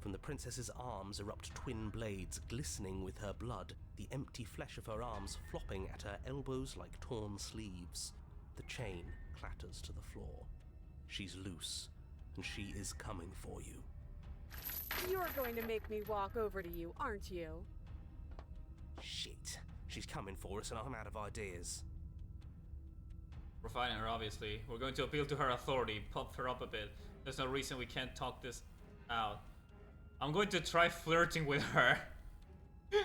From the princess's arms erupt twin blades glistening with her blood, the empty flesh of her arms flopping at her elbows like torn sleeves. The chain clatters to the floor. She's loose, and she is coming for you. You're going to make me walk over to you, aren't you? Shit. She's coming for us and I'm out of ideas. We're fighting her, obviously. We're going to appeal to her authority, pump her up a bit. There's no reason we can't talk this out. I'm going to try flirting with her.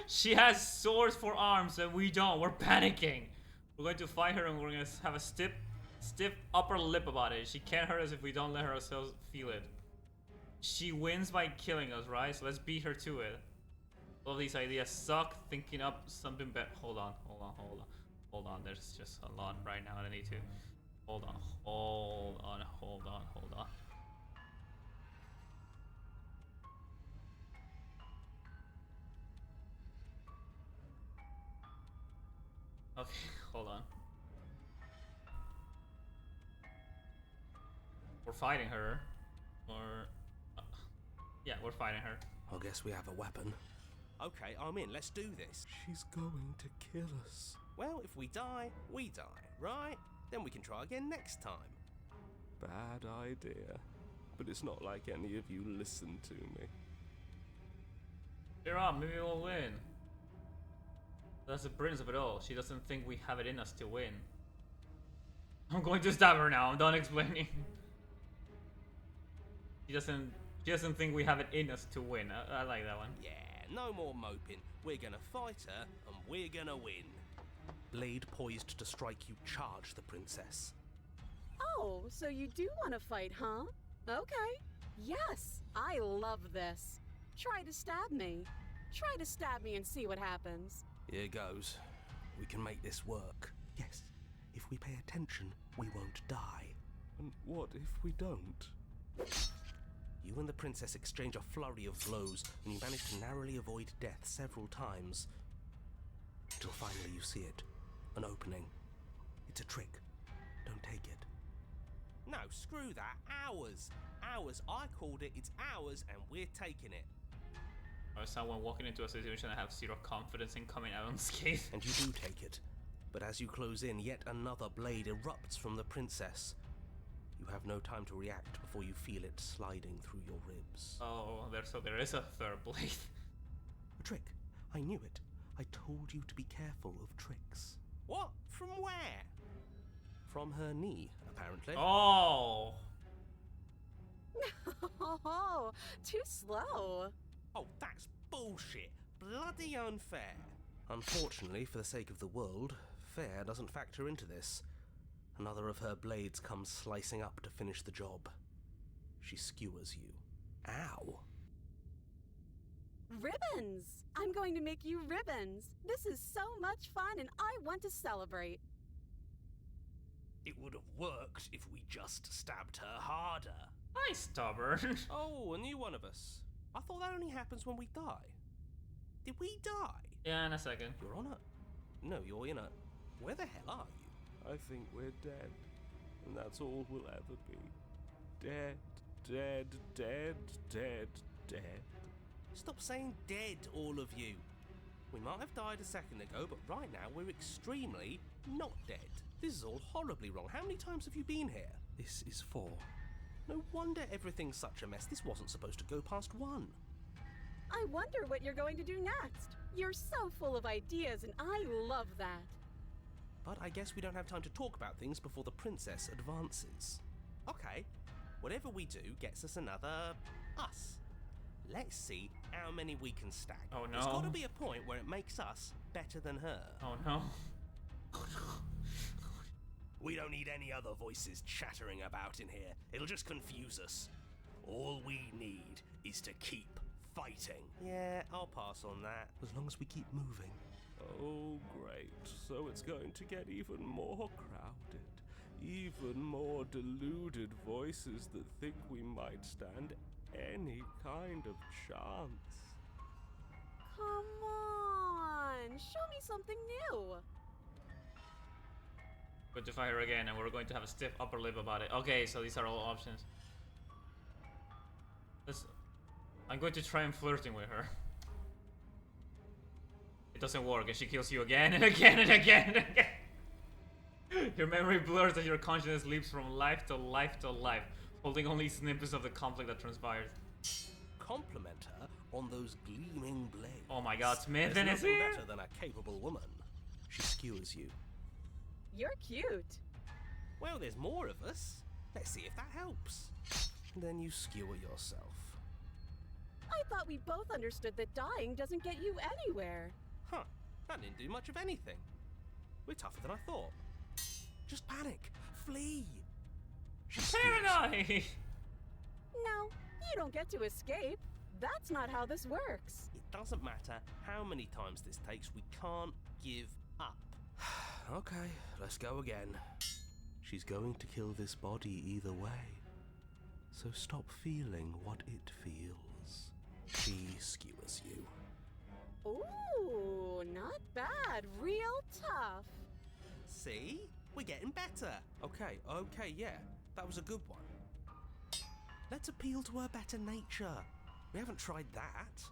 She has swords for arms and we don't. We're panicking. We're going to fight her and we're going to have a stiff upper lip about it. She can't hurt us if we don't let ourselves feel it. She wins by killing us, right? So let's beat her to it. All these ideas suck. Thinking up something better. Hold on. There's just a lot right now that I need to. Hold on. Okay, hold on. We're fighting her. Yeah, we're fighting her. I guess we have a weapon. Okay, I'm in. Let's do this. She's going to kill us. Well, if we die, we die, right? Then we can try again next time. Bad idea. But it's not like any of you listen to me. Cheer up, maybe we'll win. That's the brilliance of it all. She doesn't think we have it in us to win. I'm going to stab her now. I'm done explaining. She doesn't think we have it in us to win. I like that one. Yeah, no more moping. We're gonna fight her, and we're gonna win. Blade poised to strike, you charge the princess. Oh, so you do want to fight, huh? Okay. Yes, I love this. Try to stab me. Try to stab me and see what happens. Here goes. We can make this work. Yes, if we pay attention, we won't die. And what if we don't? You and the princess exchange a flurry of blows, and you manage to narrowly avoid death several times. Until finally you see it. An opening. It's a trick. Don't take it. No, screw that. Ours. I called it. It's ours, and we're taking it. Or someone walking into a situation I have zero confidence in coming out unscathed. And you do take it. But as you close in, yet another blade erupts from the princess. You have no time to react before you feel it sliding through your ribs. Oh, there is a third blade. A trick. I knew it. I told you to be careful of tricks. What? From where? From her knee, apparently. Oh! Oh, too slow. Oh, that's bullshit. Bloody unfair. Unfortunately, for the sake of the world, fair doesn't factor into this. Another of her blades comes slicing up to finish the job. She skewers you. Ow. Ribbons! I'm going to make you ribbons. This is so much fun and I want to celebrate. It would have worked if we just stabbed her harder. Hi, stubborn. Oh, a new one of us. I thought that only happens when we die. Did we die? Yeah, in a second. You're on it. No, you're in it. Where the hell are you? I think we're dead. And that's all we'll ever be. Dead, dead, dead, dead, dead. Stop saying dead, all of you. We might have died a second ago, but right now we're extremely not dead. This is all horribly wrong. How many times have you been here? This is 4. No wonder everything's such a mess. This wasn't supposed to go past 1. I wonder what you're going to do next. You're so full of ideas and I love that. But I guess we don't have time to talk about things before the princess advances. Okay, whatever we do gets us another us. Let's see how many we can stack. Oh no. There's got to be a point where it makes us better than her. Oh no. We don't need any other voices chattering about in here. It'll just confuse us. All we need is to keep fighting. Yeah, I'll pass on that. As long as we keep moving. Oh, great. So it's going to get even more crowded. Even more deluded voices that think we might stand any kind of chance. Come on, show me something new. Going to fight her again, and we're going to have a stiff upper lip about it. Okay, so these are all options. I'm going to try and flirting with her. It doesn't work, and she kills you again and again and again and again. Your memory blurs as your consciousness leaps from life to life to life, holding only snippets of the conflict that transpired. Compliment her on those gleaming blades. Oh my god, Smith There's is nothing here? better than a capable woman. She skewers you. You're cute. Well, there's more of us. Let's see if that helps. Then you skewer yourself. I thought we both understood that dying doesn't get you anywhere. Huh, that didn't do much of anything. We're tougher than I thought. Just panic. Flee. She skewers. Paranoid! No, you don't get to escape. That's not how this works. It doesn't matter how many times this takes, we can't give up. Okay, let's go again. She's going to kill this body either way. So stop feeling what it feels. She skewers you. Ooh, not bad. Real tough. See? We're getting better. Okay, yeah. That was a good one. Let's appeal to her better nature. We haven't tried that.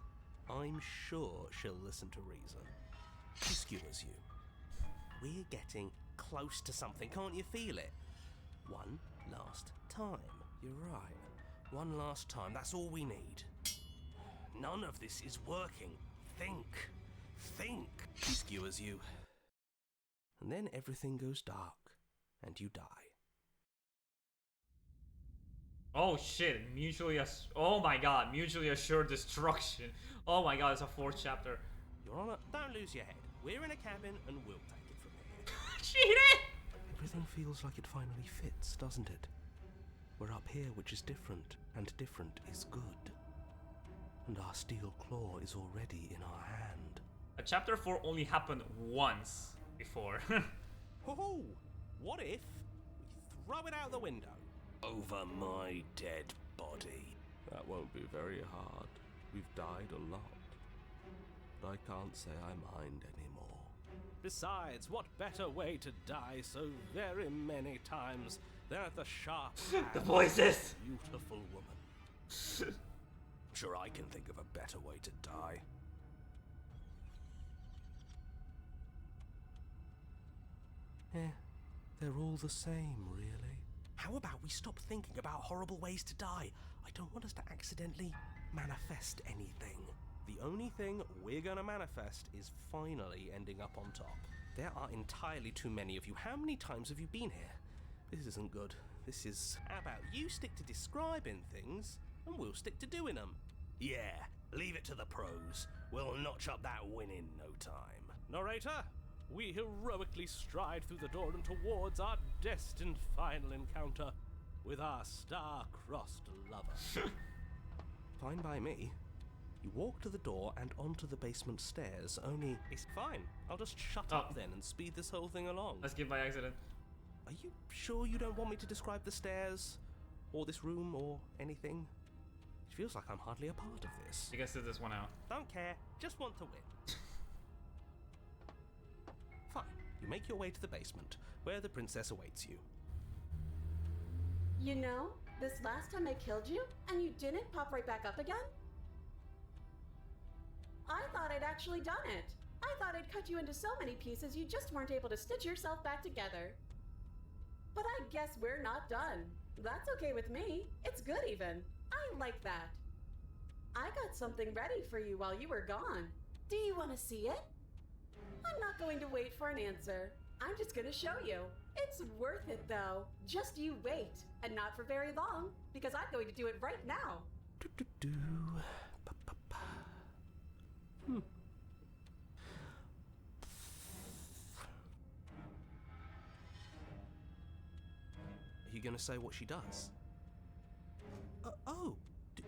I'm sure she'll listen to reason. She skewers you. We're getting close to something, can't you feel it? One last time. You're right. One last time, that's all we need. None of this is working. Think. She skewers you. And then everything goes dark, and you die. Oh shit, oh my god, mutually assured destruction. Oh my god, it's a 4th chapter. Your Honor, don't lose your head. We're in a cabin, and we'll take it from here. Cheated! Everything feels like it finally fits, doesn't it? We're up here, which is different, and different is good. And our steel claw is already in our hand. A chapter 4 only happened once before. Ho-ho! What if we throw it out the window? Over my dead body. That won't be very hard. We've died a lot. But I can't say I mind anymore. Besides, what better way to die so very many times than at the sharp hand The voices! of a beautiful woman? sure I can think of a better way to die. They're all the same, really. How about we stop thinking about horrible ways to die? I don't want us to accidentally manifest anything. The only thing we're gonna manifest is finally ending up on top. There are entirely too many of you. How many times have you been here? This isn't good. This is... How about you stick to describing things, and we'll stick to doing them? Yeah, leave it to the pros. We'll notch up that win in no time. Narrator, we heroically stride through the door and towards our destined final encounter with our star-crossed lover. Fine by me. You walk to the door and onto the basement stairs, only... It's fine. I'll just shut up then and speed this whole thing along. Let's skip by accident. Are you sure you don't want me to describe the stairs? Or this room, or anything? It feels like I'm hardly a part of this. You can sit this one out. Don't care. Just want to win. Fine. You make your way to the basement, where the princess awaits you. You know, this last time I killed you, and you didn't pop right back up again? I thought I'd actually done it. I thought I'd cut you into so many pieces you just weren't able to stitch yourself back together. But I guess we're not done. That's okay with me. It's good even. I like that. I got something ready for you while you were gone. Do you want to see it? I'm not going to wait for an answer. I'm just going to show you. It's worth it though. Just you wait. And not for very long, because I'm going to do it right now. Are you going to say what she does?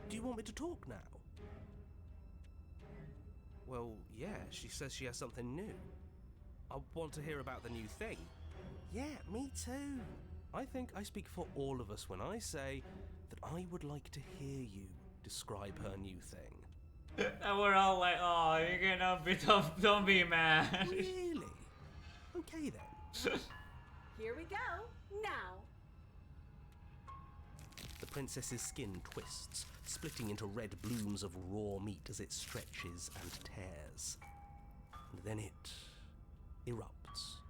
Do you want me to talk now? Well, yeah, she says she has something new. I want to hear about the new thing. Yeah, me too. I think I speak for all of us when I say that I would like to hear you describe her new thing. And we're all like, oh, you're gonna be tough, don't be mad. Really? Okay then. Here we go. Now. The princess's skin twists, splitting into red blooms of raw meat as it stretches and tears. And then it erupts.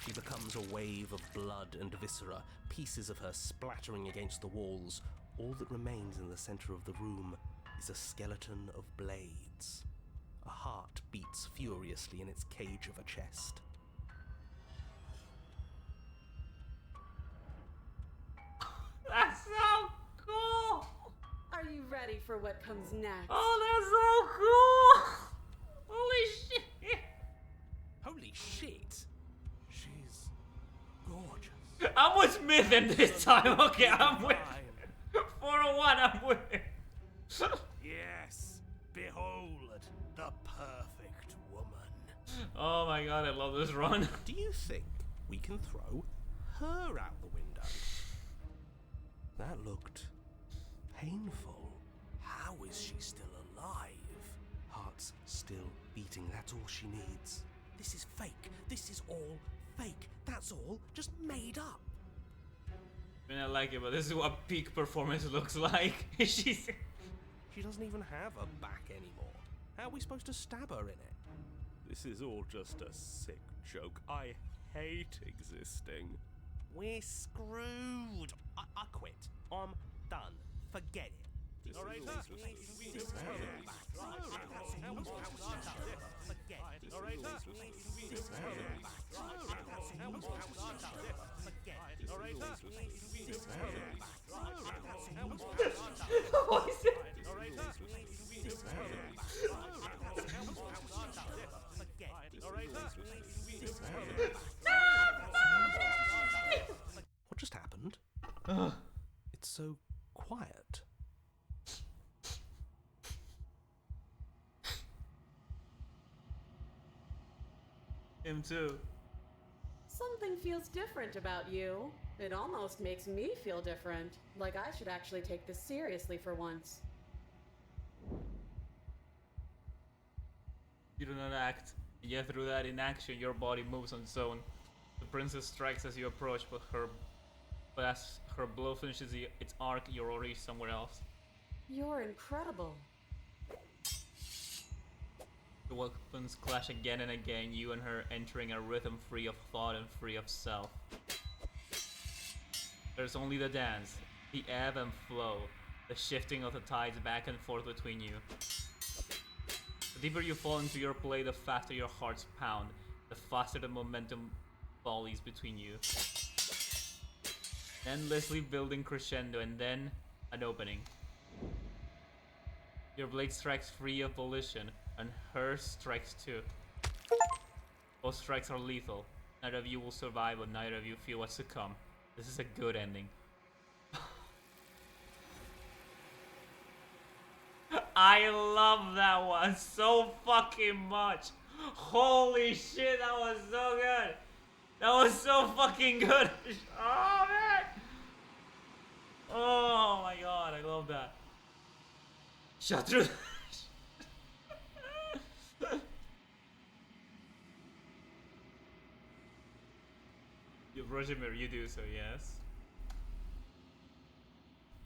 She becomes a wave of blood and viscera, pieces of her splattering against the walls. All that remains in the center of the room is a skeleton of blades. A heart beats furiously in its cage of a chest. That's so cool! Are you ready for what comes next? Oh, that's so cool! Holy shit! Holy shit! She's gorgeous. I'm with Smithen this time, okay, I'm with... 401, I'm with him. Yes, behold, the perfect woman. Oh my god, I love this run. Do you think we can throw her out the window? That looked painful. How is she still alive? Heart's still beating, that's all she needs. This is fake. This is all fake. That's all just made up. I mean, I like it, but this is what peak performance looks like. She doesn't even have a back anymore. How are we supposed to stab her in it? This is all just a sick joke. I hate existing. We're screwed. I quit. I'm done. Forget it. What just happened? It's so quiet. Him too. Something feels different about you. It almost makes me feel different. Like I should actually take this seriously for once. You do not act. Yet through that inaction, your body moves on its own. The princess strikes as you approach, but as her blow finishes its arc, you're already somewhere else. You're incredible. The weapons clash again and again, you and her entering a rhythm free of thought and free of self. There's only the dance, the ebb and flow, the shifting of the tides back and forth between you. The deeper you fall into your play, the faster your hearts pound, the faster the momentum volleys between you. Endlessly building crescendo, and then an opening. Your blade strikes free of volition, and hers strikes too. Both strikes are lethal. Neither of you will survive, but neither of you feel what's to come. This is a good ending. I love that one so fucking much. Holy shit, that was so good. That was so fucking good. Oh man. Oh my god, I love that. Shut through. You brush a mirror, you do so, yes.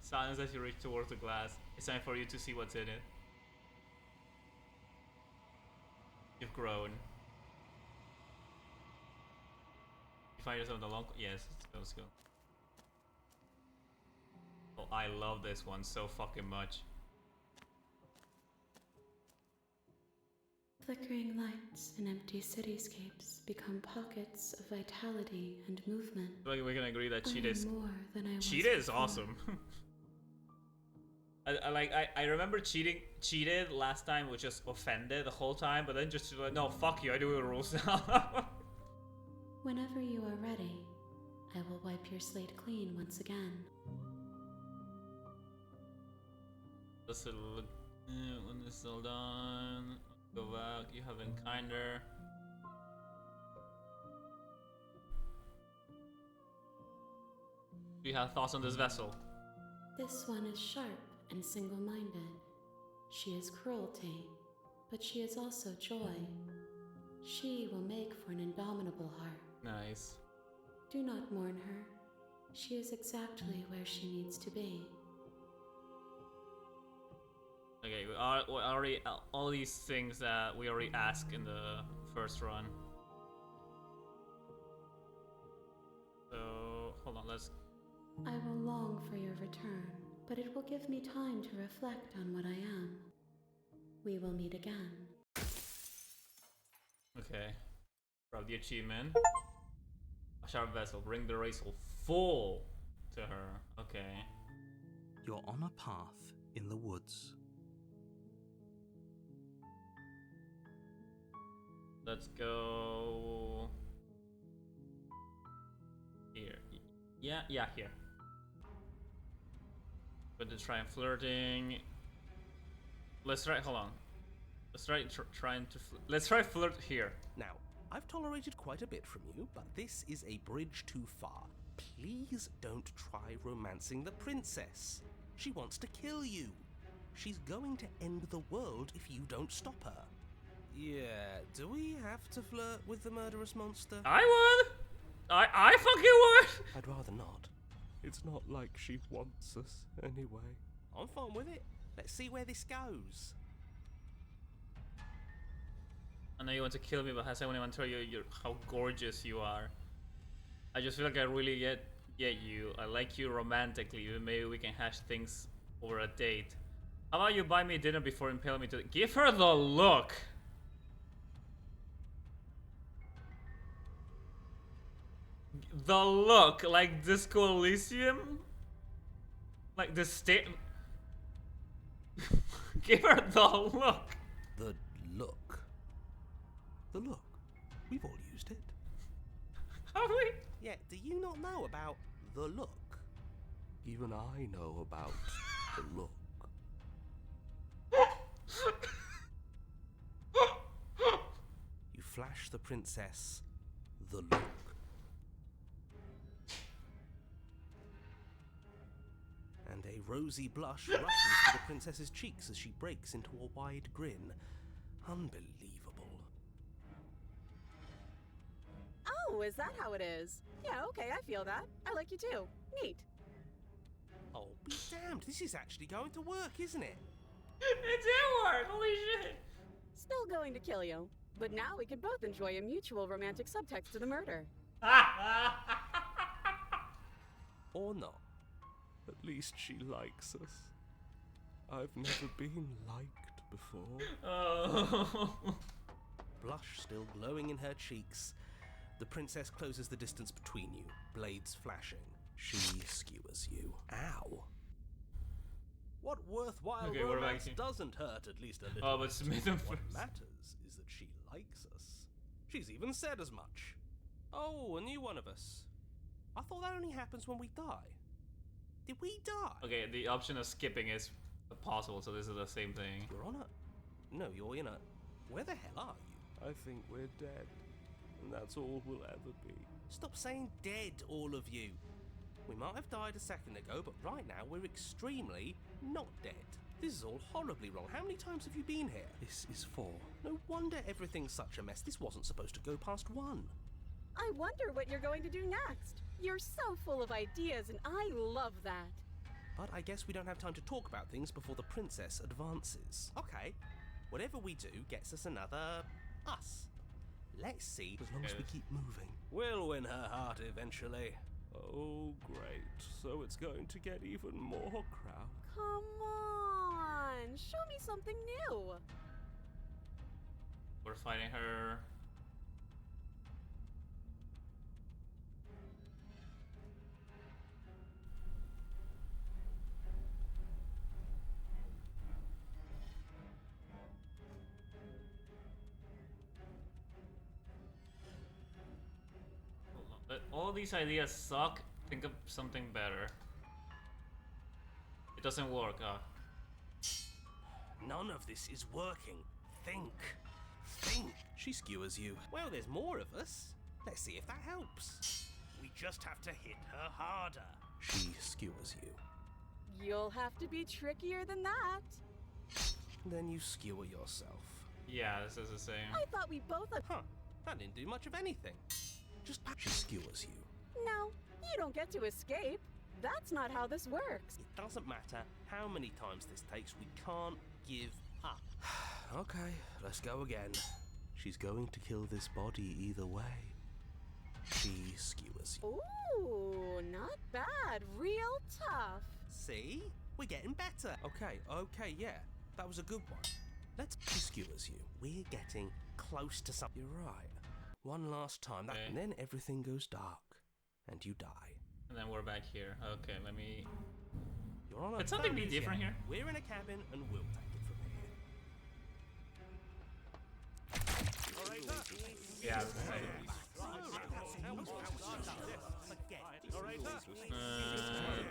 Silence as you reach towards the glass. It's time for you to see what's in it. You've grown. You find yourself in the long... Yes, let's go. Oh, I love this one so fucking much. Flickering lights in empty cityscapes become pockets of vitality and movement. Like we can agree that I Cheetah is... am more than I was Cheetah is before. awesome. I remember cheated last time, was just offended the whole time, but then just like, no, fuck you, I do the rules now. Whenever you are ready, I will wipe your slate clean once again. Just a look, when this is all done, go back, you have been kinder. Do you have thoughts on this vessel? This one is sharp and single-minded. She is cruelty, but she is also joy. She will make for an indomitable heart. Nice. Do not mourn her. She is exactly where she needs to be. Okay, we already all these things that we already asked in the first run. So hold on, let's. I will long for your return, but it will give me time to reflect on what I am. We will meet again. Okay. Grab the achievement. A sharp vessel. Bring the razor full to her. Okay. You're on a path in the woods. Let's go here. Yeah, here. But to try and flirting. Let's try. Hold on. Let's try let's try flirt here. Now, I've tolerated quite a bit from you, but this is a bridge too far. Please don't try romancing the princess. She wants to kill you. She's going to end the world if you don't stop her. Yeah, do we have to flirt with the murderous monster? I would! I fucking would! I'd rather not. It's not like she wants us anyway. I'm fine with it. Let's see where this goes. I know you want to kill me, but has anyone want to tell you how gorgeous you are? I just feel like I really get you. I like you romantically. Maybe we can hash things over a date. How about you buy me dinner before impaling me to... Give her the look! The look, like Disco Elysium? Like the state... Give her the look! The look. The look. We've all used it. Have we? Yeah, do you not know about the look? Even I know about the look. You flash the princess the look. And a rosy blush rushes to the princess's cheeks as she breaks into a wide grin. Unbelievable. Oh, is that how it is? Yeah, okay, I feel that. I like you too. Neat. Oh, be damned, this is actually going to work, isn't it? It did work! Holy shit! Still going to kill you, but now we could both enjoy a mutual romantic subtext to the murder. Or not. At least she likes us. I've never been liked before. Oh. Blush still glowing in her cheeks, the princess closes the distance between you, blades flashing. She skewers you. Ow. What worthwhile romance doesn't hurt at least a little. Oh, but Smith and What matters is that she likes us. She's even said as much. Oh, a new one of us. I thought that only happens when we die. Did we die? Okay, the option of skipping is possible, so this is the same thing. You're on a... No, you're in a... Where the hell are you? I think we're dead. And that's all we'll ever be. Stop saying dead, all of you. We might have died a second ago, but right now we're extremely not dead. This is all horribly wrong. How many times have you been here? This is 4. No wonder everything's such a mess. This wasn't supposed to go past 1. I wonder what you're going to do next. You're so full of ideas, and I love that. But I guess we don't have time to talk about things before the princess advances. Okay, whatever we do gets us another us. Let's see. As long as we keep moving, we'll win her heart eventually. Oh, great. So it's going to get even more crowd. Come on, show me something new. We're fighting her. All these ideas suck. Think of something better. It doesn't work. None of this is working. Think. Think. She skewers you. Well, there's more of us. Let's see if that helps. We just have to hit her harder. She skewers you. You'll have to be trickier than that. Then you skewer yourself. Yeah, this is the same. I thought we both... Huh. That didn't do much of anything. Just she skewers you. No, you don't get to escape. That's not how this works. It doesn't matter how many times this takes. We can't give up. Okay, let's go again. She's going to kill this body either way. She skewers you. Ooh, not bad. Real tough. See? We're getting better. Okay, yeah. That was a good one. She skewers you. We're getting close to something. You're right. One last time, and then everything goes dark, and you die. And then we're back here. Okay, let me... You're on a Could something be different here? We're in a cabin, and we'll take it from here. Yeah.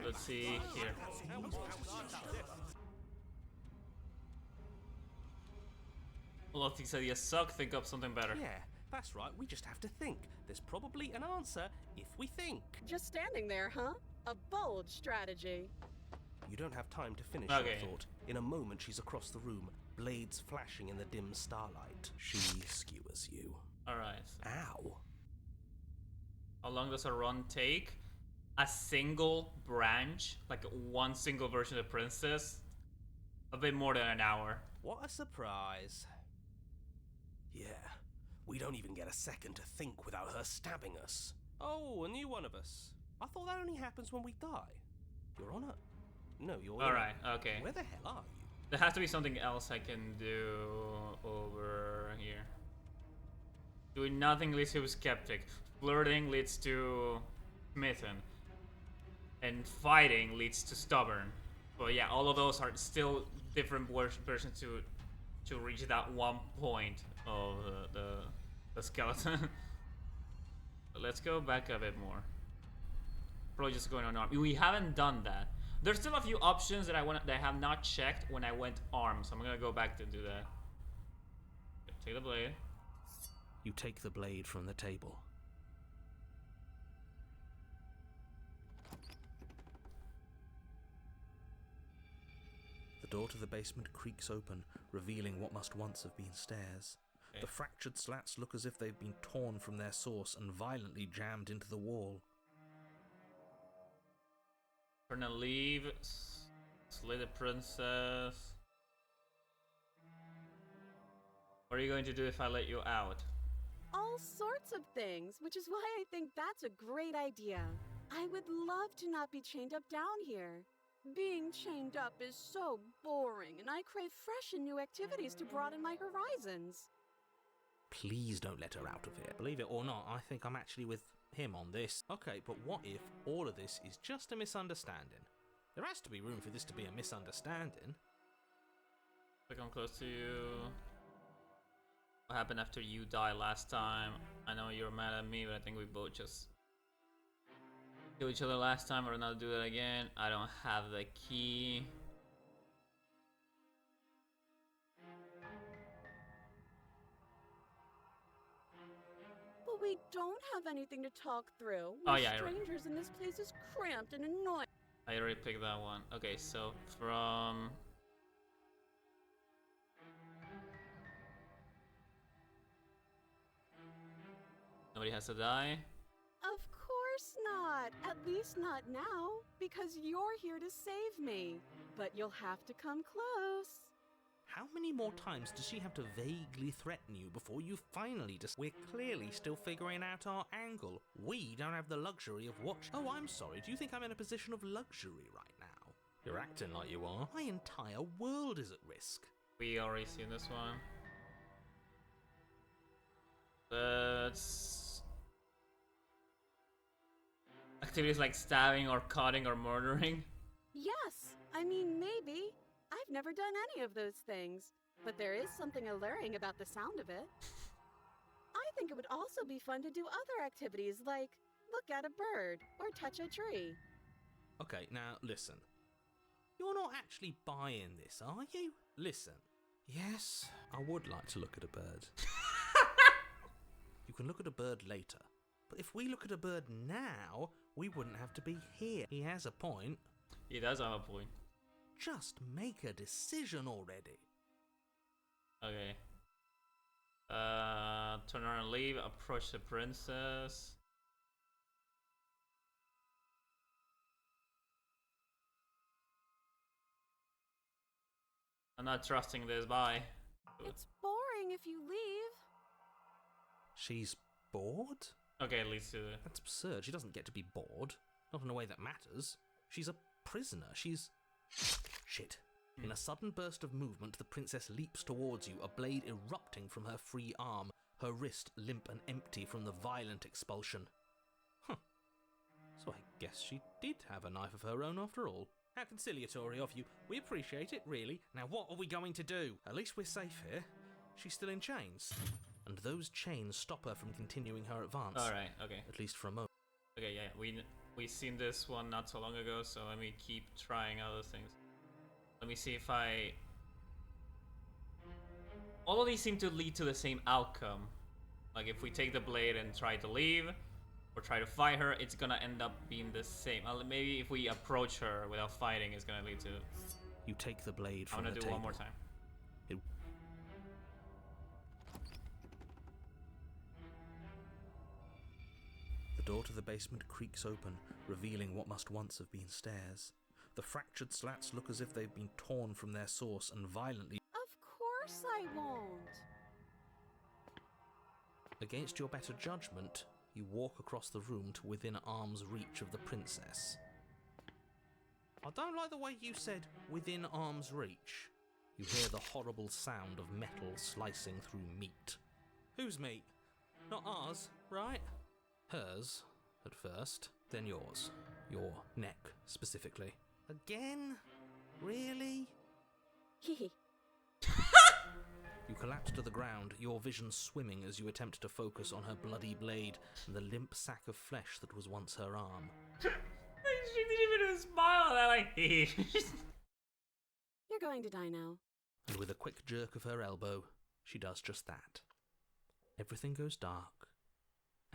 Let's see here. All of these ideas suck. Think up something better. Yeah. That's right, we just have to think. There's probably an answer if we think. Just standing there, huh? A bold strategy. You don't have time to finish your thought. In a moment, she's across the room, blades flashing in the dim starlight. She skewers you. Alright. Ow. How long does a run take? A single branch, like one single version of the princess? A bit more than an hour. What a surprise. Yeah. We don't even get a second to think without her stabbing us. Oh, a new one of us. I thought that only happens when we die. You're on a... No, you're... Alright, okay. Where the hell are you? There has to be something else I can do over here. Doing nothing leads to skeptic. Flirting leads to smitten. And fighting leads to stubborn. But yeah, all of those are still different versions to reach that one point of the skeleton. Let's go back a bit more. Probably just going on arm. We haven't done that. There's still a few options that I have not checked when I went arm, so I'm gonna go back to do that. Take the blade. You take the blade from the table. The door to the basement creaks open, revealing what must once have been stairs. The fractured slats look as if they've been torn from their source and violently jammed into the wall. Turn and leave. Slay the princess. What are you going to do if I let you out? All sorts of things, which is why I think that's a great idea. I would love to not be chained up down here. Being chained up is so boring, and I crave fresh and new activities to broaden my horizons. Please don't let her out of here. Believe it or not, I think I'm actually with him on this. Okay, but what if all of this is just a misunderstanding? There has to be room for this to be a misunderstanding. I come close to you. What happened after you died last time? I know you're mad at me, but I think we both just killed each other last time. Or not do that again. I don't have the key. But we don't have anything to talk through. Oh, We're yeah, strangers, and this place is cramped and annoying. I already picked that one. Okay, so from... Nobody has to die. Of course not. At least not now, because you're here to save me. But you'll have to come close. How many more times does she have to vaguely threaten you before you finally We're clearly still figuring out our angle. We don't have the luxury of watching. Oh, I'm sorry. Do you think I'm in a position of luxury right now? You're acting like you are. My entire world is at risk. We already seen this one. Let's... Activities like stabbing or cutting or murdering. Yes, I mean, maybe. I've never done any of those things, but there is something alluring about the sound of it. I think it would also be fun to do other activities like look at a bird or touch a tree. Okay, now listen. You're not actually buying this, are you? Listen. Yes, I would like to look at a bird. You can look at a bird later. But if we look at a bird now, we wouldn't have to be here. He has a point. He does have a point. Just make a decision already. Okay. Turn around and leave. Approach the princess. I'm not trusting this. Bye. It's boring if you leave. She's bored? Okay, at least do it. That's absurd. She doesn't get to be bored. Not in a way that matters. She's a prisoner. She's... Shit. In a sudden burst of movement, the princess leaps towards you, a blade erupting from her free arm, her wrist limp and empty from the violent expulsion. Huh. So I guess she did have a knife of her own after all. How conciliatory of you. We appreciate it, really. Now what are we going to do? At least we're safe here. She's still in chains. And those chains stop her from continuing her advance. Alright, okay. At least for a moment. Okay, yeah, we seen this one not so long ago, so let me keep trying other things. Let me see if I... All of these seem to lead to the same outcome. Like if we take the blade and try to leave, or try to fight her, it's gonna end up being the same. Maybe if we approach her without fighting, it's gonna lead to... You take the blade from the I'm gonna do table. one more time. The door to the basement creaks open, revealing what must once have been stairs. The fractured slats look as if they've been torn from their source and violently... Of course I won't. Against your better judgment, you walk across the room to within arm's reach of the princess. I don't like the way you said, within arm's reach. You hear the horrible sound of metal slicing through meat. Whose meat? Not ours, right? Hers, at first, then yours. Your neck, specifically. Again? Really? Hehe. You collapse to the ground, your vision swimming as you attempt to focus on her bloody blade and the limp sack of flesh that was once her arm. She didn't even smile. That like... You're going to die now. And with a quick jerk of her elbow, she does just that. Everything goes dark,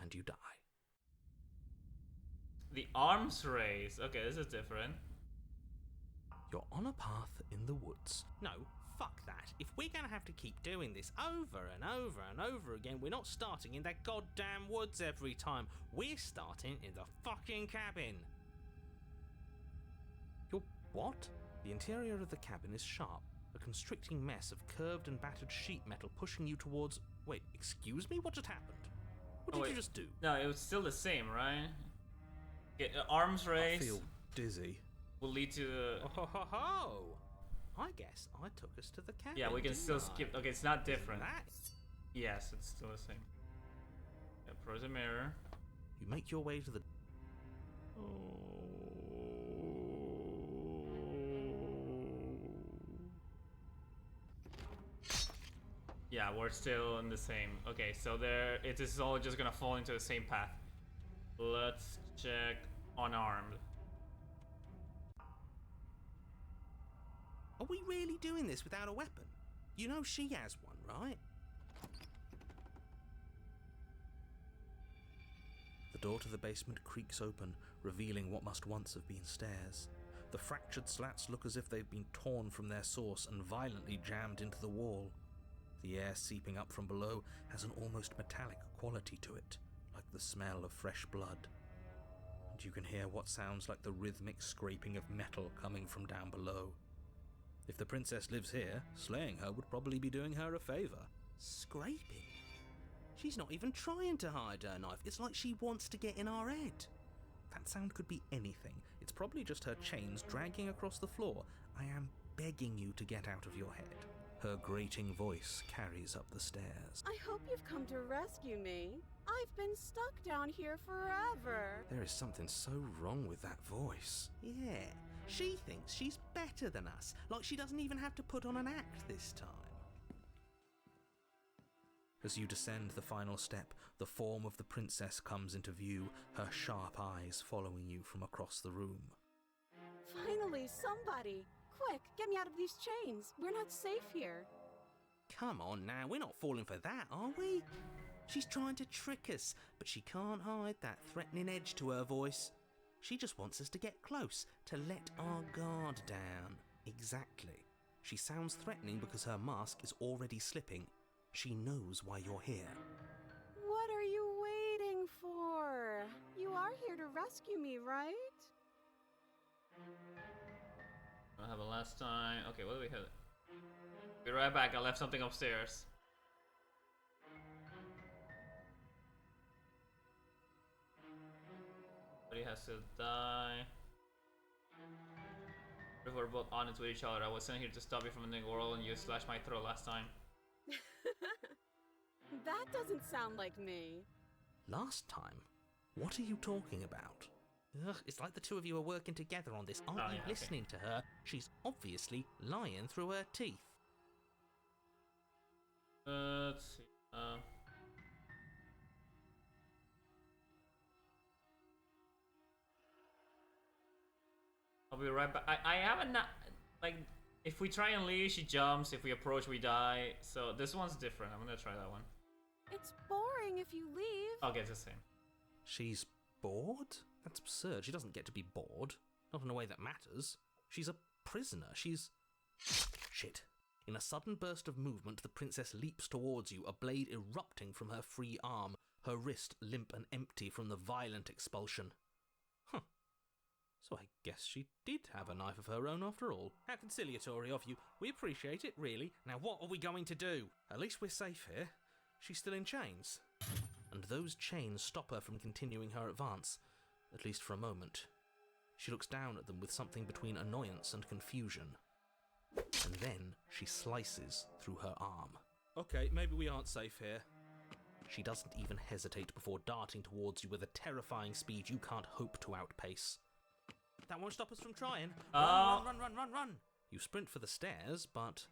and you die. The arms race. Okay, this is different. You're on a path in the woods. No, fuck that. If we're gonna have to keep doing this over and over and over again, we're not starting in that goddamn woods every time. We're starting in the fucking cabin. What? The interior of the cabin is sharp, a constricting mess of curved and battered sheet metal pushing you towards... Wait, excuse me? What just happened? What did you just do? No, it was still the same, right? Arms race. I feel dizzy. Will lead to... Oh, ho, ho, ho. I guess I took us to the cabin. Yeah, we can still I? skip. Okay, it's not different. That... Yes, it's still the same. Yeah, pros a mirror. You make your way to the... Yeah, we're still in the same. Okay, so it is all just gonna fall into the same path. Let's check unarmed. Are we really doing this without a weapon? You know she has one, right? The door to the basement creaks open, revealing what must once have been stairs. The fractured slats look as if they've been torn from their source and violently jammed into the wall. The air seeping up from below has an almost metallic quality to it, like the smell of fresh blood. And you can hear what sounds like the rhythmic scraping of metal coming from down below. If the princess lives here, slaying her would probably be doing her a favor. Scraping? She's not even trying to hide her knife. It's like she wants to get in our head. That sound could be anything. It's probably just her chains dragging across the floor. I am begging you to get out of your head. Her grating voice carries up the stairs. I hope you've come to rescue me. I've been stuck down here forever. There is something so wrong with that voice. Yeah, she thinks she's better than us, like she doesn't even have to put on an act this time. As you descend the final step, the form of the princess comes into view, her sharp eyes following you from across the room. Finally, somebody! Quick, get me out of these chains. We're not safe here. Come on now, we're not falling for that, are we? She's trying to trick us, but she can't hide that threatening edge to her voice. She just wants us to get close, to let our guard down. Exactly. She sounds threatening because her mask is already slipping. She knows why you're here. What are you waiting for? You are here to rescue me, right? I have a last time. Okay, what do we have? Be right back. I left something upstairs. Somebody has to die. We were both honest with each other. I was sent here to stop you from the world, and you slashed my throat last time. That doesn't sound like me. Last time? What are you talking about? Ugh, it's like the two of you are working together on this. Aren't you listening to her? She's obviously lying through her teeth. Let's see. I'll be right back. I haven't like, if we try and leave, she jumps. If we approach, we die. So this one's different. I'm gonna try that one. It's boring if you leave. Okay, it's the same. She's bored? That's absurd. She doesn't get to be bored. Not in a way that matters. She's a prisoner. She's... Shit. In a sudden burst of movement, the princess leaps towards you, a blade erupting from her free arm, her wrist limp and empty from the violent expulsion. Huh. So I guess she did have a knife of her own after all. How conciliatory of you. We appreciate it, really. Now what are we going to do? At least we're safe here. She's still in chains. And those chains stop her from continuing her advance, at least for a moment. She looks down at them with something between annoyance and confusion. And then she slices through her arm. Okay, maybe we aren't safe here. She doesn't even hesitate before darting towards you with a terrifying speed you can't hope to outpace. That won't stop us from trying. Run! You sprint for the stairs, but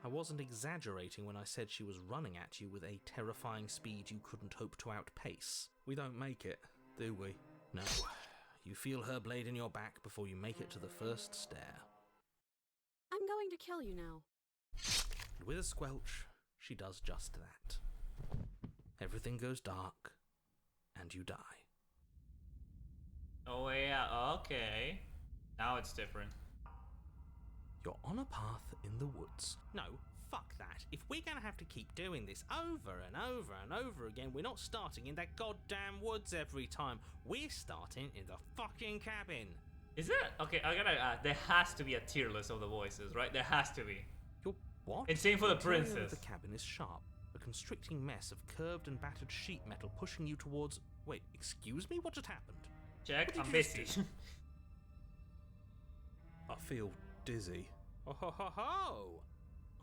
I wasn't exaggerating when I said she was running at you with a terrifying speed you couldn't hope to outpace. We don't make it, do we? No. You feel her blade in your back before you make it to the first stair. I'm going to kill you now. And with a squelch, she does just that. Everything goes dark, and you die. Oh yeah, okay. Now it's different. You're on a path in the woods. No, fuck that. If we're gonna have to keep doing this over and over and over again, we're not starting in that goddamn woods every time. We're starting in the fucking cabin. Is it? Okay, I gotta there has to be a tier list of the voices, right? There has to be. You're what? And same for the interior princess. of the cabin is sharp, a constricting mess of curved and battered sheet metal pushing you towards... Wait, excuse me? What just happened? Check, What I'm did you just busy. do? I feel dizzy. Oh ho ho ho!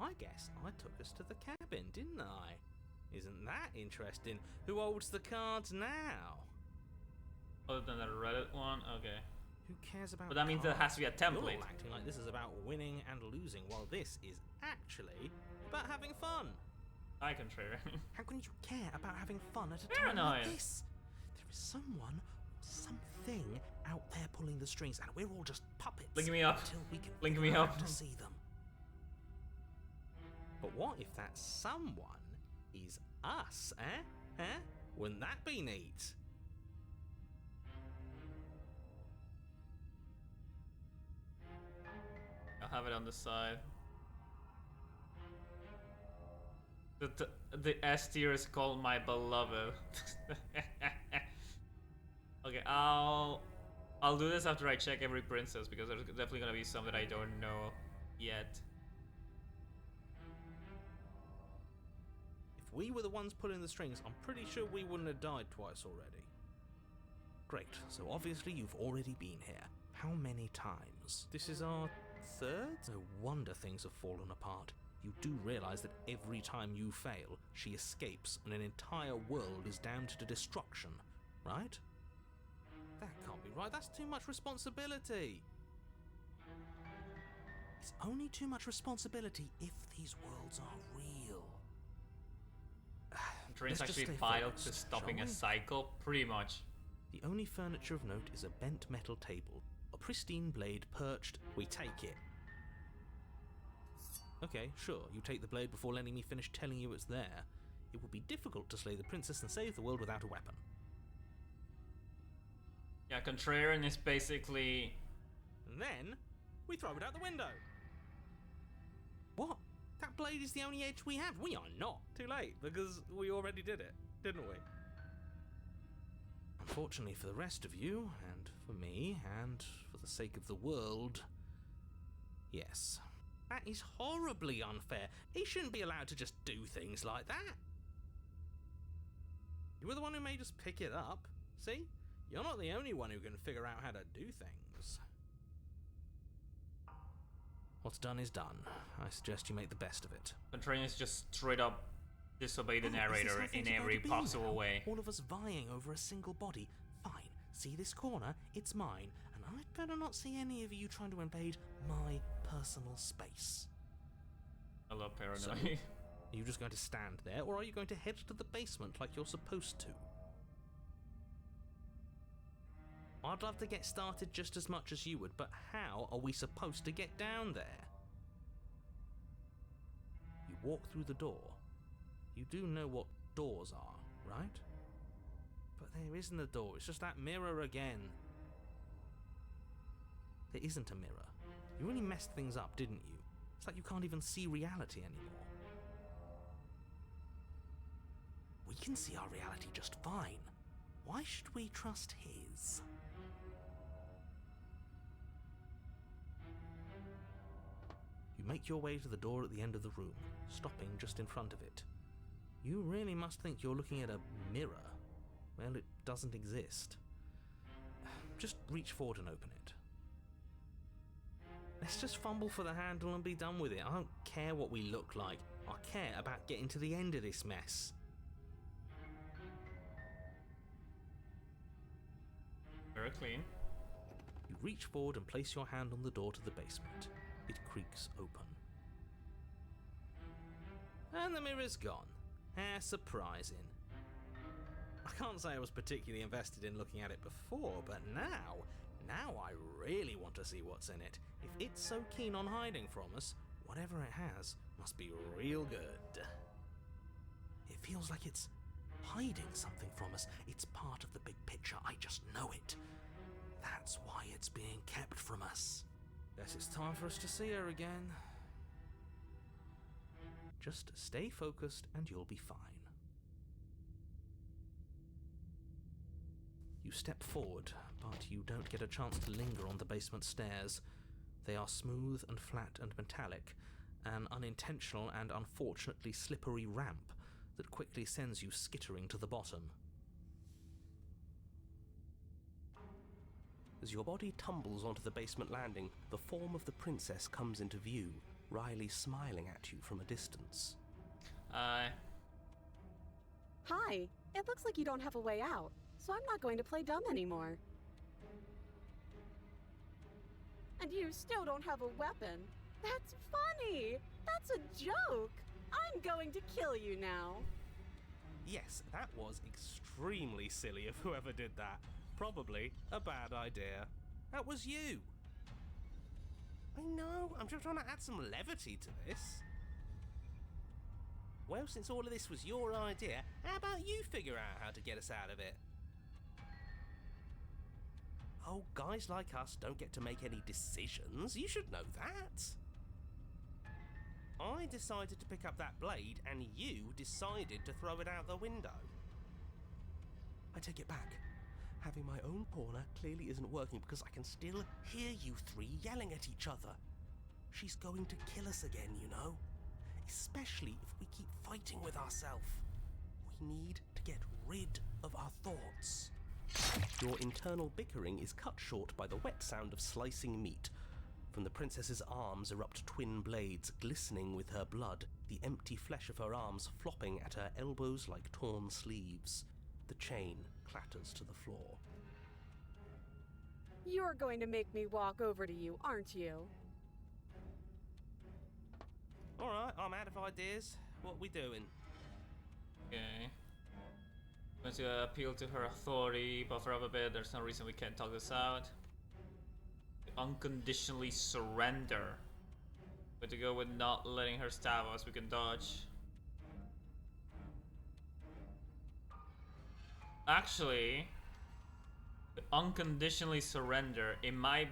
I guess I took us to the cabin, didn't I? Isn't that interesting? Who holds the cards now? Other than the Reddit one, okay. Who cares about But that means there has to be a cards? template. You're all acting like this is about winning and losing, while this is actually about having fun. I can trade. How can you care about having fun at a Very time annoying. like this? There is someone or something out there pulling the strings, and we're all just puppets. Link me up. Until we can Link figure me out up. to see them. But what if that someone is us, eh? Wouldn't that be neat? I'll have it on the side. The S tier is called My Beloved. Okay, I'll do this after I check every princess because there's definitely gonna be some that I don't know yet. If we were the ones pulling the strings, I'm pretty sure we wouldn't have died twice already. Great, so obviously you've already been here. How many times? This is our third? No wonder things have fallen apart. You do realize that every time you fail, she escapes and an entire world is damned to destruction, right? That can't be right, that's too much responsibility. It's only too much responsibility if these worlds are real. Train's Let's just actually stay filed focused, to stopping shall a we? cycle, pretty much. The only furniture of note is a bent metal table, a pristine blade perched. We take it. Okay, sure, you take the blade before letting me finish telling you it's there. It would be difficult to slay the princess and save the world without a weapon. Yeah, Contrarian is basically... And then, we throw it out the window. What? That blade is the only edge we have. We are not. Too late, because we already did it, didn't we? Unfortunately for the rest of you, and for me, and for the sake of the world, yes. That is horribly unfair. He shouldn't be allowed to just do things like that. You were the one who made us pick it up. See? You're not the only one who can figure out how to do things. What's done is done. I suggest you make the best of it. Contrarian is just straight up disobey the Oh, is this narrator how in things are going every to be possible now? way. All of us vying over a single body. Fine. See this corner? It's mine. And I'd better not see any of you trying to invade my personal space. I love paranoia. So, are you just going to stand there, or are you going to head to the basement like you're supposed to? I'd love to get started just as much as you would, but how are we supposed to get down there? You walk through the door. You do know what doors are, right? But there isn't a door, it's just that mirror again. There isn't a mirror. You really messed things up, didn't you? It's like you can't even see reality anymore. We can see our reality just fine. Why should we trust his? You make your way to the door at the end of the room, stopping just in front of it. You really must think you're looking at a mirror. Well, it doesn't exist. Just reach forward and open it. Let's just fumble for the handle and be done with it. I don't care what we look like. I care about getting to the end of this mess. Very clean. You reach forward and place your hand on the door to the basement. It creaks open. And the mirror's gone. How surprising. I can't say I was particularly invested in looking at it before, but now I really want to see what's in it. If it's so keen on hiding from us, whatever it has must be real good. It feels like it's hiding something from us. It's part of the big picture. I just know it. That's why it's being kept from us. Guess it's time for us to see her again. Just stay focused and you'll be fine. You You step forward, but you don't get a chance to linger on the basement stairs. They are smooth and flat and metallic, an unintentional and unfortunately slippery ramp that quickly sends you skittering to the bottom. As your body tumbles onto the basement landing, the form of the princess comes into view, wryly smiling at you from a distance. Hi. It looks like you don't have a way out, so I'm not going to play dumb anymore. And you still don't have a weapon. That's funny! That's a joke! I'm going to kill you now. Yes, that was extremely silly of whoever did that. Probably a bad idea. That was you. I know, I'm just trying to add some levity to this. Well, since all of this was your idea, how about you figure out how to get us out of it? Oh, guys like us don't get to make any decisions. You should know that. I decided to pick up that blade, and you decided to throw it out the window. I take it back. Having my own corner clearly isn't working because I can still hear you three yelling at each other. She's going to kill us again, you know? Especially if we keep fighting with ourselves. We need to get rid of our thoughts. Your internal bickering is cut short by the wet sound of slicing meat. From the princess's arms erupt twin blades glistening with her blood, the empty flesh of her arms flopping at her elbows like torn sleeves. The chain clatters to the floor. You're going to make me walk over to you, aren't you? Alright, I'm out of ideas. What are we doing? Okay. I'm going to appeal to her authority, buffer up a bit. There's no reason we can't talk this out. Unconditionally surrender. But to go with not letting her stab us, we can dodge. Actually, unconditionally surrender, it might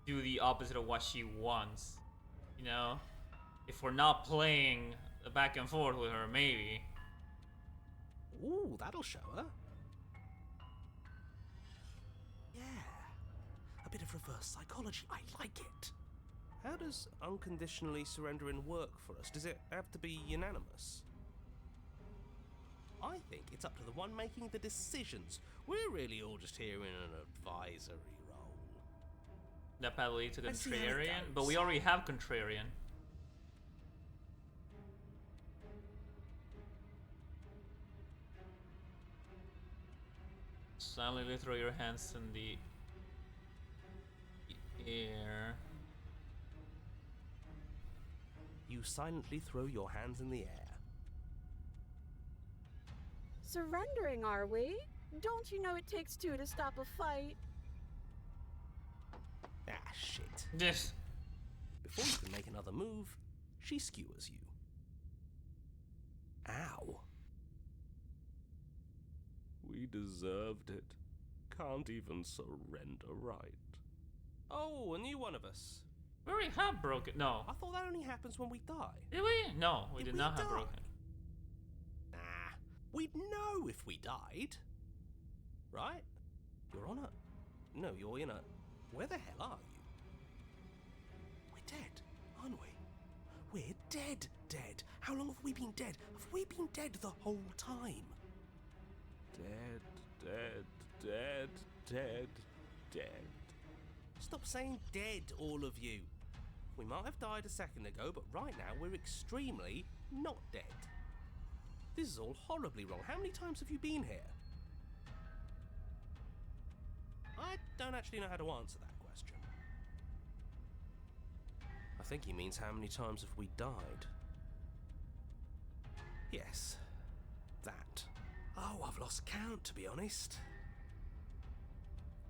do the opposite of what she wants. You know? If we're not playing back and forth with her, maybe. Ooh, that'll show her. Yeah. A bit of reverse psychology. I like it. How does unconditionally surrendering work for us? Does it have to be unanimous? I think it's up to the one making the decisions. We're really all just here in an advisory role. That probably to Let's see how it contrarian, goes. but we already have contrarian. Silently throw your hands in the air. You silently throw your hands in the air. Surrendering, are we? Don't you know it takes two to stop a fight? Ah, shit. This. Before you can make another move, she skewers you. Ow. We deserved it. Can't even surrender right. Oh, a new one of us. We already have broken. No. I thought that only happens when we die. Did we? No, we did not have die? broken. Nah, we'd know if we died. Right? You're on a... No, you're in a... Where the hell are you? We're dead, aren't we? We're dead. How long have we been dead? Have we been dead the whole time? Dead. Stop saying dead, all of you. We might have died a second ago, but right now we're extremely not dead. This is all horribly wrong. How many times have you been here? I don't actually know how to answer that question. I think he means how many times have we died? Yes, that. Oh, I've lost count, to be honest.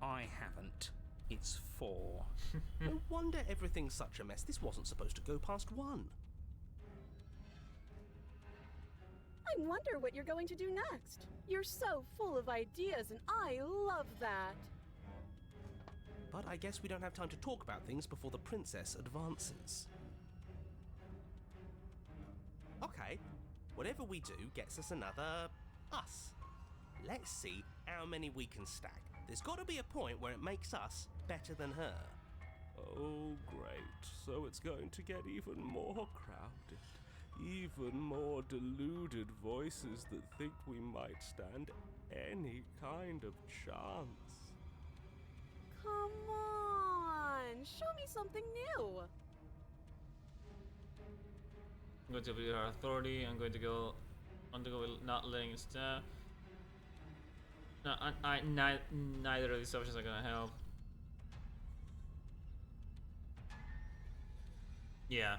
I haven't. It's 4. No wonder everything's such a mess. This wasn't supposed to go past 1. I wonder what you're going to do next. You're so full of ideas, and I love that. But I guess we don't have time to talk about things before the princess advances. Okay, whatever we do gets us another us. Let's see how many we can stack. There's got to be a point where it makes us better than her. Oh, great. So it's going to get even more crowded. Even more deluded voices that think we might stand any kind of chance. Come on! Show me something new! I'm going to be her authority. I'm going to go with not letting it stand. No, neither of these options are going to help. Yeah.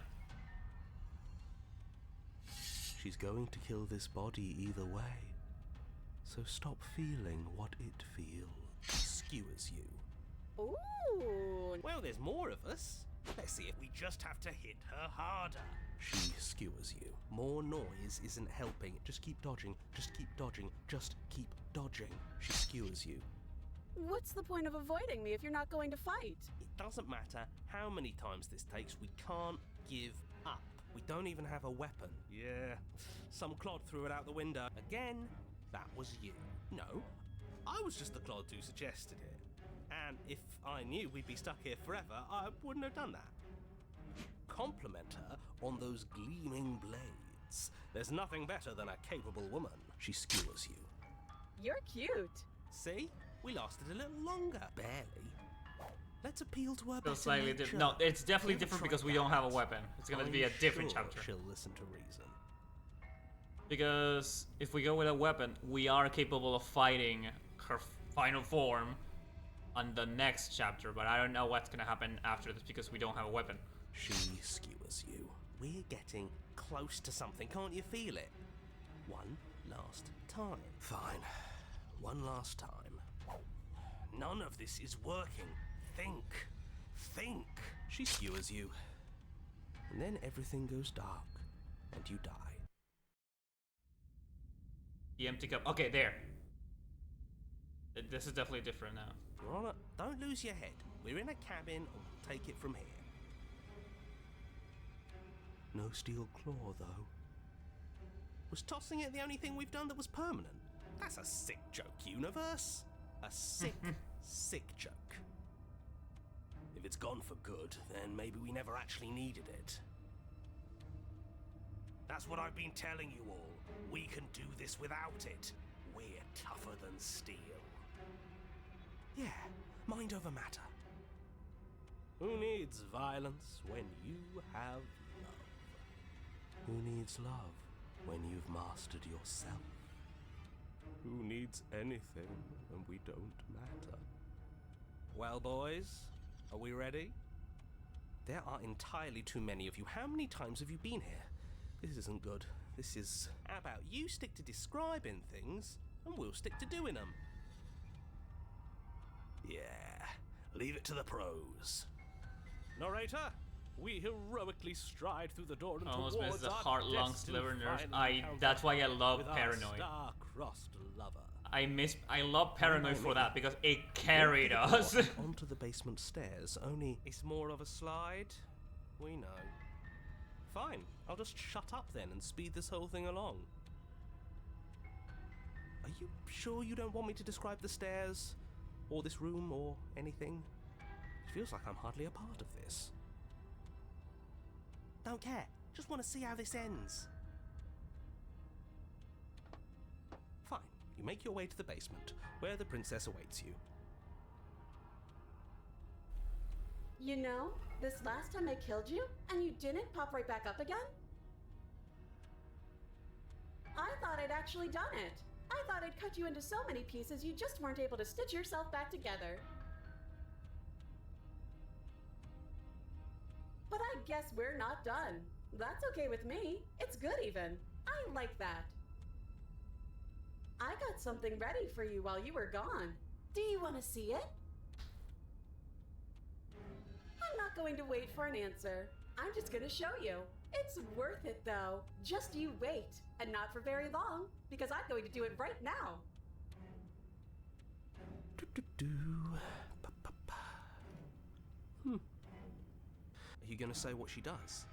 She's going to kill this body either way. So stop feeling what it feels. Skewers you. Ooh! Well, there's more of us. Let's see if we just have to hit her harder. She skewers you. More noise isn't helping. Just keep dodging. Just keep dodging. Just keep dodging. She skewers you. What's the point of avoiding me if you're not going to fight? It doesn't matter how many times this takes, we can't give up. We don't even have a weapon. Yeah, some clod threw it out the window. Again, that was you. No, I was just the clod who suggested it. And if I knew we'd be stuck here forever, I wouldn't have done that. Compliment her on those gleaming blades. There's nothing better than a capable woman. She skewers you. You're cute. See? We lasted a little longer. Barely. Let's appeal to her better Slightly nature. different. No, it's definitely Don't different try because we don't have a that. weapon. It's gonna I'm be a different sure chapter. She'll listen to reason. Because if we go with a weapon, we are capable of fighting her final form on the next chapter, but I don't know what's gonna happen after this because we don't have a weapon. She skewers you. We're getting close to something, can't you feel it? One last time. Fine. One last time. None of this is working. Think. Think. She skewers you. And then everything goes dark, and you die. The empty cup. Okay, there. This is definitely different now. You're on a... Don't lose your head. We're in a cabin, and we'll take it from here. No steel claw, though. Was tossing it the only thing we've done that was permanent? That's a sick joke, universe. A sick, sick joke. If it's gone for good, then maybe we never actually needed it. That's what I've been telling you all. We can do this without it. We're tougher than steel. Yeah, mind over matter. Who needs violence when you have love? Who needs love when you've mastered yourself? Who needs anything when we don't matter? Well, boys, are we ready? There are entirely too many of you. How many times have you been here? This isn't good. This is... How about you stick to describing things, and we'll stick to doing them? Yeah, leave it to the pros. Narrator, we heroically stride through the door and Almost towards missed the our heart-lung destined sliver nerve. final encounter That's why I love with our Paranoid. star-crossed lover. I love Paranoid for that because it carried us. Onto the basement stairs, only it's more of a slide. We know. Fine, I'll just shut up then and speed this whole thing along. Are you sure you don't want me to describe the stairs, or this room, or anything? It feels like I'm hardly a part of this. Don't care, just want to see how this ends. Fine, you make your way to the basement, where the princess awaits you. You know, this last time I killed you, and you didn't pop right back up again? I thought I'd actually done it. I thought I'd cut you into so many pieces you just weren't able to stitch yourself back together. But I guess we're not done. That's okay with me. It's good even. I like that. I got something ready for you while you were gone. Do you want to see it? I'm not going to wait for an answer. I'm just going to show you. It's worth it though. Just you wait. And not for very long, because I'm going to do it right now. Are you going to say what she does?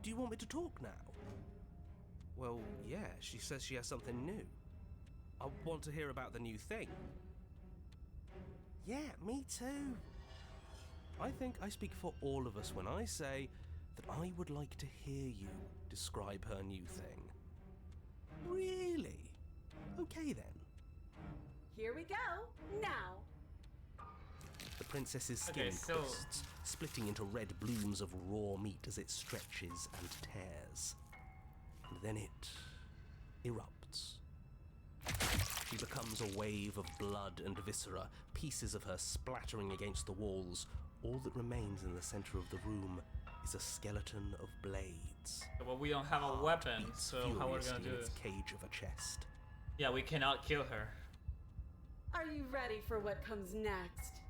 Do you want me to talk now? Well, yeah, she says she has something new. I want to hear about the new thing. Yeah, me too. I think I speak for all of us when I say that I would like to hear you describe her new thing. Really? Okay then. Here we go, now. The princess's skin twists, splitting into red blooms of raw meat as it stretches and tears. And then it erupts. She becomes a wave of blood and viscera, pieces of her splattering against the walls. All that remains in the center of the room is a skeleton of blades. Well, we don't have a weapon, so how are we gonna do in its this? cage of a chest. Yeah, we cannot kill her. Are you ready for what comes next?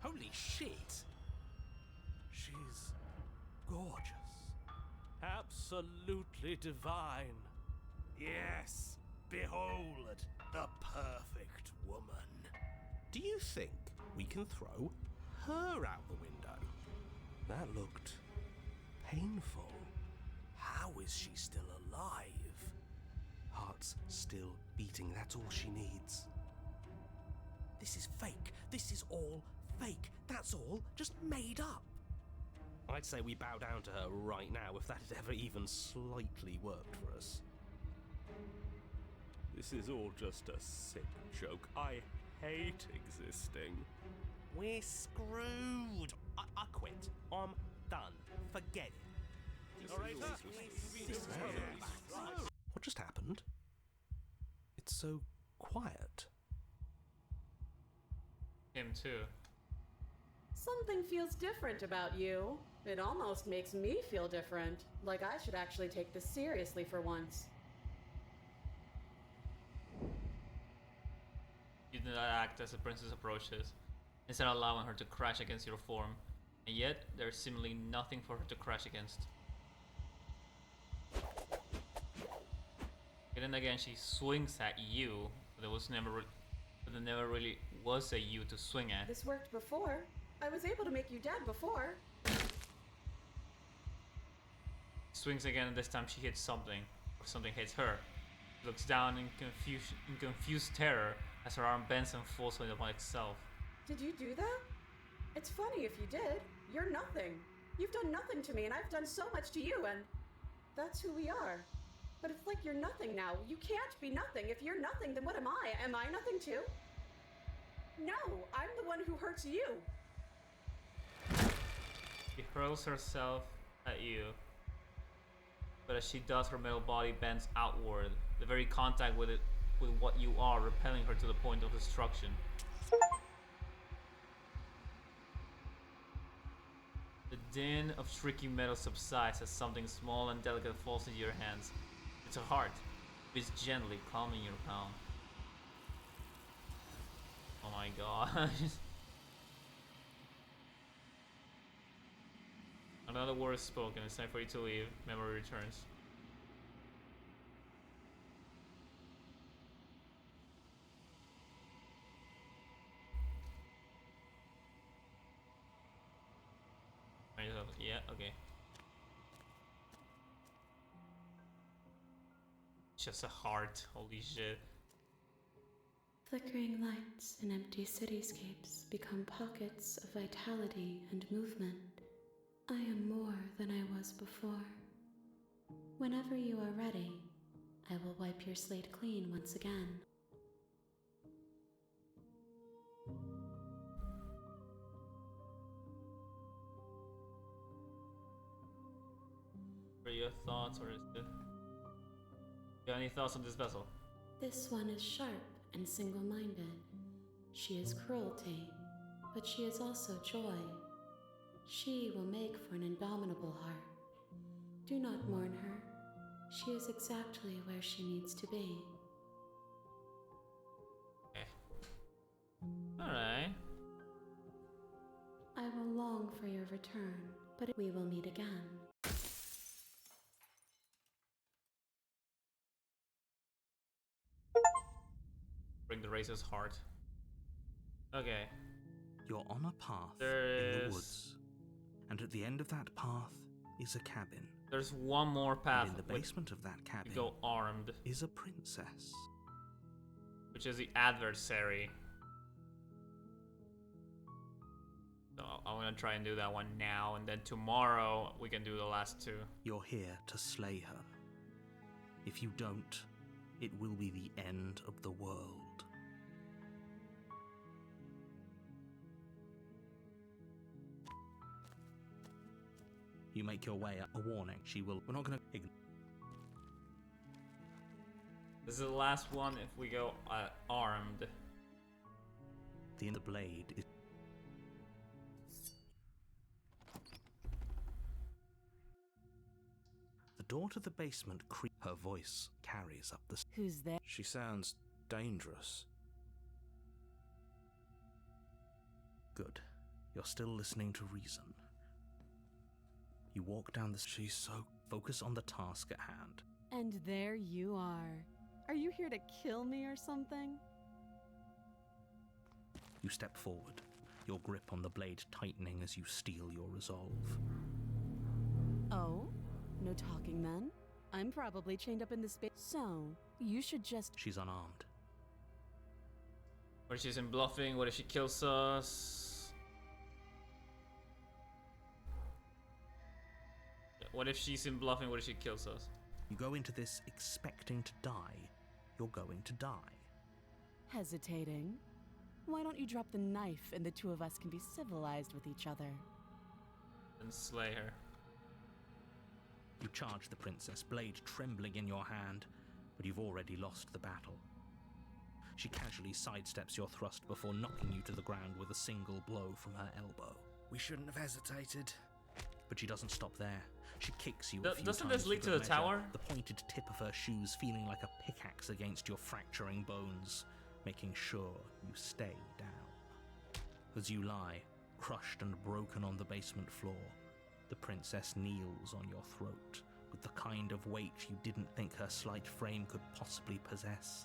Holy shit! She's gorgeous. Absolutely divine. Yes, behold, the perfect woman. Do you think we can throw her out the window? That looked painful. How is she still alive? Heart's still beating, that's all she needs. This is fake. This is all fake. That's all just made up. I'd say we bow down to her right now if that had ever even slightly worked for us. This is all just a sick joke. I hate existing. We're screwed. I quit. I'm done. Forget it. What just happened? It's so quiet. Him too. Something feels different about you. It almost makes me feel different. Like I should actually take this seriously for once. You do not act as the princess approaches, instead of allowing her to crash against your form, and yet there is seemingly nothing for her to crash against. And then again, she swings at you, but there never really was a you to swing at. This worked before. I was able to make you dead before. Swings again, and this time she hits something, or something hits her. She looks down in confused terror as her arm bends and falls upon itself. Did you do that? It's funny if you did. You're nothing. You've done nothing to me, and I've done so much to you, and that's who we are. But it's like you're nothing now. You can't be nothing. If you're nothing, then what am I? Am I nothing too? No, I'm the one who hurts you. She hurls herself at you, but as she does, her metal body bends outward, the very contact with what you are, repelling her to the point of destruction. The din of shrieking metal subsides as something small and delicate falls into your hands. It's a heart. It's gently calming your palm. Oh my god. Another word is spoken. It's time for you to leave. Memory returns. Yeah, okay. Just a heart. Holy shit. Flickering lights in empty cityscapes become pockets of vitality and movement. I am more than I was before. Whenever you are ready, I will wipe your slate clean once again. What are your thoughts, or is it? You have any thoughts on this vessel? This one is sharp and single-minded. She is cruelty, but she is also joy. She will make for an indomitable heart. Do not mourn her. She is exactly where she needs to be. Okay. Alright. I will long for your return, but we will meet again. Bring the racer's heart. Okay. You're on a path There in is- the woods, and at the end of that path is a cabin. There's one more path. And in the basement of that cabin, you go armed. Is a princess. Which is the adversary. So I'm gonna try and do that one now, and then tomorrow we can do the last two. You're here to slay her. If you don't, it will be the end of the world. You make your way up. A warning. She will. We're not going to. This is the last one if we go armed. The end of the blade is. The door to the basement her voice carries up the. Who's there? She sounds dangerous. Good. You're still listening to reason. You walk down the. She's so. Focus on the task at hand. And there you are. Are you here to kill me or something? You step forward, your grip on the blade tightening as you steel your resolve. Oh? No talking then? I'm probably chained up in this space. So, you should just. She's unarmed. What if she's in bluffing? What if she kills us? What if she's in bluffing? What if she kills us? You go into this expecting to die. You're going to die. Hesitating? Why don't you drop the knife and the two of us can be civilized with each other? And slay her. You charge the princess, blade trembling in your hand, but you've already lost the battle. She casually sidesteps your thrust before knocking you to the ground with a single blow from her elbow. We shouldn't have hesitated. But she doesn't stop there. She kicks you a few Doesn't times this lead for to the good tower? measure, the pointed tip of her shoes feeling like a pickaxe against your fracturing bones, making sure you stay down. As you lie, crushed and broken on the basement floor, the princess kneels on your throat with the kind of weight you didn't think her slight frame could possibly possess.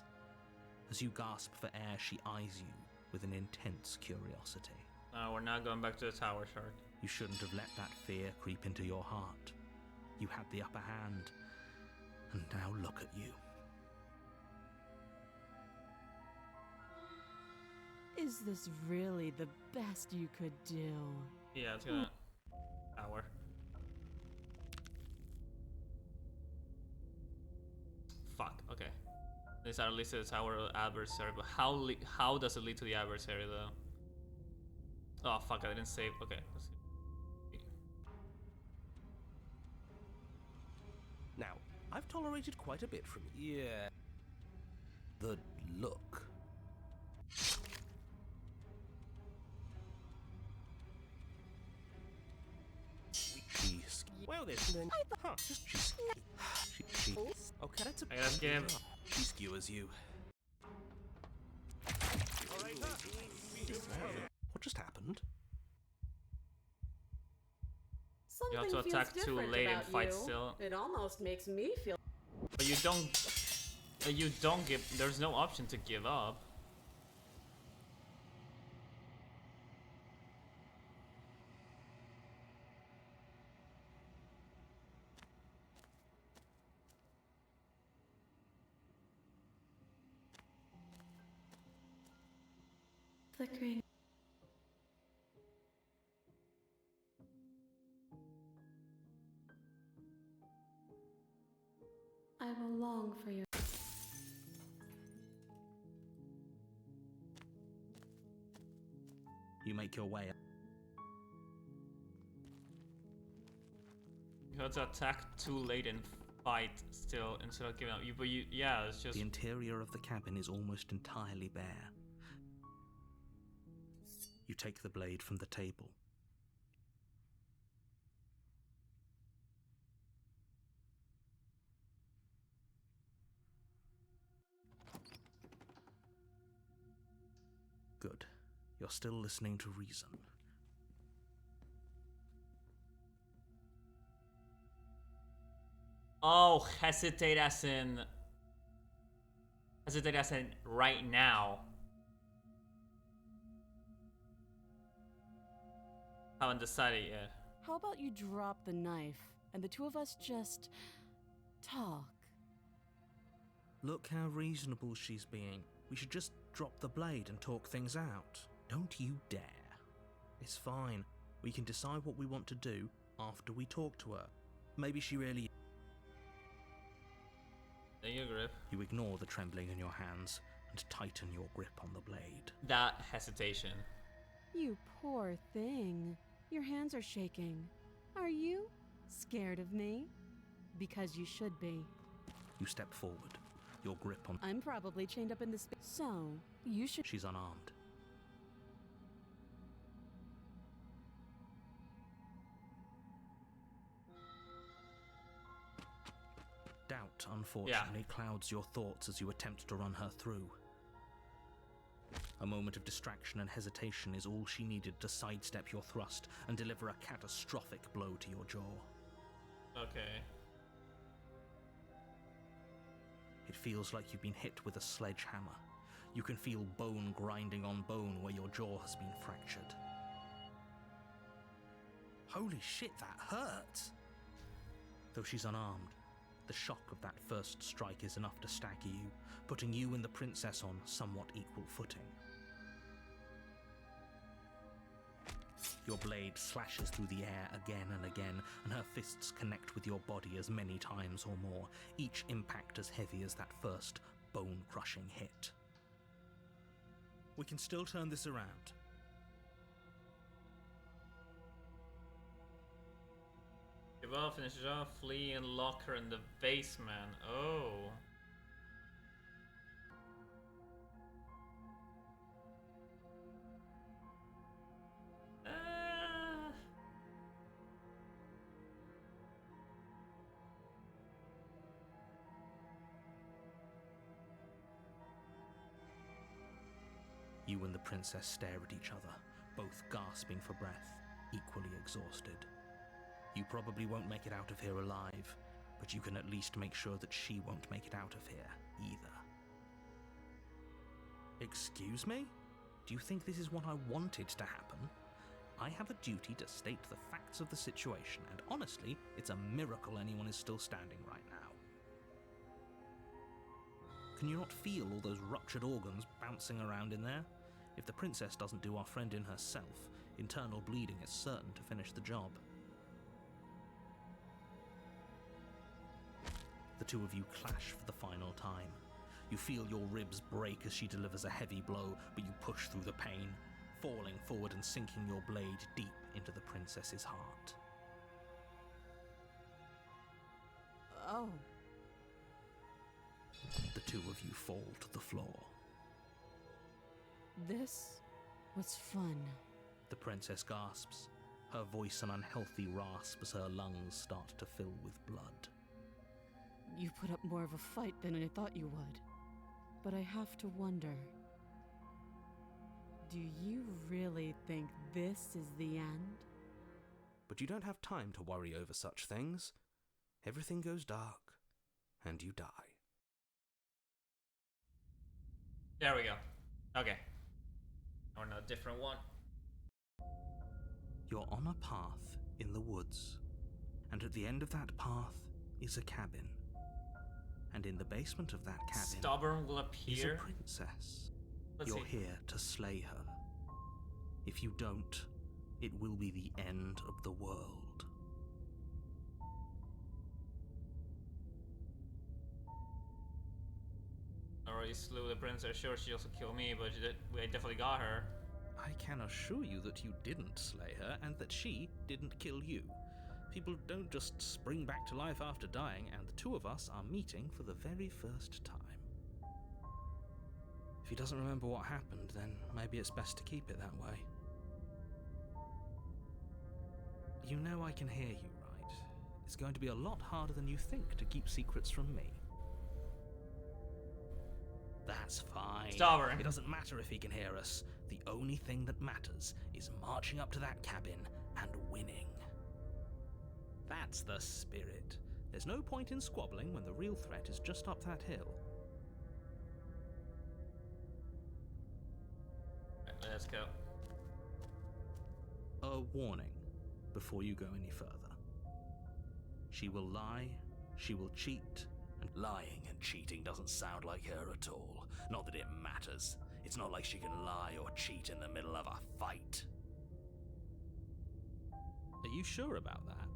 As you gasp for air, she eyes you with an intense curiosity. We're not going back to the tower, Shark. You shouldn't have let that fear creep into your heart. You had the upper hand, and now look at you. Is this really the best you could do? Yeah, it's gonna tower. Fuck. Okay. This either leads to the tower or adversary, but how does it lead to the adversary though? Oh fuck! I didn't save. Okay. Let's see. Now, I've tolerated quite a bit from you. Yeah. The look. Well, then. Huh? She Okay, that's a. I gotta give. She skewers you. What just happened? Something You have to feels attack too different late and about fight you. still. It almost makes me feel. But you don't give. There's no option to give up. Flickering. I will long for your. You make your way up. You have to attack too late and fight still instead of giving up. Yeah, it's just. The interior of the cabin is almost entirely bare. You take the blade from the table. Good. You're still listening to reason. Oh, hesitate as in right now. Haven't decided yet. How about you drop the knife and the two of us just talk. Look how reasonable she's being. We should just drop the blade and talk things out. Don't you dare. It's fine. We can decide what we want to do after we talk to her. Maybe she really... There you grip. You ignore the trembling in your hands and tighten your grip on the blade. That hesitation. You poor thing. Your hands are shaking. Are you scared of me? Because you should be. You step forward, your grip on... I'm probably chained up in this... So, you should... She's unarmed. Doubt, unfortunately, clouds your thoughts as you attempt to run her through. A moment of distraction and hesitation is all she needed to sidestep your thrust and deliver a catastrophic blow to your jaw. Okay. It feels like you've been hit with a sledgehammer. You can feel bone grinding on bone where your jaw has been fractured. Holy shit, that hurt! Though she's unarmed, the shock of that first strike is enough to stagger you, putting you and the princess on somewhat equal footing. Your blade slashes through the air again and again, and her fists connect with your body as many times or more, each impact as heavy as that first bone-crushing hit. We can still turn this around. Give up, finish it off, flee and lock her in the basement. Oh. You and the princess stare at each other, both gasping for breath, equally exhausted. You probably won't make it out of here alive, but you can at least make sure that she won't make it out of here either. Excuse me? Do you think this is what I wanted to happen? I have a duty to state the facts of the situation, and honestly, it's a miracle anyone is still standing right now. Can you not feel all those ruptured organs bouncing around in there? If the princess doesn't do our friend in herself, internal bleeding is certain to finish the job. The two of you clash for the final time. You feel your ribs break as she delivers a heavy blow, but you push through the pain, falling forward and sinking your blade deep into the princess's heart. Oh. The two of you fall to the floor. This was fun. The princess gasps, her voice an unhealthy rasp as her lungs start to fill with blood. You put up more of a fight than I thought you would. But I have to wonder, do you really think this is the end? But you don't have time to worry over such things. Everything goes dark, and you die. There we go. Okay. Or no, different one. You're on a path in the woods, and at the end of that path is a cabin. And in the basement of that cabin Stubborn will is appear. a princess. Let's You're see. here to slay her. If you don't, it will be the end of the world. I already slew the princess. Sure, she also killed me, but I definitely got her. I can assure you that you didn't slay her and that she didn't kill you. People don't just spring back to life after dying, and the two of us are meeting for the very first time. If he doesn't remember what happened, then maybe it's best to keep it that way. You know I can hear you, right? It's going to be a lot harder than you think to keep secrets from me. That's fine. Stubborn. It doesn't matter if he can hear us. The only thing that matters is marching up to that cabin and winning. That's the spirit. There's no point in squabbling when the real threat is just up that hill. Right, let's go. A warning before you go any further. She will lie, she will cheat, and lying and cheating doesn't sound like her at all. Not that it matters. It's not like she can lie or cheat in the middle of a fight. Are you sure about that?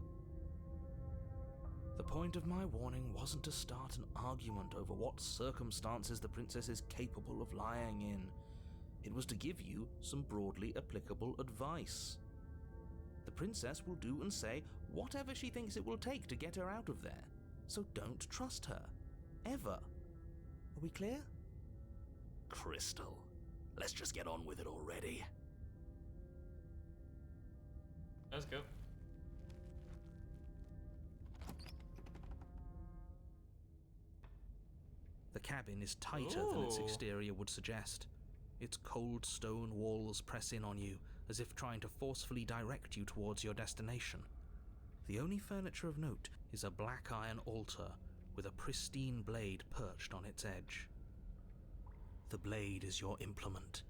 The point of my warning wasn't to start an argument over what circumstances the princess is capable of lying in. It was to give you some broadly applicable advice. The princess will do and say whatever she thinks it will take to get her out of there, so don't trust her. Ever. Are we clear? Crystal, let's just get on with it already. Let's go. The cabin is tighter than its exterior would suggest. Its cold stone walls press in on you, as if trying to forcefully direct you towards your destination. The only furniture of note is a black iron altar with a pristine blade perched on its edge. The blade is your implement.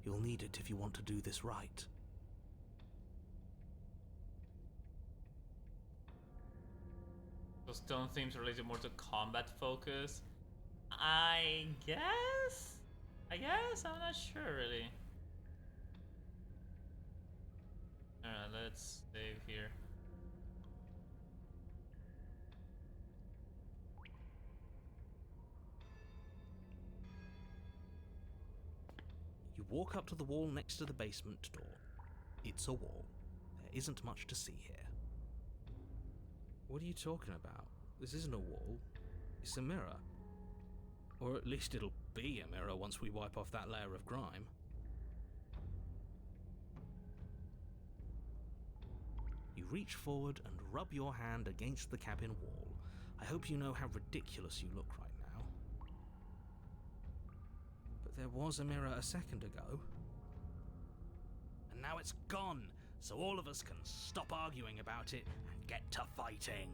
You'll need it if you want to do this right. So stone themes related more to combat focus. I guess? I'm not sure really. Alright, let's save here. You walk up to the wall next to the basement door. It's a wall. There isn't much to see here. What are you talking about? This isn't a wall. It's a mirror. Or at least it'll be a mirror once we wipe off that layer of grime. You reach forward and rub your hand against the cabin wall. I hope you know how ridiculous you look right now. But there was a mirror a second ago. And now it's gone, so all of us can stop arguing about it and get to fighting.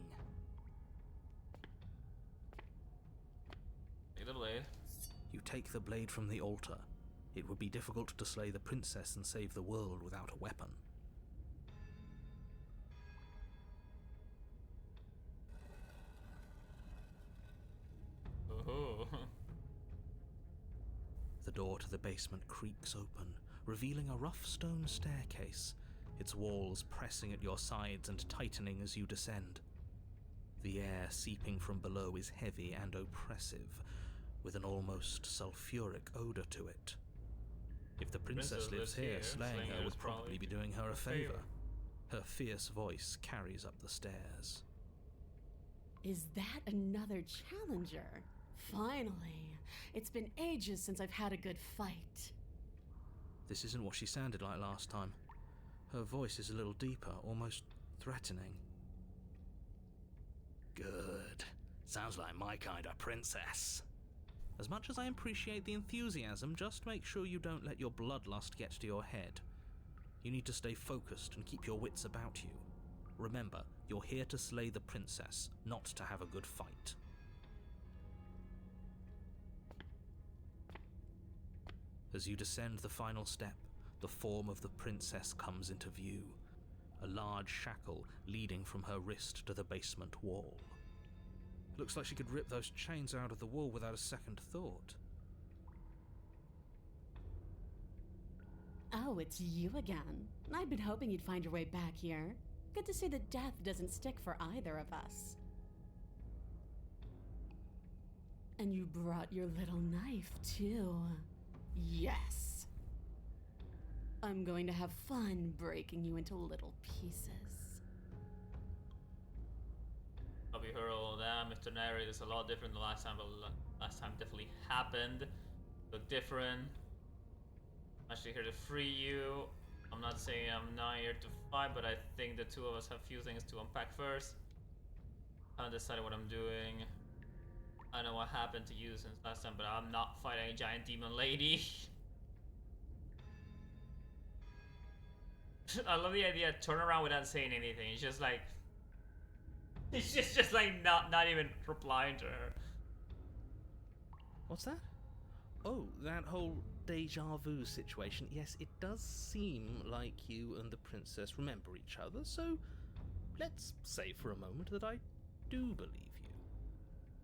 Take the blade. You take the blade from the altar. It would be difficult to slay the princess and save the world without a weapon. Oh. The door to the basement creaks open, revealing a rough stone staircase, its walls pressing at your sides and tightening as you descend. The air seeping from below is heavy and oppressive, with an almost sulfuric odor to it. If the princess lives here, slaying her would probably be doing her a favor. Her fierce voice carries up the stairs. Is that another challenger? Finally. It's been ages since I've had a good fight. This isn't what she sounded like last time. Her voice is a little deeper, almost threatening. Good. Sounds like my kind of princess. As much as I appreciate the enthusiasm, just make sure you don't let your bloodlust get to your head. You need to stay focused and keep your wits about you. Remember, you're here to slay the princess, not to have a good fight. As you descend the final step, the form of the princess comes into view, a large shackle leading from her wrist to the basement wall. Looks like she could rip those chains out of the wall without a second thought. Oh, it's you again. I'd been hoping you'd find your way back here. Good to see that death doesn't stick for either of us. And you brought your little knife, too. Yes! I'm going to have fun breaking you into little pieces. Hope you heard all of that, Mr. Narrator. It's a lot different than last time, but last time definitely happened. Look different. I'm actually here to free you. I'm not saying I'm not here to fight, but I think the two of us have a few things to unpack first. I haven't decided what I'm doing. I know what happened to you since last time, but I'm not fighting a giant demon lady. I love the idea, turn around without saying anything. It's just like, it's just like not even replying to her. What's that? Oh, that whole deja vu situation. Yes, it does seem like you and the princess remember each other, so let's say for a moment that I do believe you.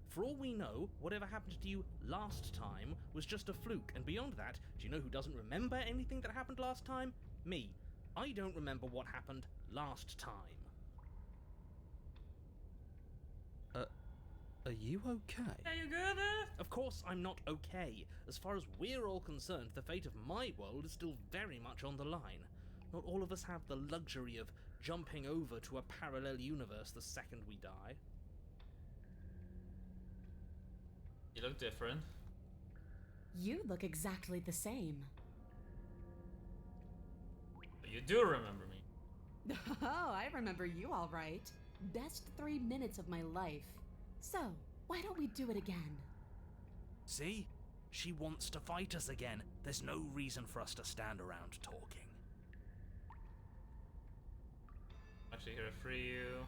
For all we know, whatever happened to you last time was just a fluke, and beyond that, do you know who doesn't remember anything that happened last time? Me. I don't remember what happened last time. Are you okay? Are you good? Of course I'm not okay. As far as we're all concerned, the fate of my world is still very much on the line. Not all of us have the luxury of jumping over to a parallel universe the second we die. You look different. You look exactly the same. But you do remember me. Oh, I remember you all right. Best 3 minutes of my life. So, why don't we do it again? See? She wants to fight us again. There's no reason for us to stand around talking. Actually here to free you.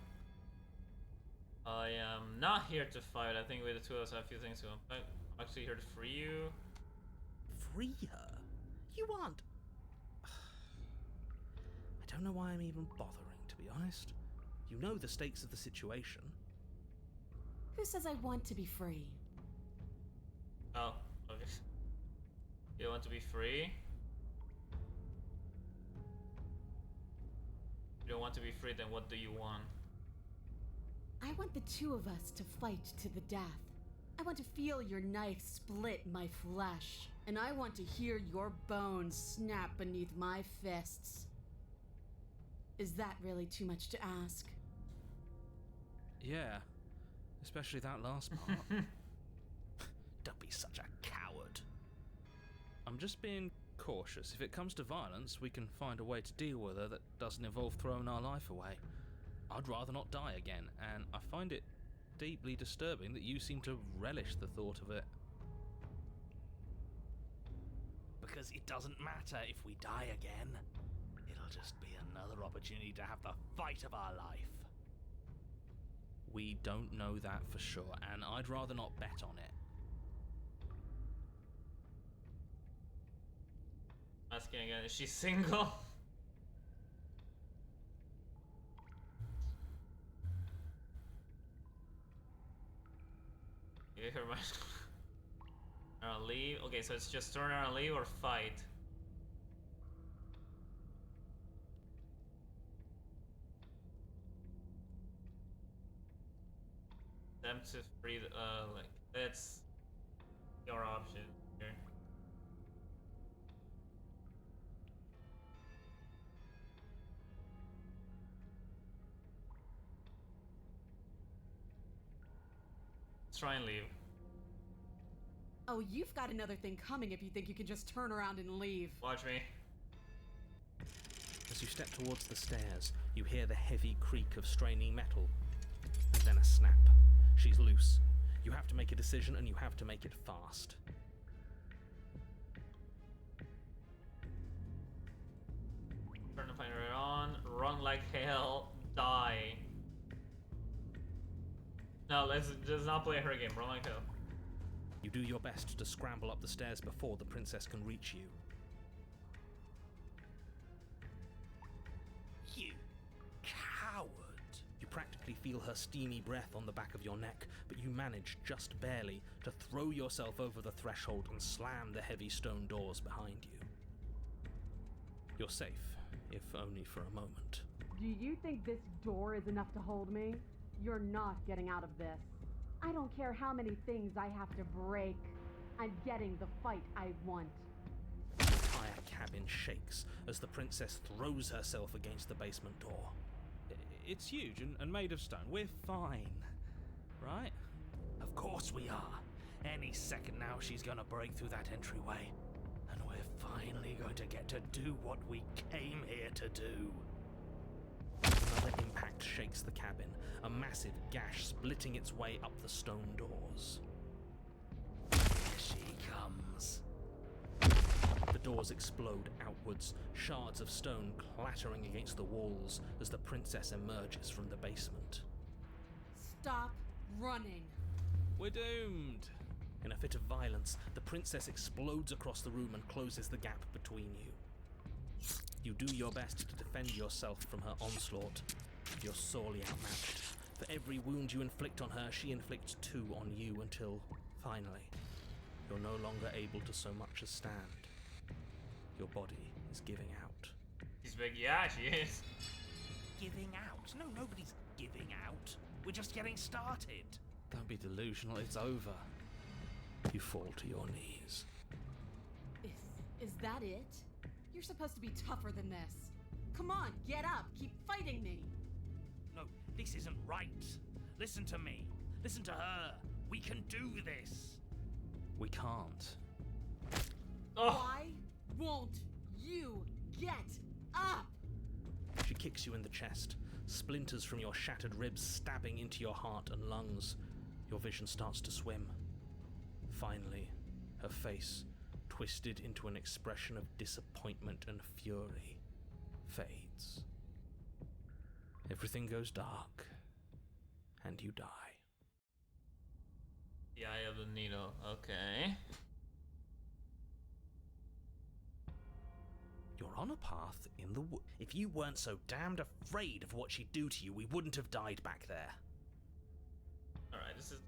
I am not here to fight. I think we the two of us have a few things to unpack. I'm actually here to free you. Free her? You aren't... I don't know why I'm even bothering, to be honest. You know the stakes of the situation. Who says I want to be free? Oh, okay. You want to be free? You don't want to be free, then what do you want? I want the two of us to fight to the death. I want to feel your knife split my flesh. And I want to hear your bones snap beneath my fists. Is that really too much to ask? Yeah. Especially that last part. Don't be such a coward. I'm just being cautious. If it comes to violence, we can find a way to deal with her that doesn't involve throwing our life away. I'd rather not die again, and I find it deeply disturbing that you seem to relish the thought of it. Because it doesn't matter if we die again. It'll just be another opportunity to have the fight of our life. We don't know that for sure, and I'd rather not bet on it. Asking again, is she single? Give her my... leave? Okay, so it's just turn around and leave or fight? Attempt to free the, like, that's your option here. Let's try and leave. Oh, you've got another thing coming if you think you can just turn around and leave. Watch me. As you step towards the stairs, you hear the heavy creak of straining metal, and then a snap. She's loose. You have to make a decision, and you have to make it fast. Turn the plane right on. Run like hell. Die. No, let's not play her game. Run like hell. You do your best to scramble up the stairs before the princess can reach you. You coward. You practically feel her steamy breath on the back of your neck, but you manage, just barely, to throw yourself over the threshold and slam the heavy stone doors behind you. You're safe, if only for a moment. Do you think this door is enough to hold me? You're not getting out of this. I don't care how many things I have to break. I'm getting the fight I want. The entire cabin shakes as the princess throws herself against the basement door. It's huge and made of stone. We're fine, right? Of course we are. Any second now she's gonna break through that entryway. And we're finally going to get to do what we came here to do. Another impact shakes the cabin, a massive gash splitting its way up the stone doors. Here she comes. The doors explode outwards, shards of stone clattering against the walls as the princess emerges from the basement. Stop running. We're doomed! In a fit of violence, the princess explodes across the room and closes the gap between you. You do your best to defend yourself from her onslaught, but you're sorely outmatched. For every wound you inflict on her, she inflicts 2 on you until, finally, you're no longer able to so much as stand. Your body is giving out. She's big, yeah, she is. Giving out? No, nobody's giving out. We're just getting started. Don't be delusional, it's over. You fall to your knees. Is that it? You're supposed to be tougher than this. Come on, get up, keep fighting me. No, this isn't right. Listen to me. Listen to her. We can do this. We can't. Oh. Why won't you get up? She kicks you in the chest, splinters from your shattered ribs stabbing into your heart and lungs. Your vision starts to swim. Finally, her face, twisted into an expression of disappointment and fury, fades. Everything goes dark, and you die. The eye of the needle, okay. You're on a path in the wood. If you weren't so damned afraid of what she'd do to you, we wouldn't have died back there. Alright, this is...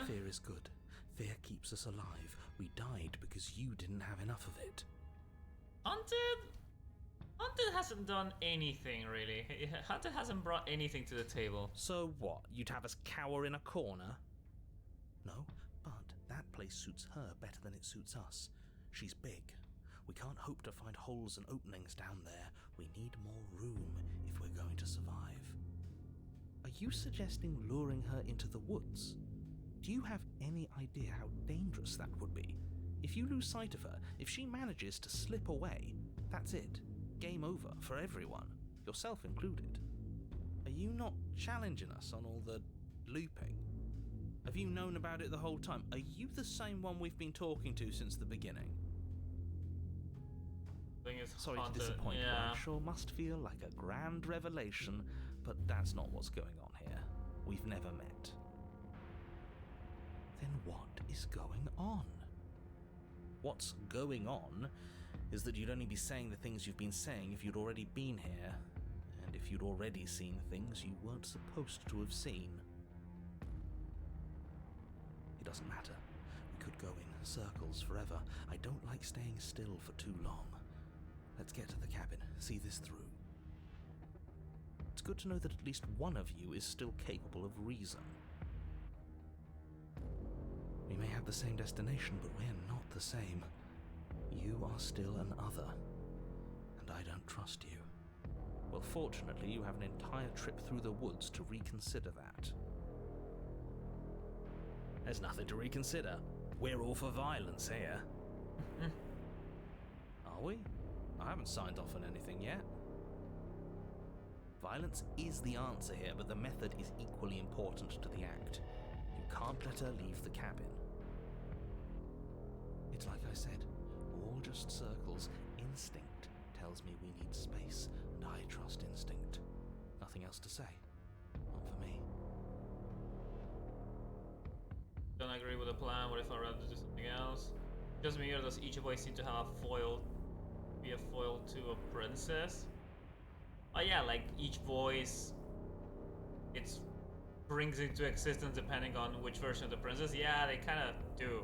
Fear is good. Fear keeps us alive. We died because you didn't have enough of it. Haunted hasn't done anything, really. Haunted hasn't brought anything to the table. So what? You'd have us cower in a corner? No, but that place suits her better than it suits us. She's big. We can't hope to find holes and openings down there. We need more room if we're going to survive. Are you suggesting luring her into the woods? Do you have any idea how dangerous that would be? If you lose sight of her, if she manages to slip away, that's it. Game over for everyone, yourself included. Are you not challenging us on all the looping? Have you known about it the whole time? Are you the same one we've been talking to since the beginning? Sorry to disappoint you. I'm sure must feel like a grand revelation, but that's not what's going on here. We've never met. Then what is going on? What's going on is that you'd only be saying the things you've been saying if you'd already been here, and if you'd already seen things you weren't supposed to have seen. It doesn't matter. We could go in circles forever. I don't like staying still for too long. Let's get to the cabin, see this through. It's good to know that at least one of you is still capable of reason. We may have the same destination, but we're not the same. You are still an other, and I don't trust you. Well, fortunately, you have an entire trip through the woods to reconsider that. There's nothing to reconsider. We're all for violence here. Are we? I haven't signed off on anything yet. Violence is the answer here, but the method is equally important to the act. You can't let her leave the cabin. It's like I said, all just circles. Instinct tells me we need space, and I trust instinct. Nothing else to say. Not for me. Don't agree with the plan. What if I'd rather do something else? Just me, here does each voice seem to have a foil? Be a foil to a princess? Oh yeah, like each voice, it brings into existence depending on which version of the princess. Yeah, they kind of do.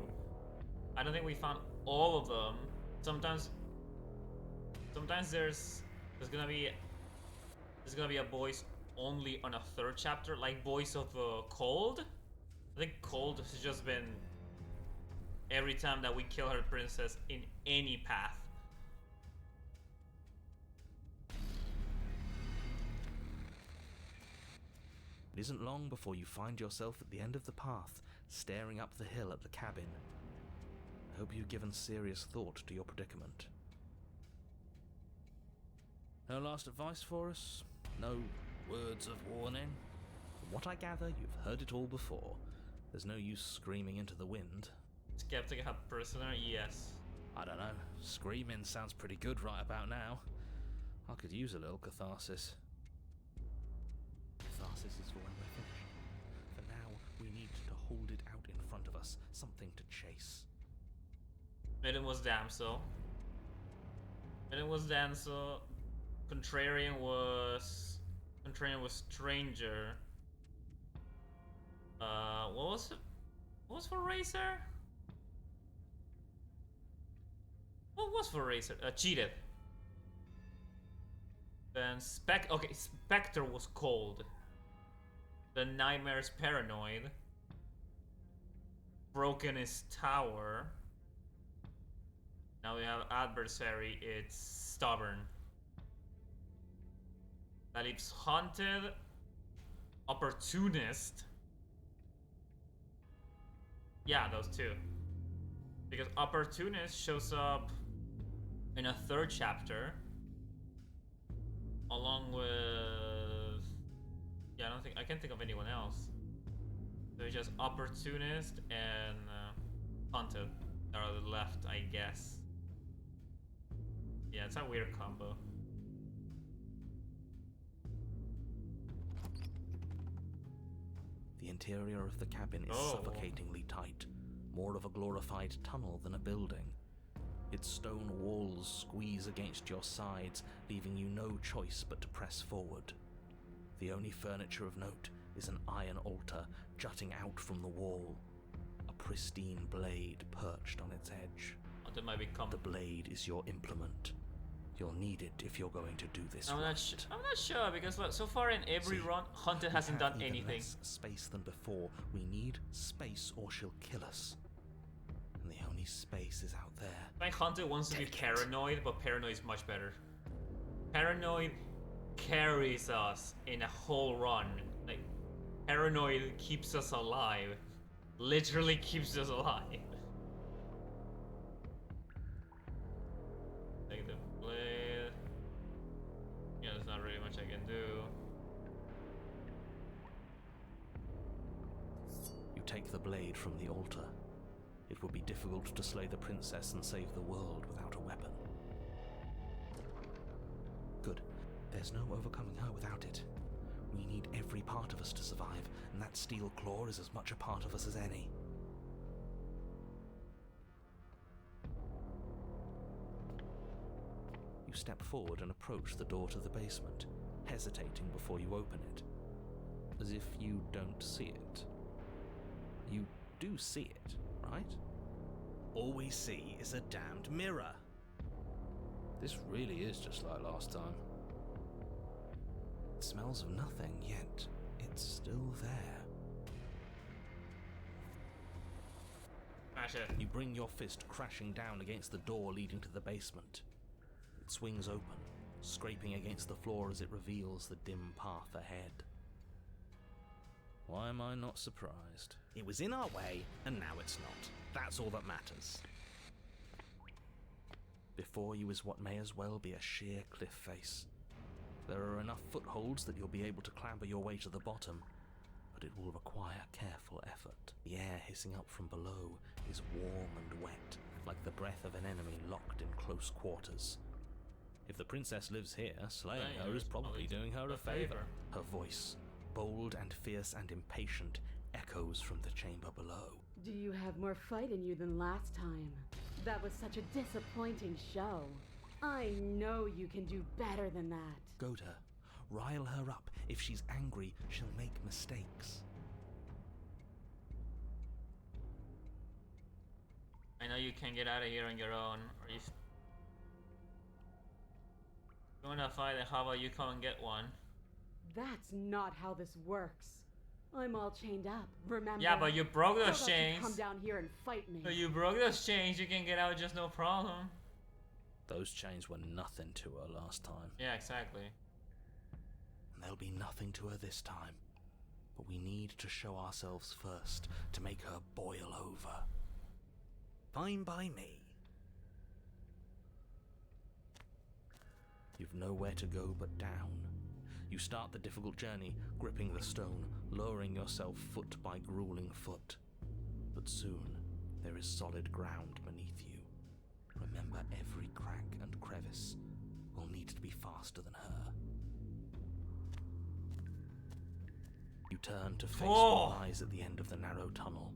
I don't think we found all of them. Sometimes there's gonna be a voice only on a third chapter, like Voice of Cold. I think Cold has just been every time that we kill her princess in any path. It isn't long before you find yourself at the end of the path, staring up the hill at the cabin. I hope you've given serious thought to your predicament. No last advice for us? No words of warning? From what I gather, you've heard it all before. There's no use screaming into the wind. Skeptic have prisoner? Yes. I don't know. Screaming sounds pretty good right about now. I could use a little catharsis. Catharsis is for when we're finished. For now, we need to hold it out in front of us. Something to chase. Midden was damsel. Contrarian was stranger. What was for Racer? What was for Racer? Cheated. Then Spectre was cold. Then Nightmare's paranoid. Broken is tower. Now we have adversary, it's stubborn. That leaves haunted, opportunist. Yeah, those two. Because opportunist shows up in a third chapter, along with, yeah, I can't think of anyone else. So it's just opportunist and haunted that are the left, I guess. Yeah, it's a weird combo. The interior of the cabin is suffocatingly tight, more of a glorified tunnel than a building. Its stone walls squeeze against your sides, leaving you no choice but to press forward. The only furniture of note is an iron altar jutting out from the wall, a pristine blade perched on its edge. The blade is your implement. You'll need it if you're going to do this. I'm not sure, because look, so far in every run, Hunter hasn't done anything. Less space than before. We need space or she'll kill us. And the only space is out there. I think Hunter wants to be paranoid, but paranoid is much better. Paranoid carries us in a whole run. Like, paranoid keeps us alive. Literally keeps us alive. Take the blade. Yeah, there's not really much I can do. You take the blade from the altar. It would be difficult to slay the princess and save the world without a weapon. Good. There's no overcoming her without it. We need every part of us to survive, and that steel claw is as much a part of us as any. You step forward and approach the door to the basement, hesitating before you open it, as if you don't see it. You do see it, right? All we see is a damned mirror. This really is just like last time. It smells of nothing, yet it's still there. Smash it. You bring your fist crashing down against the door leading to the basement. It swings open, scraping against the floor as it reveals the dim path ahead. Why am I not surprised? It was in our way, and now it's not. That's all that matters. Before you is what may as well be a sheer cliff face. There are enough footholds that you'll be able to clamber your way to the bottom, but it will require careful effort. The air hissing up from below is warm and wet, like the breath of an enemy locked in close quarters. If the princess lives here, slaying her is probably doing her a favor. Her voice, bold and fierce and impatient, echoes from the chamber below. Do you have more fight in you than last time? That was such a disappointing show. I know you can do better than that. Goad her. Rile her up. If she's angry, she'll make mistakes. I know you can get out of here on your own, or if you wanna fight, then how about you come and get one? That's not how this works. I'm all chained up, remember? Yeah, but you broke those chains. Come down here and fight me. So you broke those chains, you can get out just no problem. Those chains were nothing to her last time. Yeah, exactly. And there'll be nothing to her this time. But we need to show ourselves first to make her boil over. Fine by me. You've nowhere to go but down. You start the difficult journey, gripping the stone, lowering yourself foot by grueling foot. But soon, there is solid ground beneath you. Remember, every crack and crevice will need to be faster than her. You turn to face what lies at the end of the narrow tunnel.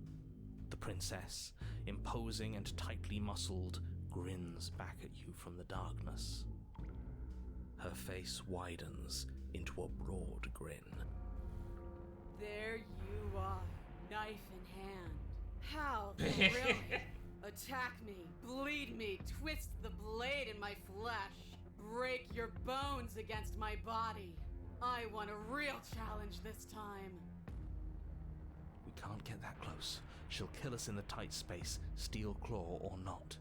The princess, imposing and tightly muscled, grins back at you from the darkness. Her face widens into a broad grin. There you are, Knife in hand. How thrilling! Attack me, bleed me, twist the blade in my flesh. Break your bones against my body. I want a real challenge this time. We can't get that close. She'll kill us in the tight space, steel claw or not.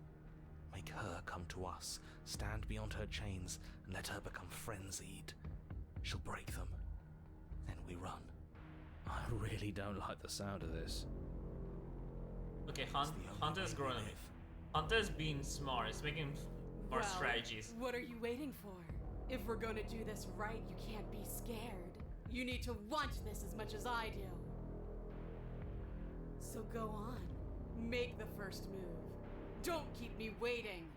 Make her come to us, stand beyond her chains, and let her become frenzied. She'll break them. Then we run. I really don't like the sound of this. Okay, Hunter's growing. Hunter's being smart. It's making more strategies. What are you waiting for? If we're gonna do this right, you can't be scared. You need to want this as much as I do. So go on. Make the first move. Don't keep me waiting.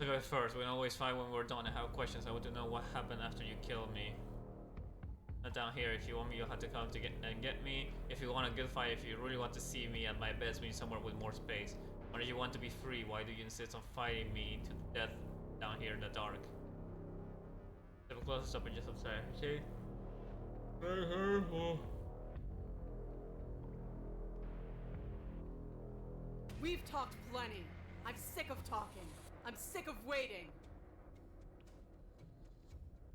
To go first, we always fight when we're done. I have questions. I want to know what happened after you killed me. Not down here. If you want me, you'll have to come to get me. If you want a good fight, if you really want to see me at my best, we need somewhere with more space. Or if you want to be free, why do you insist on fighting me to death down here in the dark? Have a close up and just upside. Okay. Very hurtful. We've talked plenty. I'm sick of talking. I'm sick of waiting.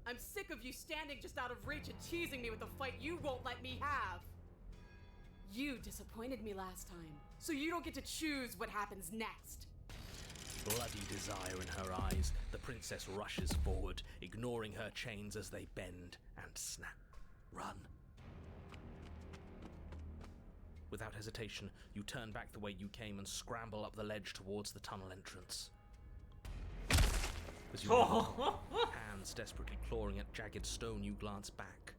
I'm sick of you standing just out of reach and teasing me with a fight you won't let me have. You disappointed me last time, so you don't get to choose what happens next. Bloody desire in her eyes, the princess rushes forward, ignoring her chains as they bend and snap. Run. Without hesitation, you turn back the way you came and scramble up the ledge towards the tunnel entrance. As you hands desperately clawing at jagged stone, you glance back.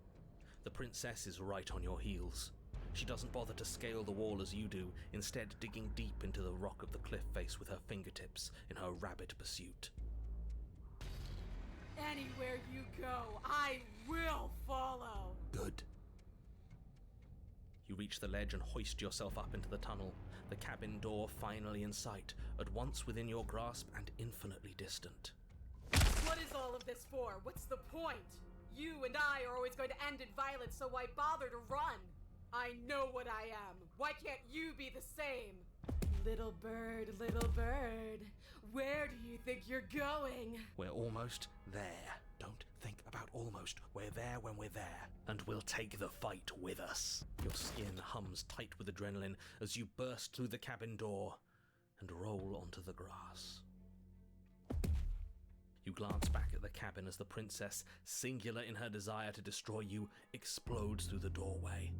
The princess is right on your heels. She doesn't bother to scale the wall as you do, instead digging deep into the rock of the cliff face with her fingertips in her rabid pursuit. Anywhere you go, I will follow. Good. You reach the ledge and hoist yourself up into the tunnel, the cabin door finally in sight, at once within your grasp and infinitely distant. What is all of this for? What's the point? You and I are always going to end in violence, so why bother to run? I know what I am. Why can't you be the same? Little bird, where do you think you're going? We're almost there. Don't think about almost. We're there when we're there. And we'll take the fight with us. Your skin hums tight with adrenaline as you burst through the cabin door and roll onto the grass. You glance back at the cabin as the princess, singular in her desire to destroy you, explodes through the doorway.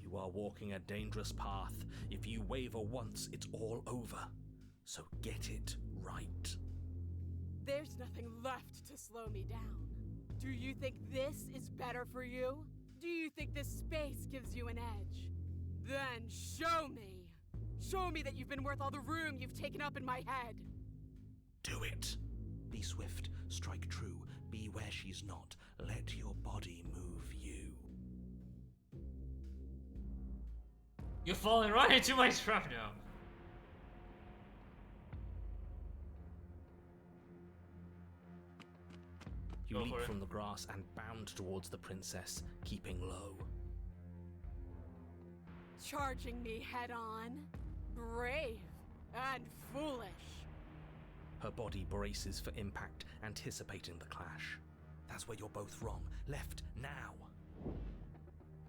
You are walking a dangerous path. If you waver once, it's all over. So get it right. There's nothing left to slow me down. Do you think this is better for you? Do you think this space gives you an edge? Then show me. Show me that you've been worth all the room you've taken up in my head. Do it. Be swift, strike true, be where she's not. Let your body move you. You're falling right into my trap now. You leap from the grass and bound towards the princess, keeping low. Charging me head on? Brave and foolish. Her body braces for impact, anticipating the clash. That's where you're both wrong. Left, now!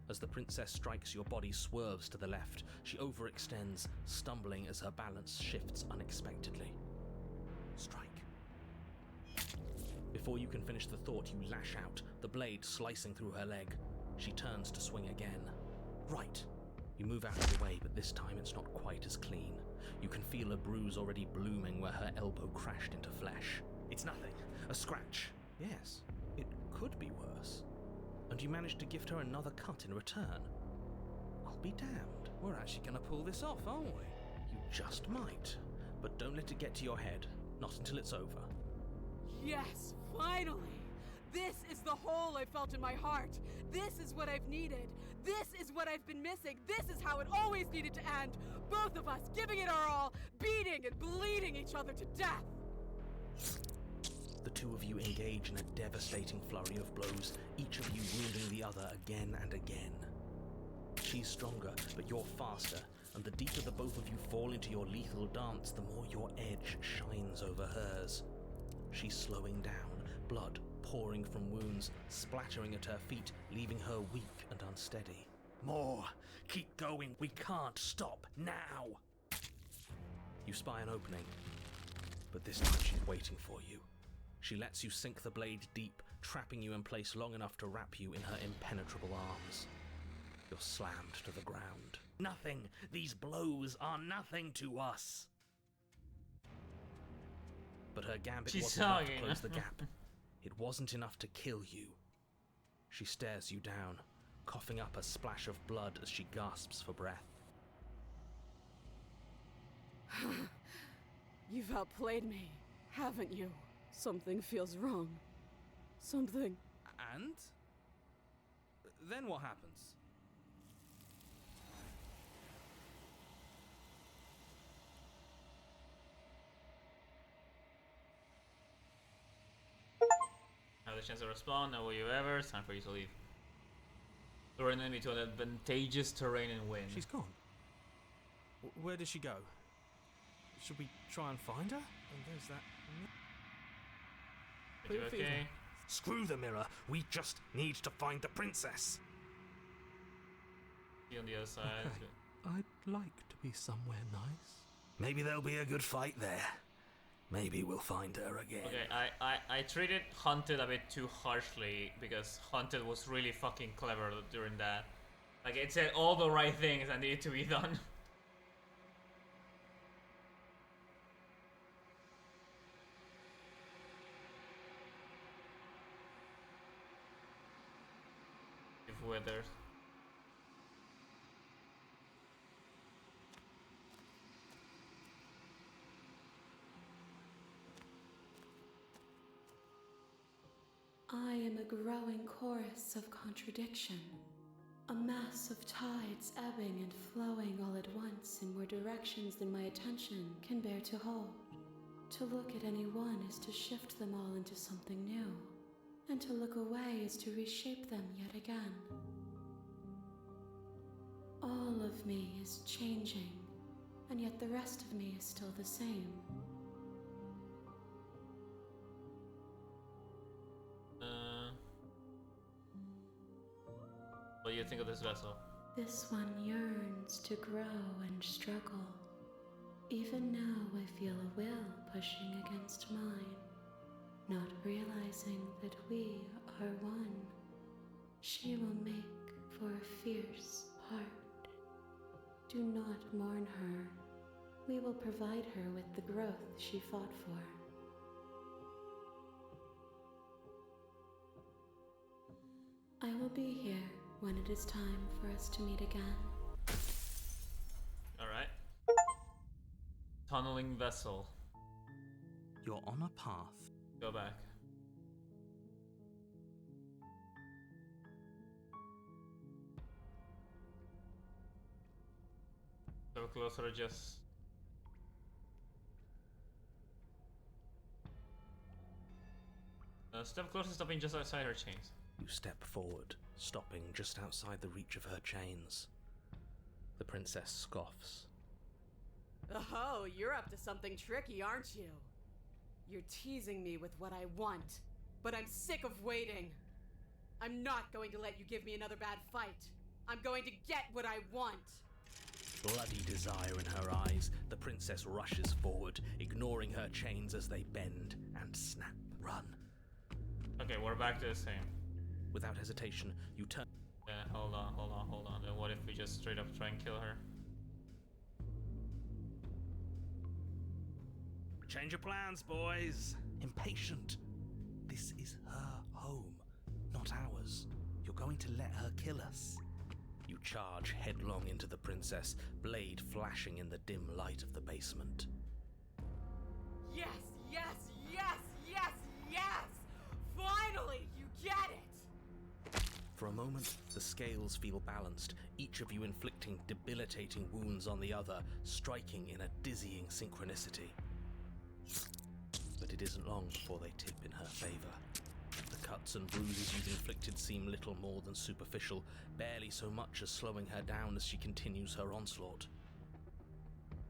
As the princess strikes, your body swerves to the left. She overextends, stumbling as her balance shifts unexpectedly. Strike. Before you can finish the thought, you lash out, the blade slicing through her leg. She turns to swing again. Right. You move out of the way, but this time it's not quite as clean. You can feel a bruise already blooming where her elbow crashed into flesh. It's nothing. A scratch. Yes, it could be worse. And you managed to gift her another cut in return. I'll be damned. We're actually going to pull this off, aren't we? You just might. But don't let it get to your head. Not until it's over. Yes, finally! This is the hole I felt in my heart. This is what I've needed. This is what I've been missing. This is how it always needed to end. Both of us giving it our all, beating and bleeding each other to death. The two of you engage in a devastating flurry of blows, each of you wounding the other again and again. She's stronger, but you're faster, and the deeper the both of you fall into your lethal dance, the more your edge shines over hers. She's slowing down, blood pouring from wounds, splattering at her feet, leaving her weak and unsteady. More! Keep going! We can't stop now! You spy an opening, but this time she's waiting for you. She lets you sink the blade deep, trapping you in place long enough to wrap you in her impenetrable arms. You're slammed to the ground. Nothing! These blows are nothing to us! But her gambit She's wasn't enough to talking. close the gap. It wasn't enough to kill you. She stares you down, coughing up a splash of blood as she gasps for breath. You've outplayed me, haven't you? Something feels wrong. Something. And? Then what happens? Have the chance to respond, now will you ever? It's time for you to leave. Lure an enemy to an advantageous terrain and win. She's gone. Where did she go? Should we try and find her? And there's that. Are you okay? Screw the mirror! We just need to find the princess! Be on the other side. Okay. I'd like to be somewhere nice. Maybe there'll be a good fight there. Maybe we'll find her again. Okay, I treated Haunted a bit too harshly because Haunted was really fucking clever during that. Like, it said all the right things that needed to be done. If weather. I am a growing chorus of contradiction, a mass of tides ebbing and flowing all at once in more directions than my attention can bear to hold. To look at any one is to shift them all into something new, and to look away is to reshape them yet again. All of me is changing, and yet the rest of me is still the same. What do you think of this vessel? This one yearns to grow and struggle. Even now I feel a will pushing against mine, not realizing that we are one. She will make for a fierce heart. Do not mourn her. We will provide her with the growth she fought for. I will be here when it is time for us to meet again. Alright. Tunneling vessel. You're on a path. Go back. So closer, just. Step closer, stopping just outside her chains. You step forward, stopping just outside the reach of her chains. The princess scoffs. Oh, you're up to something tricky, aren't you? You're teasing me with what I want, but I'm sick of waiting. I'm not going to let you give me another bad fight. I'm going to get what I want. Bloody desire in her eyes, the princess rushes forward, ignoring her chains as they bend and snap. Run. Okay, we're back to the same. Without hesitation, you turn. Yeah, hold on. Then what if we just straight up try and kill her? Change your plans, boys. Impatient. This is her home, not ours. You're going to let her kill us. You charge headlong into the princess, blade flashing in the dim light of the basement. Yes, yes, yes, yes, yes! Finally, you get it! For a moment, the scales feel balanced, each of you inflicting debilitating wounds on the other, striking in a dizzying synchronicity. But it isn't long before they tip in her favour. The cuts and bruises you've inflicted seem little more than superficial, barely so much as slowing her down as she continues her onslaught.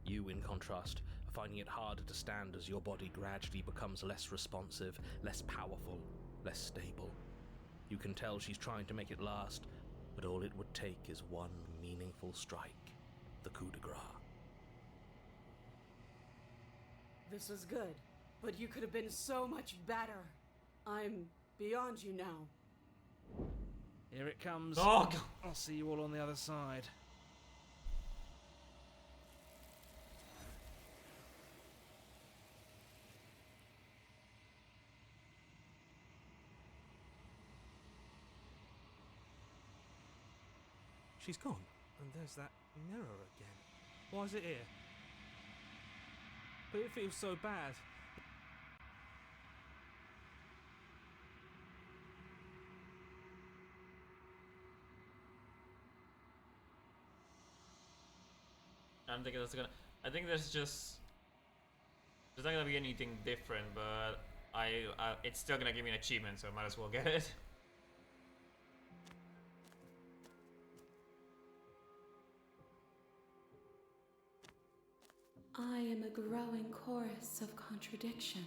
You, in contrast, are finding it harder to stand as your body gradually becomes less responsive, less powerful, less stable. You can tell she's trying to make it last, but all it would take is one meaningful strike, the coup de grace. This was good, but you could have been so much better. I'm beyond you now. Here it comes. Oh, God. I'll see you all on the other side. She's gone, and there's that mirror again. Why is it here? But it feels so bad. I'm thinking that's gonna. I think there's not gonna be anything different, but it's still gonna give me an achievement, so I might as well get it. I am a growing chorus of contradiction.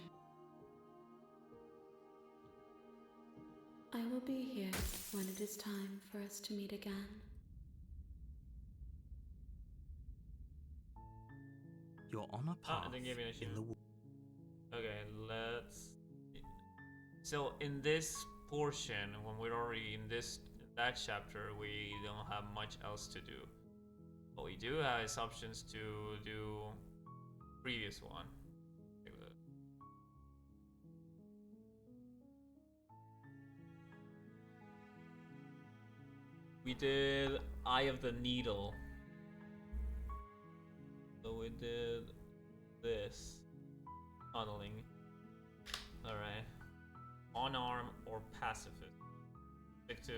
I will be here when it is time for us to meet again. You're on a path I think it gave me an in achievement. the Okay, let's. So in this portion, when we're already in that chapter, we don't have much else to do. What we do have is options to do previous one. We did Eye of the Needle. So we did this. Tunneling. Alright. On-arm or pacifist. Stick to...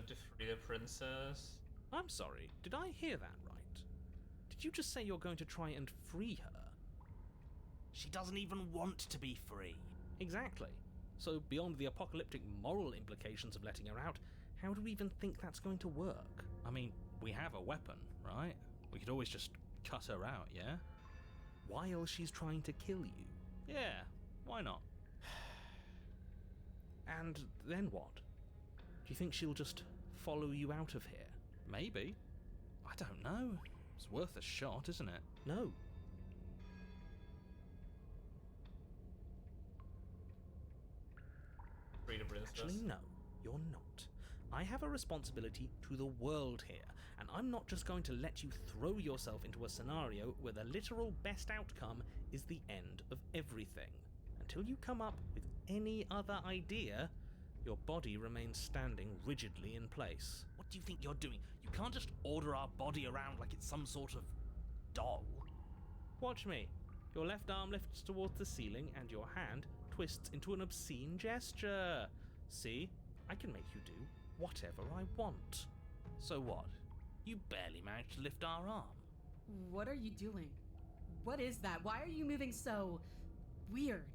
to free the princess. I'm sorry, did I hear that right? Did you just say you're going to try and free her? She doesn't even want to be free. Exactly. So beyond the apocalyptic moral implications of letting her out, how do we even think that's going to work? I mean, we have a weapon, right? We could always just cut her out, yeah? While she's trying to kill you. Yeah, why not? And then what? Do you think she'll just follow you out of here? Maybe. I don't know. It's worth a shot, isn't it? No. Free the princess. Actually, no, you're not. I have a responsibility to the world here, and I'm not just going to let you throw yourself into a scenario where the literal best outcome is the end of everything. Until you come up with any other idea, your body remains standing rigidly in place. What do you think you're doing? You can't just order our body around like it's some sort of doll. Watch me. Your left arm lifts towards the ceiling and your hand twists into an obscene gesture. See? I can make you do whatever I want. So what? You barely managed to lift our arm. What are you doing? What is that? Why are you moving so weird?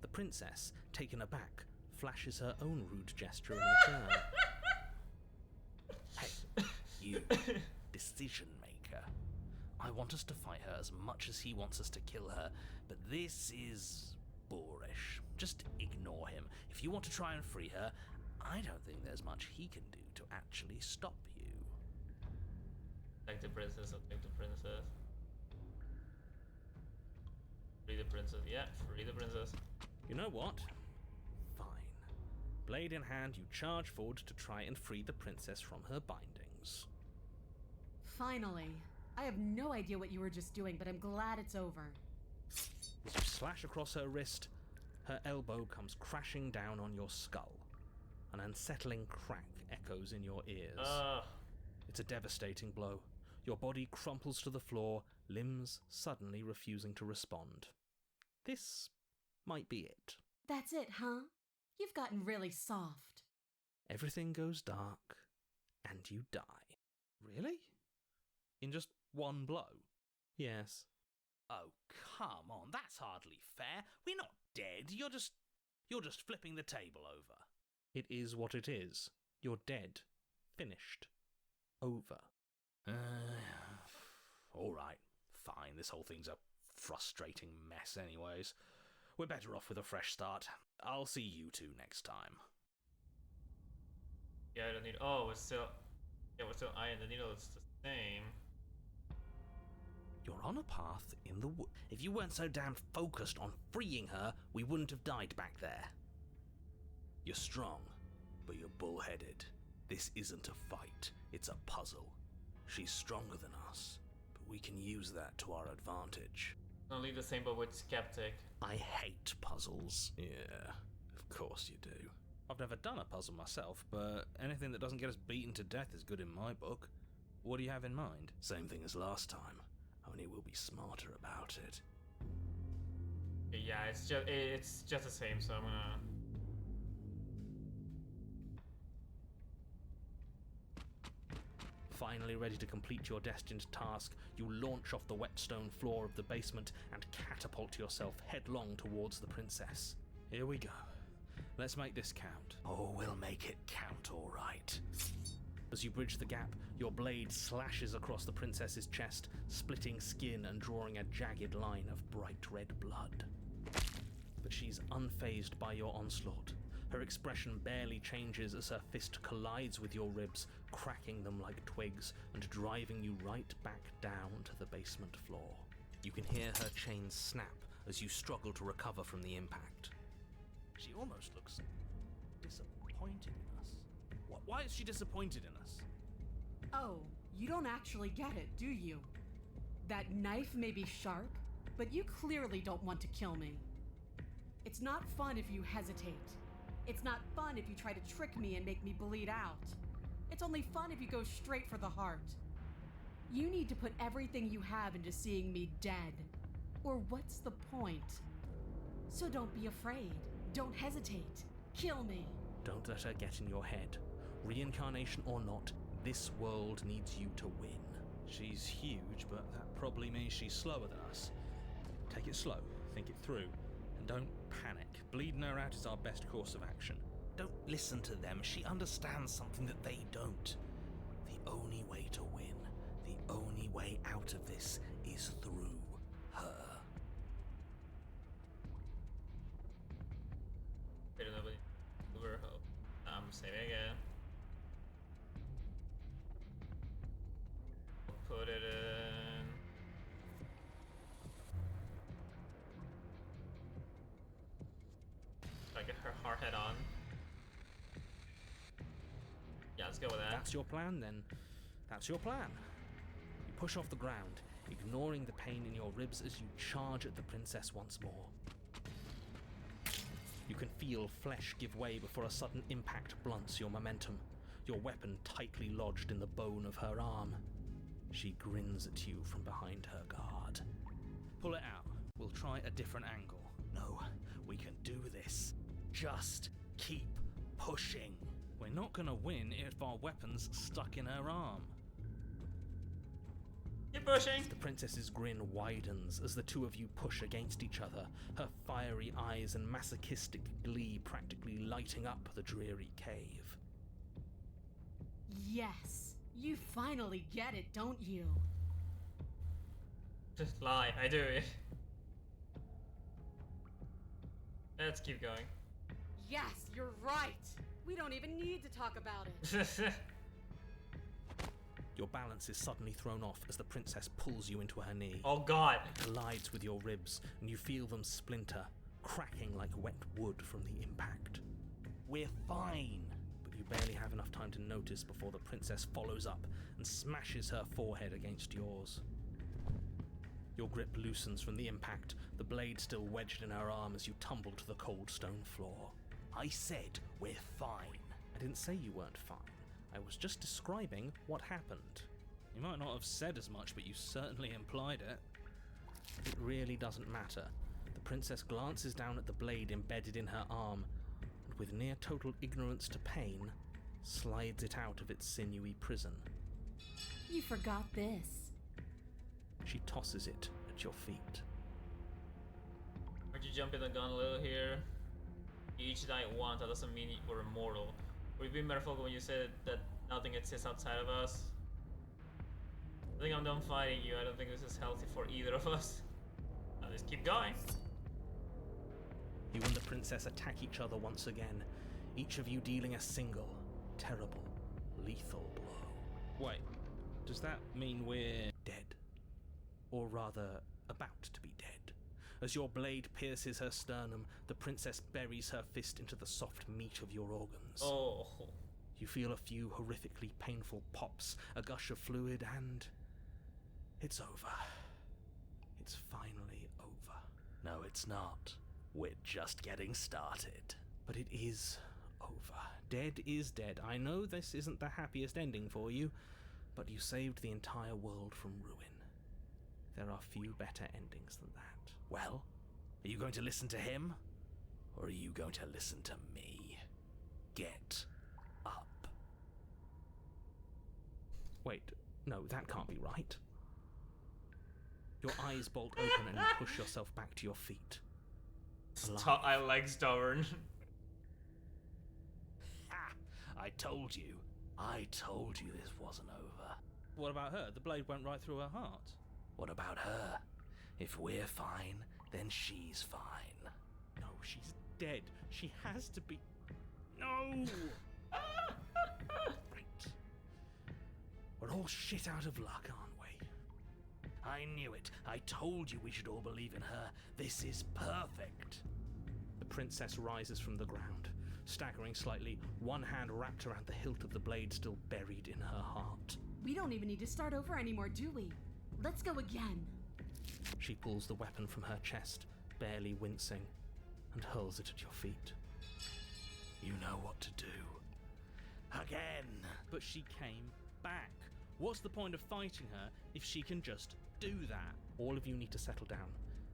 The princess, taken aback, flashes her own rude gesture in return. Hey, you decision maker. I want us to fight her as much as he wants us to kill her, but this is boorish. Just ignore him. If you want to try and free her, I don't think there's much he can do to actually stop you. Take the princess, I'll take the princess. Free the princess, yeah, free the princess. You know what? Fine. Blade in hand, you charge forward to try and free the princess from her bindings. Finally. I have no idea what you were just doing, but I'm glad it's over. As you slash across her wrist, her elbow comes crashing down on your skull. An unsettling crack echoes in your ears. It's a devastating blow. Your body crumples to the floor, limbs suddenly refusing to respond. This might be it. That's it, huh? You've gotten really soft. Everything goes dark, and you die. Really? In just one blow? Yes. Oh, come on, that's hardly fair. We're not dead. You're just flipping the table over. It is what it is. You're dead. Finished. Over. All right, fine. This whole thing's a frustrating mess anyways. We're better off with a fresh start. I'll see you two next time. Yeah, I don't need. Oh, we're still iron. The needle is the same. You're on a path in the wood. If you weren't so damn focused on freeing her, we wouldn't have died back there. You're strong, but you're bullheaded. This isn't a fight, it's a puzzle. She's stronger than us, but we can use that to our advantage. I'll leave the same but with skeptic. I hate puzzles. Yeah, of course you do. I've never done a puzzle myself, but anything that doesn't get us beaten to death is good in my book. What do you have in mind? Same thing as last time, only we'll be smarter about it. Yeah, it's just the same, so I'm gonna... Finally ready to complete your destined task, you launch off the wet stone floor of the basement and catapult yourself headlong towards the princess. Here we go. Let's make this count. Oh, we'll make it count, all right. As you bridge the gap, your blade slashes across the princess's chest, splitting skin and drawing a jagged line of bright red blood. But she's unfazed by your onslaught. Her expression barely changes as her fist collides with your ribs, cracking them like twigs and driving you right back down to the basement floor. You can hear her chains snap as you struggle to recover from the impact. She almost looks disappointed in us. Why is she disappointed in us? Oh, you don't actually get it, do you? That knife may be sharp, but you clearly don't want to kill me. It's not fun if you hesitate. It's not fun if you try to trick me and make me bleed out. It's only fun if you go straight for the heart. You need to put everything you have into seeing me dead. Or what's the point? So don't be afraid. Don't hesitate. Kill me. Don't let her get in your head. Reincarnation or not, this world needs you to win. She's huge, but that probably means she's slower than us. Take it slow, think it through, and don't panic. Bleeding her out is our best course of action. Don't listen to them. She understands something that they don't. The only way to win, the only way out of this is through her. Wait a minute. Save it again. Put it in. I get her hard head on. Yeah, let's go with that. That's your plan then. That's your plan. You push off the ground, ignoring the pain in your ribs as you charge at the princess once more. You can feel flesh give way before a sudden impact blunts your momentum, your weapon tightly lodged in the bone of her arm. She grins at you from behind her guard. Pull it out. We'll try a different angle. No, we can do this. Just keep pushing. We're not gonna win if our weapon's stuck in her arm. Keep pushing! The princess's grin widens as the two of you push against each other, her fiery eyes and masochistic glee practically lighting up the dreary cave. Yes, you finally get it, don't you? Just lie, I do it. Let's keep going. Yes, you're right. We don't even need to talk about it. Your balance is suddenly thrown off as the princess pulls you into her knee. Oh god! It collides with your ribs, and you feel them splinter, cracking like wet wood from the impact. We're fine. But you barely have enough time to notice before the princess follows up and smashes her forehead against yours. Your grip loosens from the impact, the blade still wedged in her arm as you tumble to the cold stone floor. I said we're fine. I didn't say you weren't fine. I was just describing what happened. You might not have said as much, but you certainly implied it. It really doesn't matter. The princess glances down at the blade embedded in her arm, and with near total ignorance to pain, slides it out of its sinewy prison. You forgot this. She tosses it at your feet. Would you jump in the gun a little here? You each died once, that doesn't mean you're immortal. Would you be metaphorical when you said that nothing exists outside of us? I think I'm done fighting you. I don't think this is healthy for either of us. Now just keep going. You and the princess attack each other once again, each of you dealing a single, terrible, lethal blow. Wait, does that mean we're dead? Or rather, about to be dead. As your blade pierces her sternum, the princess buries her fist into the soft meat of your organs. Oh. You feel a few horrifically painful pops, a gush of fluid, and it's over. It's finally over. No, it's not. We're just getting started. But it is over. Dead is dead. I know this isn't the happiest ending for you, but you saved the entire world from ruin. There are few better endings than that. Well, are you going to listen to him? Or are you going to listen to me? Get up. Wait, no, that can't be right. Your eyes bolt open and you push yourself back to your feet. I like stubborn. Ha! I told you. I told you this wasn't over. What about her? The blade went right through her heart. What about her? If we're fine, then she's fine. No, she's dead. She has to be... No! Right. We're all shit out of luck, aren't we? I knew it. I told you we should all believe in her. This is perfect. The princess rises from the ground, staggering slightly, one hand wrapped around the hilt of the blade still buried in her heart. We don't even need to start over anymore, do we? Let's go again. She pulls the weapon from her chest, barely wincing, and hurls it at your feet. You know what to do. Again! But she came back. What's the point of fighting her if she can just do that? All of you need to settle down.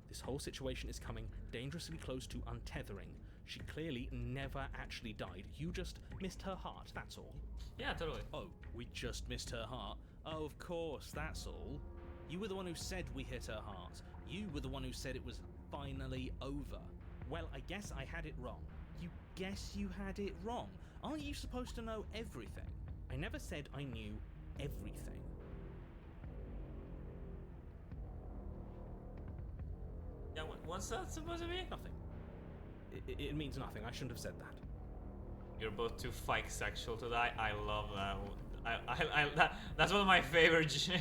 This whole situation is coming dangerously close to untethering. She clearly never actually died. You just missed her heart, that's all. Yeah, totally. Oh, we just missed her heart? Oh, of course, that's all. You were the one who said we hit her heart. You were the one who said it was finally over. Well, I guess I had it wrong. You guess you had it wrong? Aren't you supposed to know everything? I never said I knew everything. Yeah, what's that supposed to be? Nothing. It means nothing. I shouldn't have said that. You're both too fike sexual to die. I love that. That's one of my favorite.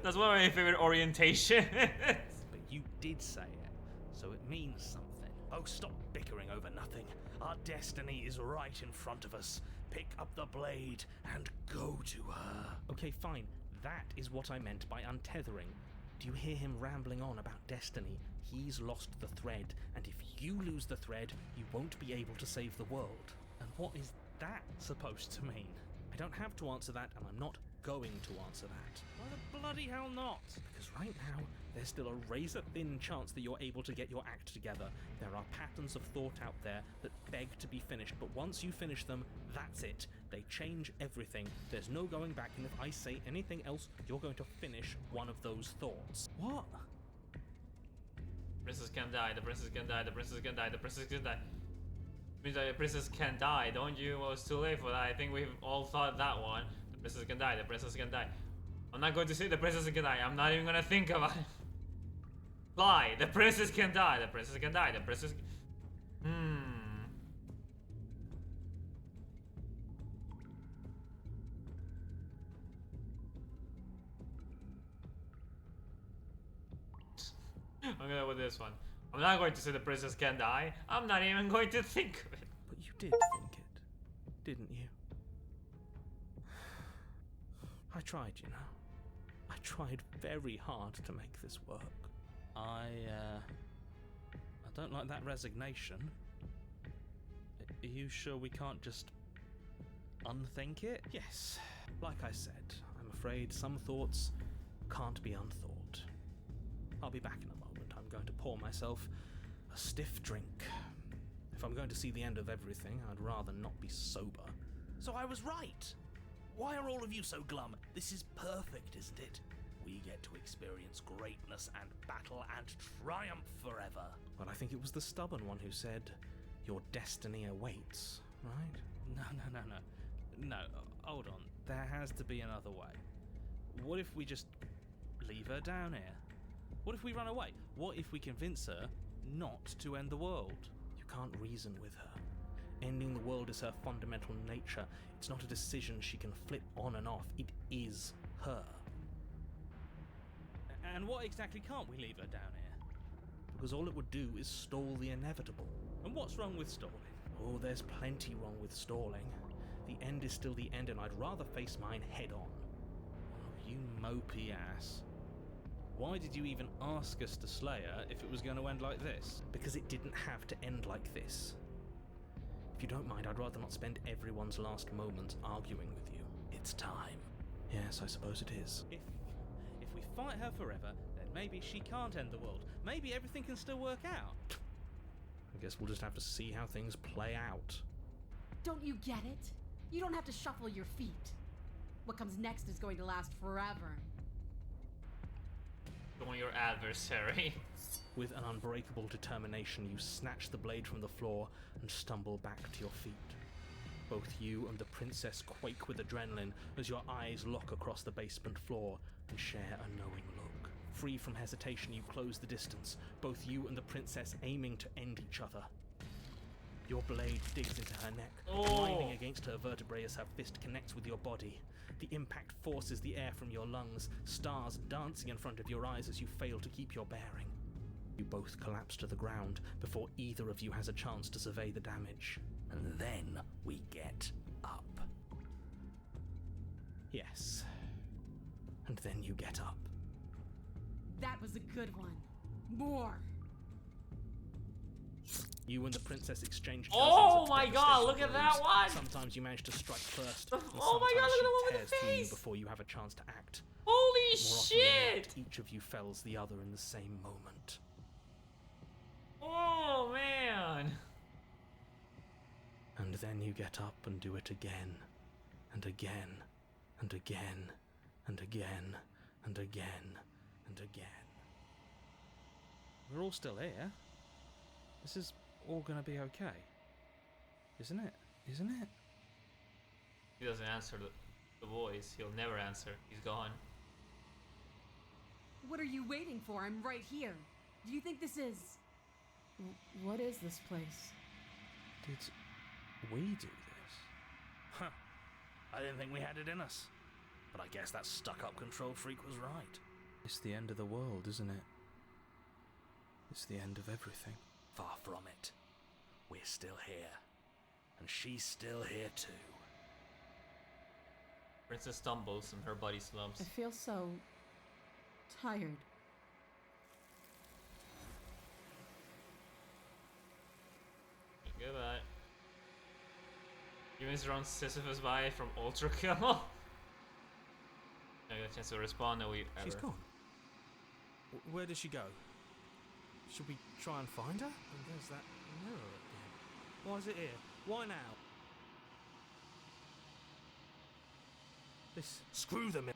That's one of my favorite orientations. But you did say it, so it means something. Oh, stop bickering over nothing. Our destiny is right in front of us. Pick up the blade and go to her. Okay, fine. That is what I meant by untethering. Do you hear him rambling on about destiny? He's lost the thread, and if you lose the thread, you won't be able to save the world. And what is that supposed to mean? I don't have to answer that, and I'm not going to answer that. Why the bloody hell not? Because right now, there's still a razor-thin chance that you're able to get your act together. There are patterns of thought out there that beg to be finished, but once you finish them, that's it. They change everything. There's no going back, and if I say anything else, you're going to finish one of those thoughts. What? Princess can die. The princess can die. The princess can die. The princess can die. Means that the princess can die, don't you? Well, it's too late for that. I think we've all thought that one. The princess can die. The princess can die. I'm not going to say the princess can die. I'm not even gonna think about it. Lie. The princess can die. The princess can die. The princess. I'm gonna go with this one. I'm not going to say the princess can die. I'm not even going to think of it. But you did think it, didn't you? I tried, you know. I tried very hard to make this work. I don't like that resignation. Are you sure we can't just unthink it? Yes, like I said, I'm afraid some thoughts can't be unthought. I'll be back in a moment. I'm going to pour myself a stiff drink. If I'm going to see the end of everything, I'd rather not be sober. So I was right. Why are all of you so glum? This is perfect, isn't it? We get to experience greatness and battle and triumph forever. Well, I think it was the stubborn one who said, your destiny awaits, right? No, hold on. There has to be another way. What if we just leave her down here? What if we run away? What if we convince her not to end the world? You can't reason with her. Ending the world is her fundamental nature. It's not a decision she can flip on and off. It is her. And what exactly can't we leave her down here? Because all it would do is stall the inevitable. And what's wrong with stalling? Oh, there's plenty wrong with stalling. The end is still the end, and I'd rather face mine head on. Oh, you mopey ass. Why did you even ask us to slay her if it was going to end like this? Because it didn't have to end like this. If you don't mind, I'd rather not spend everyone's last moments arguing with you. It's time. Yes, I suppose it is. If we fight her forever, then maybe she can't end the world. Maybe everything can still work out. I guess we'll just have to see how things play out. Don't you get it? You don't have to shuffle your feet. What comes next is going to last forever. Join your adversary. With an unbreakable determination, you snatch the blade from the floor and stumble back to your feet. Both you and the princess quake with adrenaline as your eyes lock across the basement floor and share a knowing look. Free from hesitation, you close the distance, both you and the princess aiming to end each other. Your blade digs into her neck, grinding against her vertebrae as her fist connects with your body. The impact forces the air from your lungs, stars dancing in front of your eyes as you fail to keep your bearing. You both collapse to the ground before either of you has a chance to survey the damage. And then we get up. Yes. And then you get up. That was a good one. More. You and the princess exchange. Oh my god, look at that one! Sometimes you manage to strike first. Oh my god, look at the one with the face! Before you have a chance to act. Holy shit! Each of you fells the other in the same moment. Oh man! And then you get up and do it again, and again, and again, and again, and again, and again. We're all still here. This is all gonna be okay. Isn't it? Isn't it? He doesn't answer the voice. He'll never answer. He's gone. What are you waiting for? I'm right here. Do you think this is... What is this place? Did we do this? Huh. I didn't think we had it in us. But I guess that stuck-up control freak was right. It's the end of the world, isn't it? It's the end of everything. Far from it. We're still here. And she's still here too. Princess stumbles and her body slumps. I feel so... tired. Goodbye. You missed around Sisyphus by from Ultra Kill. I got a chance to respond. No, She's gone. Where did she go? Should we try and find her? And there's that mirror again. Why is it here? Why now? This... Screw them.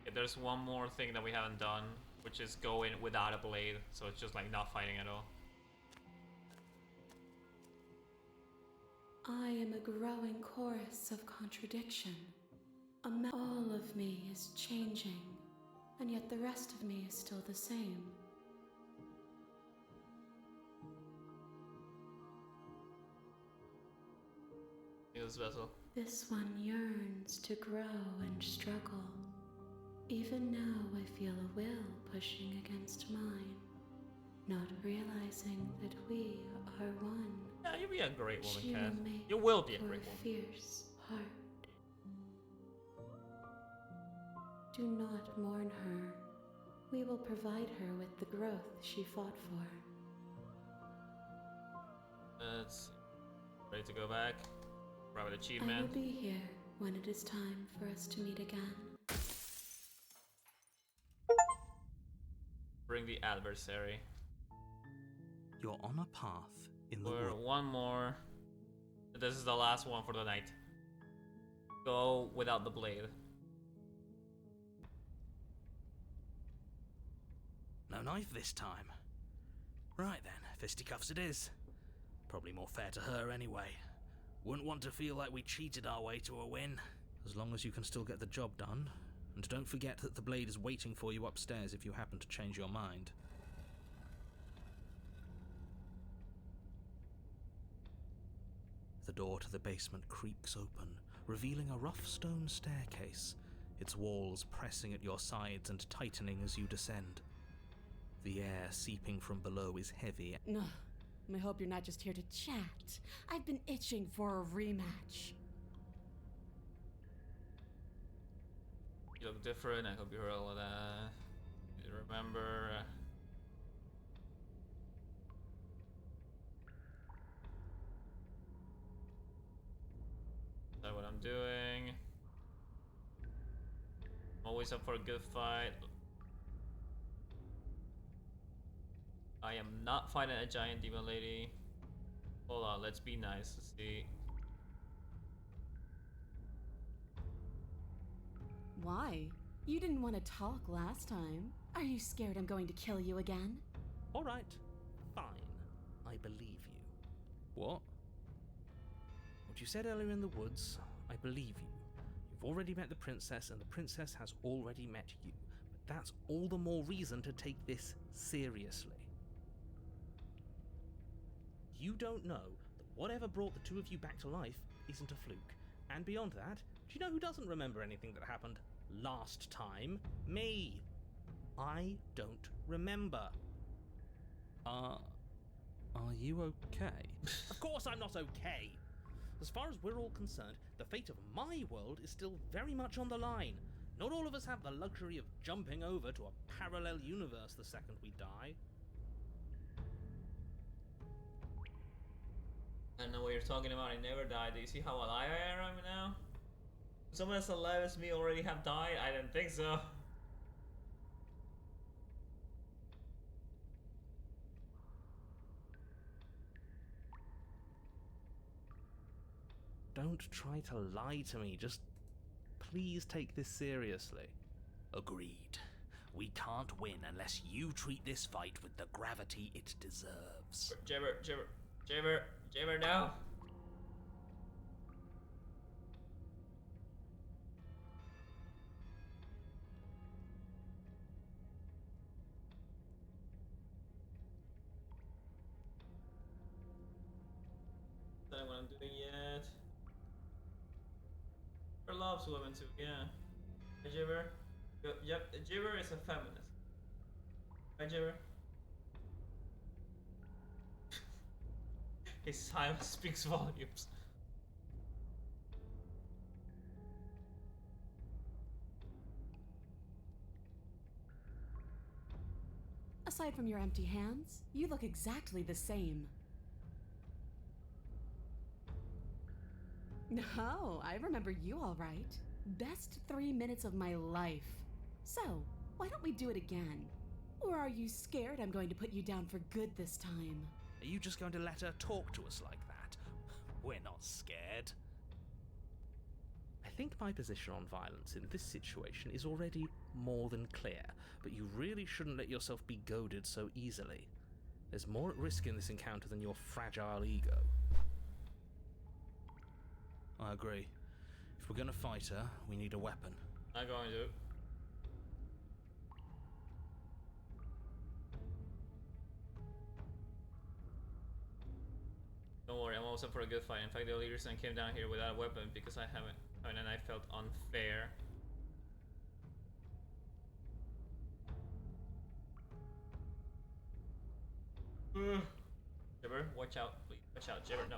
Okay, there's one more thing that we haven't done, which is go in without a blade, so it's just like not fighting at all. I am a growing chorus of contradiction. All of me is changing, and yet the rest of me is still the same. This vessel. This one yearns to grow and struggle. Even now I feel a will pushing against mine, not realizing that we are one. Yeah, you you be a great woman, She Kat. will make You will be a for great a woman. fierce heart. Do not mourn her. We will provide her with the growth she fought for. Let's ready to go back. Private I achievement. will be here when it is time for us to meet again. Bring the adversary. You're on a path in the For wood. one more. This is the last one for the night. Go without the blade. No knife this time. Right then, fisticuffs it is. Probably more fair to her anyway. Wouldn't want to feel like we cheated our way to a win. As long as you can still get the job done. And don't forget that the blade is waiting for you upstairs if you happen to change your mind. The door to the basement creaks open, revealing a rough stone staircase, its walls pressing at your sides and tightening as you descend. The air seeping from below is heavy. Ugh, I hope you're not just here to chat. I've been itching for a rematch. You look different. I hope you heard all of that. You remember. That's what I'm doing. Always up for a good fight. I am not fighting a giant demon lady. Hold on, let's be nice. Let's see. Why? You didn't want to talk last time. Are you scared I'm going to kill you again? Alright, fine. I believe you. What? What you said earlier in the woods, I believe you. You've already met the princess, and the princess has already met you. But that's all the more reason to take this seriously. You don't know that whatever brought the two of you back to life isn't a fluke. And beyond that, do you know who doesn't remember anything that happened last time? Me. I don't remember. Are you okay? Of course I'm not okay. As far as we're all concerned, the fate of my world is still very much on the line. Not all of us have the luxury of jumping over to a parallel universe the second we die. I don't know what you're talking about. I never died. Do you see how alive I am now? Someone as alive as me already have died? I didn't think so. Don't try to lie to me. Just please take this seriously. Agreed. We can't win unless you treat this fight with the gravity it deserves. Jibber, now. Don't know what I'm doing yet. Her loves women too, yeah. Hi, Jibber. Yep, Jibber is a feminist. Hi, Jibber. His silence speaks volumes. Aside from your empty hands, you look exactly the same. No, I remember you all right. Best 3 minutes of my life. So, why don't we do it again? Or are you scared I'm going to put you down for good this time? Are you just going to let her talk to us like that? We're not scared. I think my position on violence in this situation is already more than clear, but you really shouldn't let yourself be goaded so easily. There's more at risk in this encounter than your fragile ego. I agree. If we're gonna fight her, we need a weapon. I'm going to. Don't worry, I'm also for a good fight. In fact, the only reason I came down here without a weapon because I felt unfair. Jibber, Watch out, please. Watch out, Jibber. No.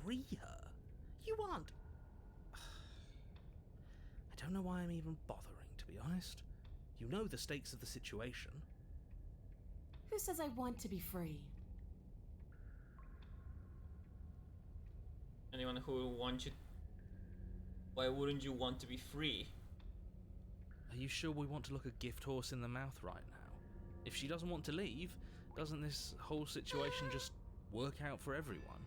Free her? You aren't... I don't know why I'm even bothering, to be honest. You know the stakes of the situation. Who says I want to be free? Anyone who wants you... Why wouldn't you want to be free? Are you sure we want to look a gift horse in the mouth right now? If she doesn't want to leave, doesn't this whole situation just work out for everyone?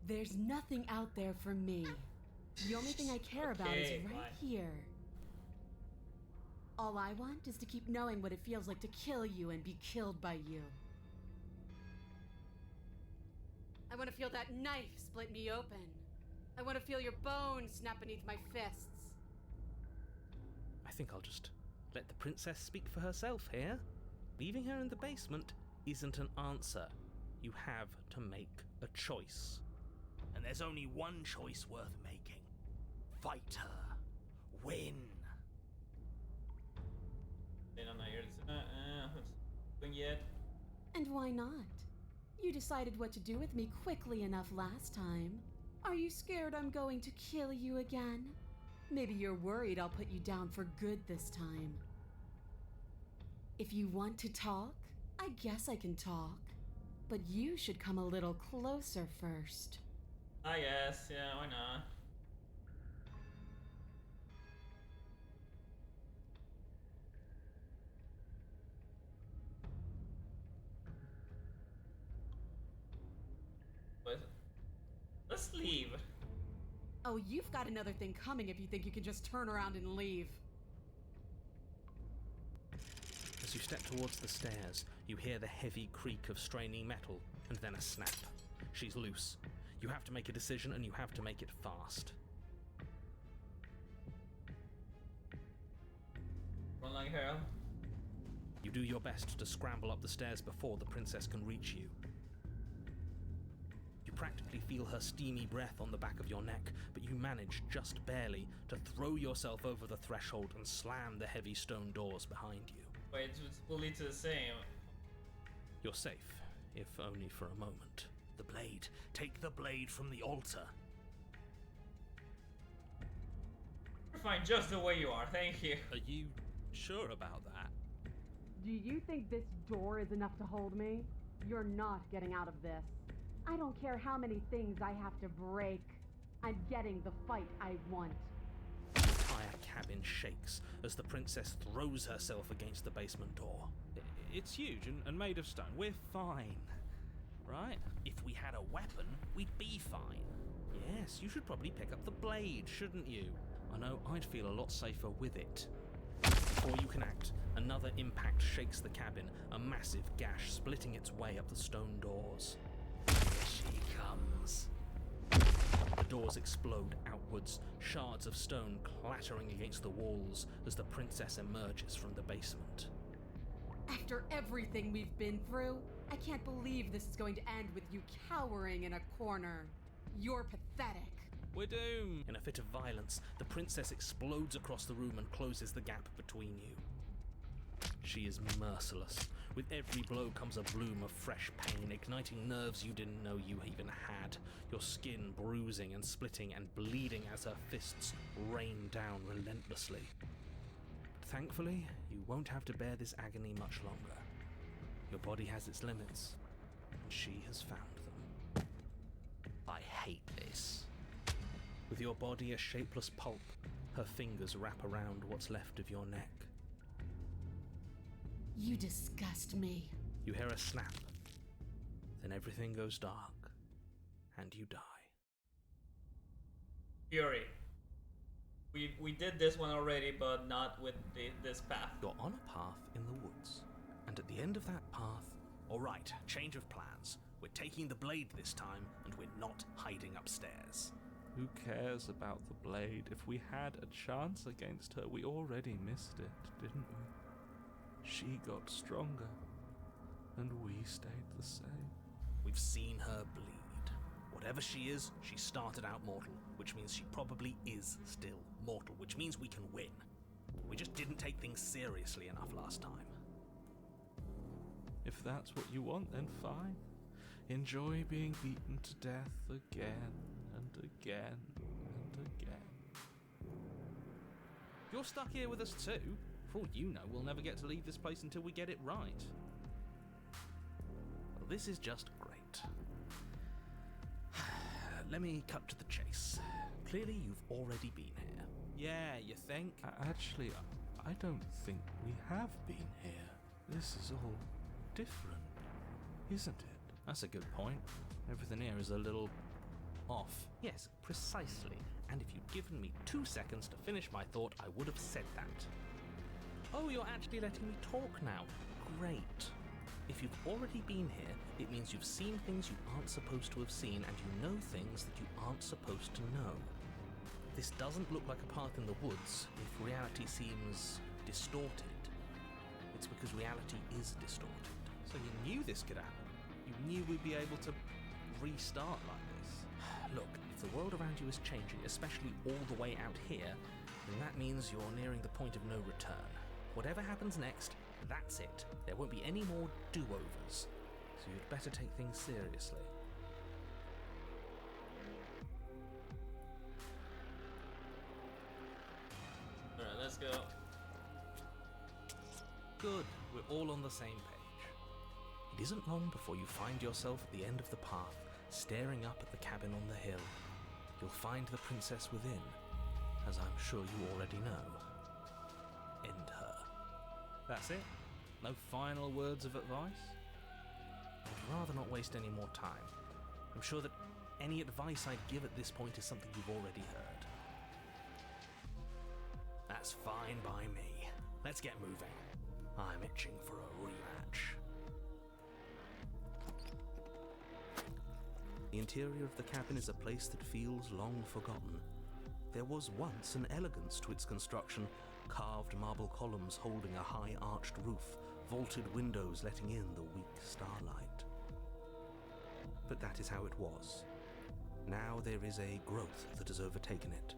There's nothing out there for me. The only thing I care about is right here. All I want is to keep knowing what it feels like to kill you and be killed by you. I want to feel that knife split me open. I want to feel your bones snap beneath my fists. I think I'll just let the princess speak for herself here. Leaving her in the basement isn't an answer. You have to make a choice. And there's only one choice worth making. Fight her. Win. Yet. And why not? You decided what to do with me quickly enough last time. Are you scared I'm going to kill you again? Maybe you're worried I'll put you down for good this time. If you want to talk, I guess I can talk. But you should come a little closer first. I guess, yeah, why not? But let's leave. Oh, you've got another thing coming if you think you can just turn around and leave. As you step towards the stairs, you hear the heavy creak of straining metal, and then a snap. She's loose. You have to make a decision, and you have to make it fast. Run like hell. You do your best to scramble up the stairs before the princess can reach you. You practically feel her steamy breath on the back of your neck, but you manage, just barely, to throw yourself over the threshold and slam the heavy stone doors behind you. Wait, it will lead to the same. You're safe, if only for a moment. The blade. Take the blade from the altar. You're fine just the way you are, thank you. Are you sure about that? Do you think this door is enough to hold me? You're not getting out of this. I don't care how many things I have to break. I'm getting the fight I want. The entire cabin shakes as the princess throws herself against the basement door. It's huge and made of stone. We're fine, right? If we had a weapon, we'd be fine. Yes, you should probably pick up the blade, shouldn't you? I know I'd feel a lot safer with it. Before you can act, another impact shakes the cabin, a massive gash splitting its way up the stone doors. Here she comes. The doors explode outwards, shards of stone clattering against the walls as the princess emerges from the basement. After everything we've been through, I can't believe this is going to end with you cowering in a corner. You're pathetic. We're doomed! In a fit of violence, the princess explodes across the room and closes the gap between you. She is merciless. With every blow comes a bloom of fresh pain, igniting nerves you didn't know you even had, your skin bruising and splitting and bleeding as her fists rain down relentlessly. But thankfully, you won't have to bear this agony much longer. Your body has its limits, and she has found them. I hate this. With your body a shapeless pulp, her fingers wrap around what's left of your neck. You disgust me. You hear a snap, then everything goes dark, and you die. Fury. We did this one already, but not with this path. You're on a path in the woods, and at the end of that path... Alright, change of plans. We're taking the blade this time, and we're not hiding upstairs. Who cares about the blade? If we had a chance against her, we already missed it, didn't we? She got stronger, and we stayed the same. We've seen her bleed. Whatever she is, she started out mortal, which means she probably is still mortal, which means we can win. We just didn't take things seriously enough last time. If that's what you want, then fine. Enjoy being beaten to death again and again and again. You're stuck here with us too. For all you know, we'll never get to leave this place until we get it right. Well, this is just great. Let me cut to the chase. Clearly, you've already been here. Yeah, you think? Actually, I don't think we have been here. This is all different, isn't it? That's a good point. Everything here is a little off. Yes, precisely. And if you'd given me 2 seconds to finish my thought, I would have said that. Oh, you're actually letting me talk now. Great. If you've already been here, it means you've seen things you aren't supposed to have seen, and you know things that you aren't supposed to know. This doesn't look like a path in the woods if reality seems distorted. It's because reality is distorted. So you knew this could happen. You knew we'd be able to restart like this. Look, if the world around you is changing, especially all the way out here, then that means you're nearing the point of no return. Whatever happens next, that's it. There won't be any more do-overs. So you'd better take things seriously. Alright, let's go. Good, we're all on the same page. It isn't long before you find yourself at the end of the path, staring up at the cabin on the hill. You'll find the princess within, as I'm sure you already know. End her. That's it? No final words of advice? I'd rather not waste any more time. I'm sure that any advice I'd give at this point is something you've already heard. That's fine by me. Let's get moving. I'm itching for a rematch. The interior of the cabin is a place that feels long forgotten. There was once an elegance to its construction, carved marble columns holding a high arched roof, vaulted windows letting in the weak starlight. But that is how it was. Now there is a growth that has overtaken it.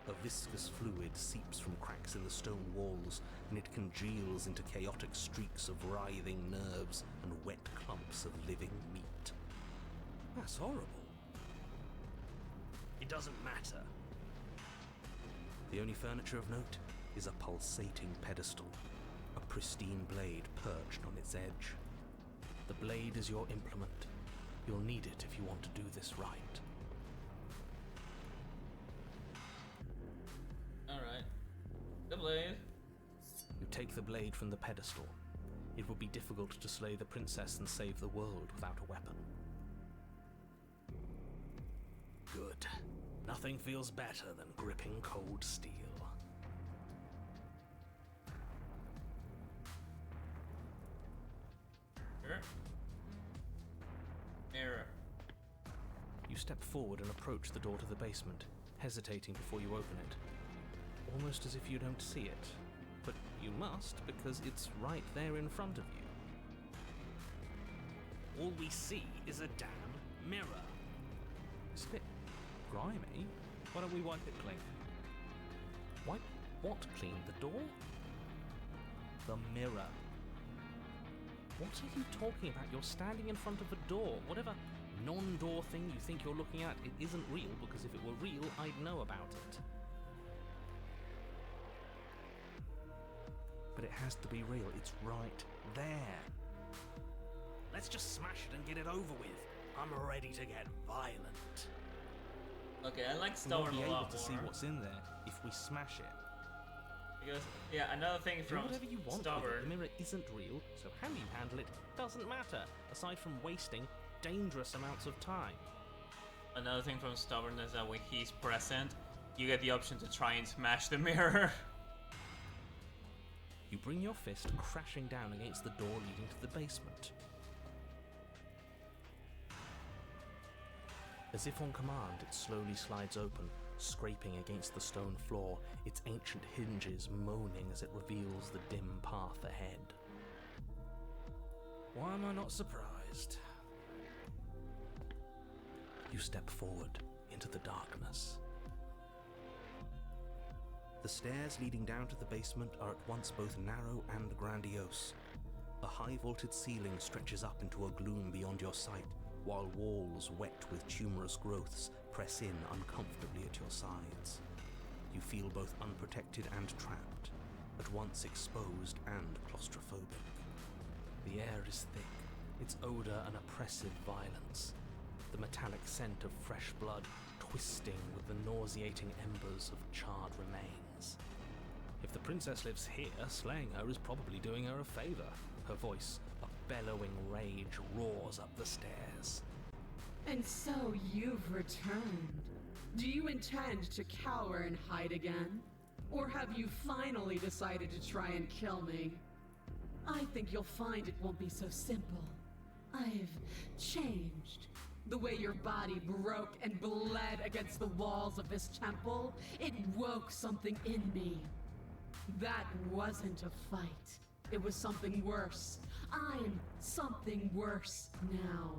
A viscous fluid seeps from cracks in the stone walls, and it congeals into chaotic streaks of writhing nerves and wet clumps of living meat. That's horrible. It doesn't matter. The only furniture of note is a pulsating pedestal, a pristine blade perched on its edge. The blade is your implement. You'll need it if you want to do this right. Alright. The blade. You take the blade from the pedestal. It would be difficult to slay the princess and save the world without a weapon. Good. Nothing feels better than gripping cold steel. Sure. Mirror. You step forward and approach the door to the basement, hesitating before you open it. Almost as if you don't see it. But you must, because it's right there in front of you. All we see is a damn mirror. It's a bit grimy. Why don't we wipe it clean? Wipe what clean? The door? The mirror. What are you talking about? You're standing in front of a door. Whatever non-door thing you think you're looking at, it isn't real, because if it were real, I'd know about it. But it has to be real. It's right there. Let's just smash it and get it over with. I'm ready to get violent. Okay, I like We'll Stubborn be a able lot to more. see what's in there if we smash it. Because, yeah, another thing Do from whatever you want with it. Stubborn. The mirror isn't real, so how you handle it doesn't matter, aside from wasting dangerous amounts of time. Another thing from Stubborn is that when he's present, you get the option to try and smash the mirror. You bring your fist crashing down against the door leading to the basement. As if on command, it slowly slides open, scraping against the stone floor, its ancient hinges moaning as it reveals the dim path ahead. Why am I not surprised? You step forward into the darkness. The stairs leading down to the basement are at once both narrow and grandiose. A high-vaulted ceiling stretches up into a gloom beyond your sight, while walls wet with tumorous growths press in uncomfortably at your sides. You feel both unprotected and trapped, at once exposed and claustrophobic. The air is thick, its odour an oppressive violence, the metallic scent of fresh blood twisting with the nauseating embers of charred remains. If the princess lives here, slaying her is probably doing her a favour. Her voice, a bellowing rage, roars up the stairs. And so you've returned. Do you intend to cower and hide again? Or have you finally decided to try and kill me? I think you'll find it won't be so simple. I've changed. The way your body broke and bled against the walls of this temple, it woke something in me. That wasn't a fight. It was something worse. I'm something worse now.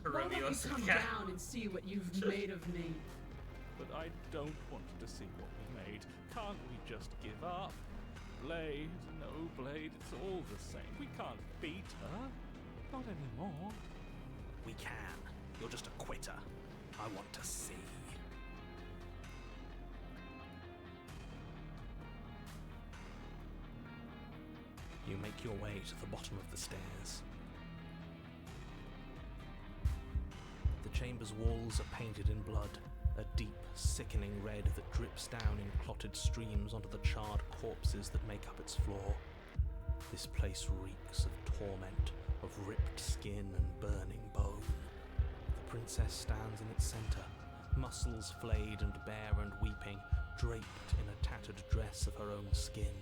Why don't you come down and see what you've made of me? But I don't want to see what we made. Can't we just give up? Blade, no blade, it's all the same. We can't beat her. Not anymore. We can. You're just a quitter. I want to see. You make your way to the bottom of the stairs. The chamber's walls are painted in blood, a deep, sickening red that drips down in clotted streams onto the charred corpses that make up its floor. This place reeks of torment, of ripped skin and burning bone. The princess stands in its centre, muscles flayed and bare and weeping, draped in a tattered dress of her own skin.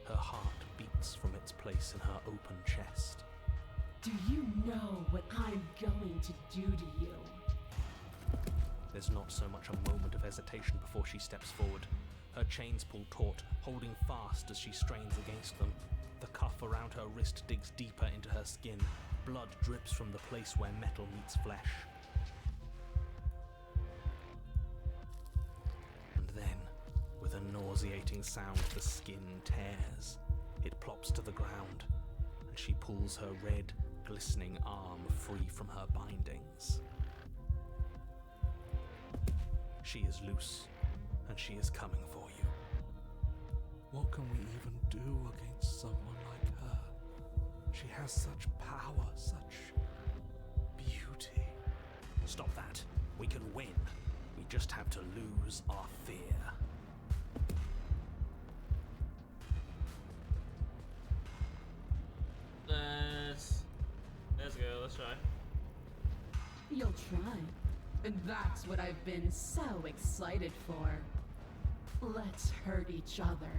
Her heart beats from its place in her open chest. Do you know what I'm going to do to you? There's not so much a moment of hesitation before she steps forward. Her chains pull taut, holding fast as she strains against them. The cuff around her wrist digs deeper into her skin. Blood drips from the place where metal meets flesh. And then, with a nauseating sound, the skin tears. It plops to the ground, and she pulls her red, glistening arm free from her bindings. She is loose, and she is coming for you. What can we even do against someone like her? She has such power, such beauty. Stop that. We can win. We just have to lose our fear. Let's go, let's try. You'll try. And that's what I've been so excited for. Let's hurt each other.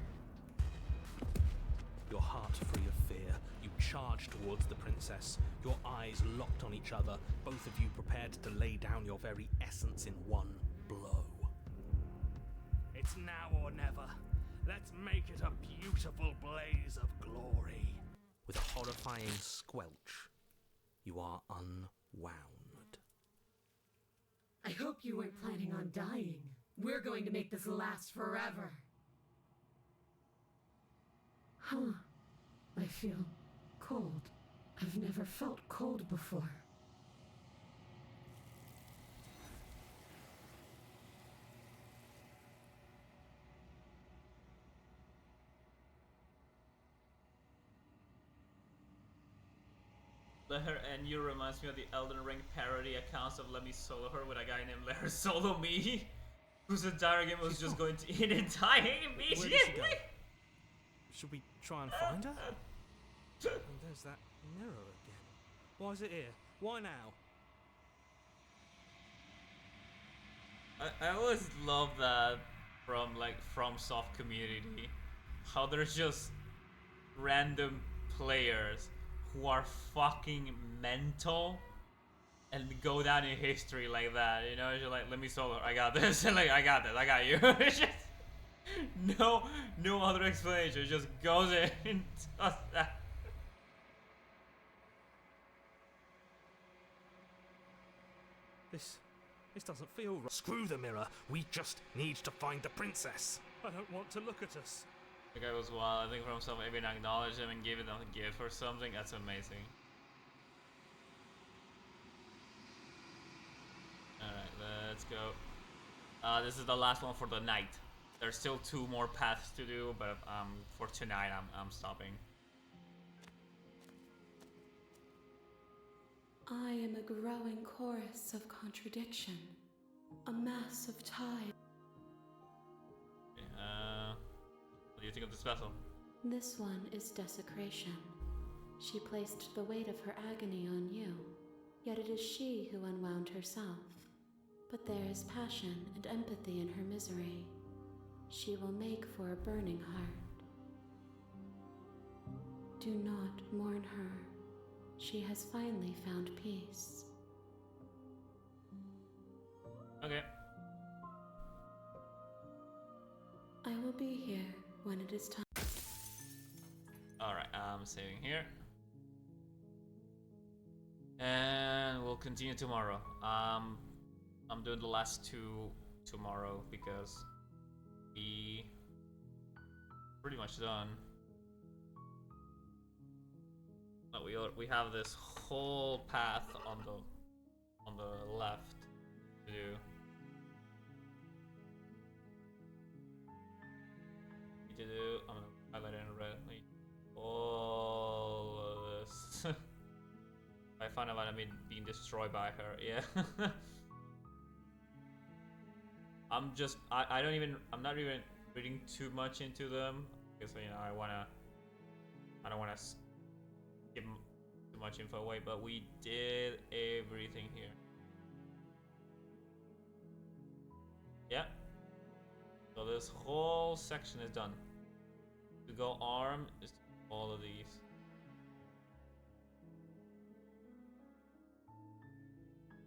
Your heart free of fear, you charge towards the princess, your eyes locked on each other, both of you prepared to lay down your very essence in one blow. It's now or never. Let's make it a beautiful blaze of glory. With a horrifying squelch, you are unwound. I hope you weren't planning on dying. We're going to make this last forever. Huh. I feel cold. I've never felt cold before. Leher and you reminds me of the Elden Ring parody accounts of Let Me Solo Her with a guy named Leher Solo Me, whose entire game was just going to hit and die immediately. Where did she go? Should we try and find her? And there's that mirror again. Why is it here? Why now? I always love that from FromSoft community, how there's just random players who are fucking mental and go down in history like that, you know? You're like, let me solo, I got this, and like, I got this, I got you. It's just no other explanation. It just goes in and does that. This doesn't feel right. Screw the mirror. We just need to find the princess. I don't want to look at us. The guy was wild. I think from some even acknowledge him and give them a gift or something. That's amazing. Alright, let's go. This is the last one for the night. There's still 2 more paths to do, but for tonight I'm stopping. I am a growing chorus of contradiction, a mass of tide. Okay, what do you think of this vessel? This one is desecration. She placed the weight of her agony on you, yet it is she who unwound herself. But there is passion and empathy in her misery. She will make for a burning heart. Do not mourn her. She has finally found peace. Okay. I will be here when it is time. Alright, I'm saving here. And we'll continue tomorrow. I'm doing the last 2 tomorrow because we pretty much done. But we have this whole path on the left to do. To do. I'm gonna highlight it in red. All of this. I found out I'm being destroyed by her. Yeah. I'm not even reading too much into them because I don't wanna give too much info away. But we did everything here. Yeah. So this whole section is done. To go arm is all of these.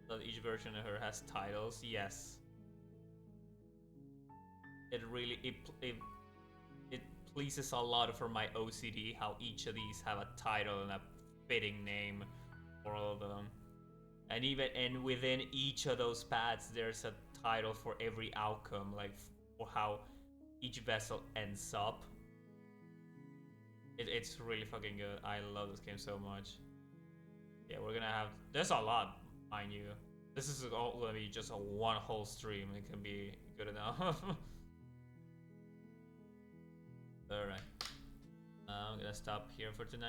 So each version of her has titles. Yes. It really it pleases a lot for my OCD how each of these have a title and a fitting name for all of them. And within each of those paths there's a title for every outcome, like for how each vessel ends up. It's really fucking good. I love this game so much. Yeah, we're gonna have... There's a lot, mind you. This is all gonna be just a one whole stream. It can be good enough. Alright. I'm gonna stop here for tonight.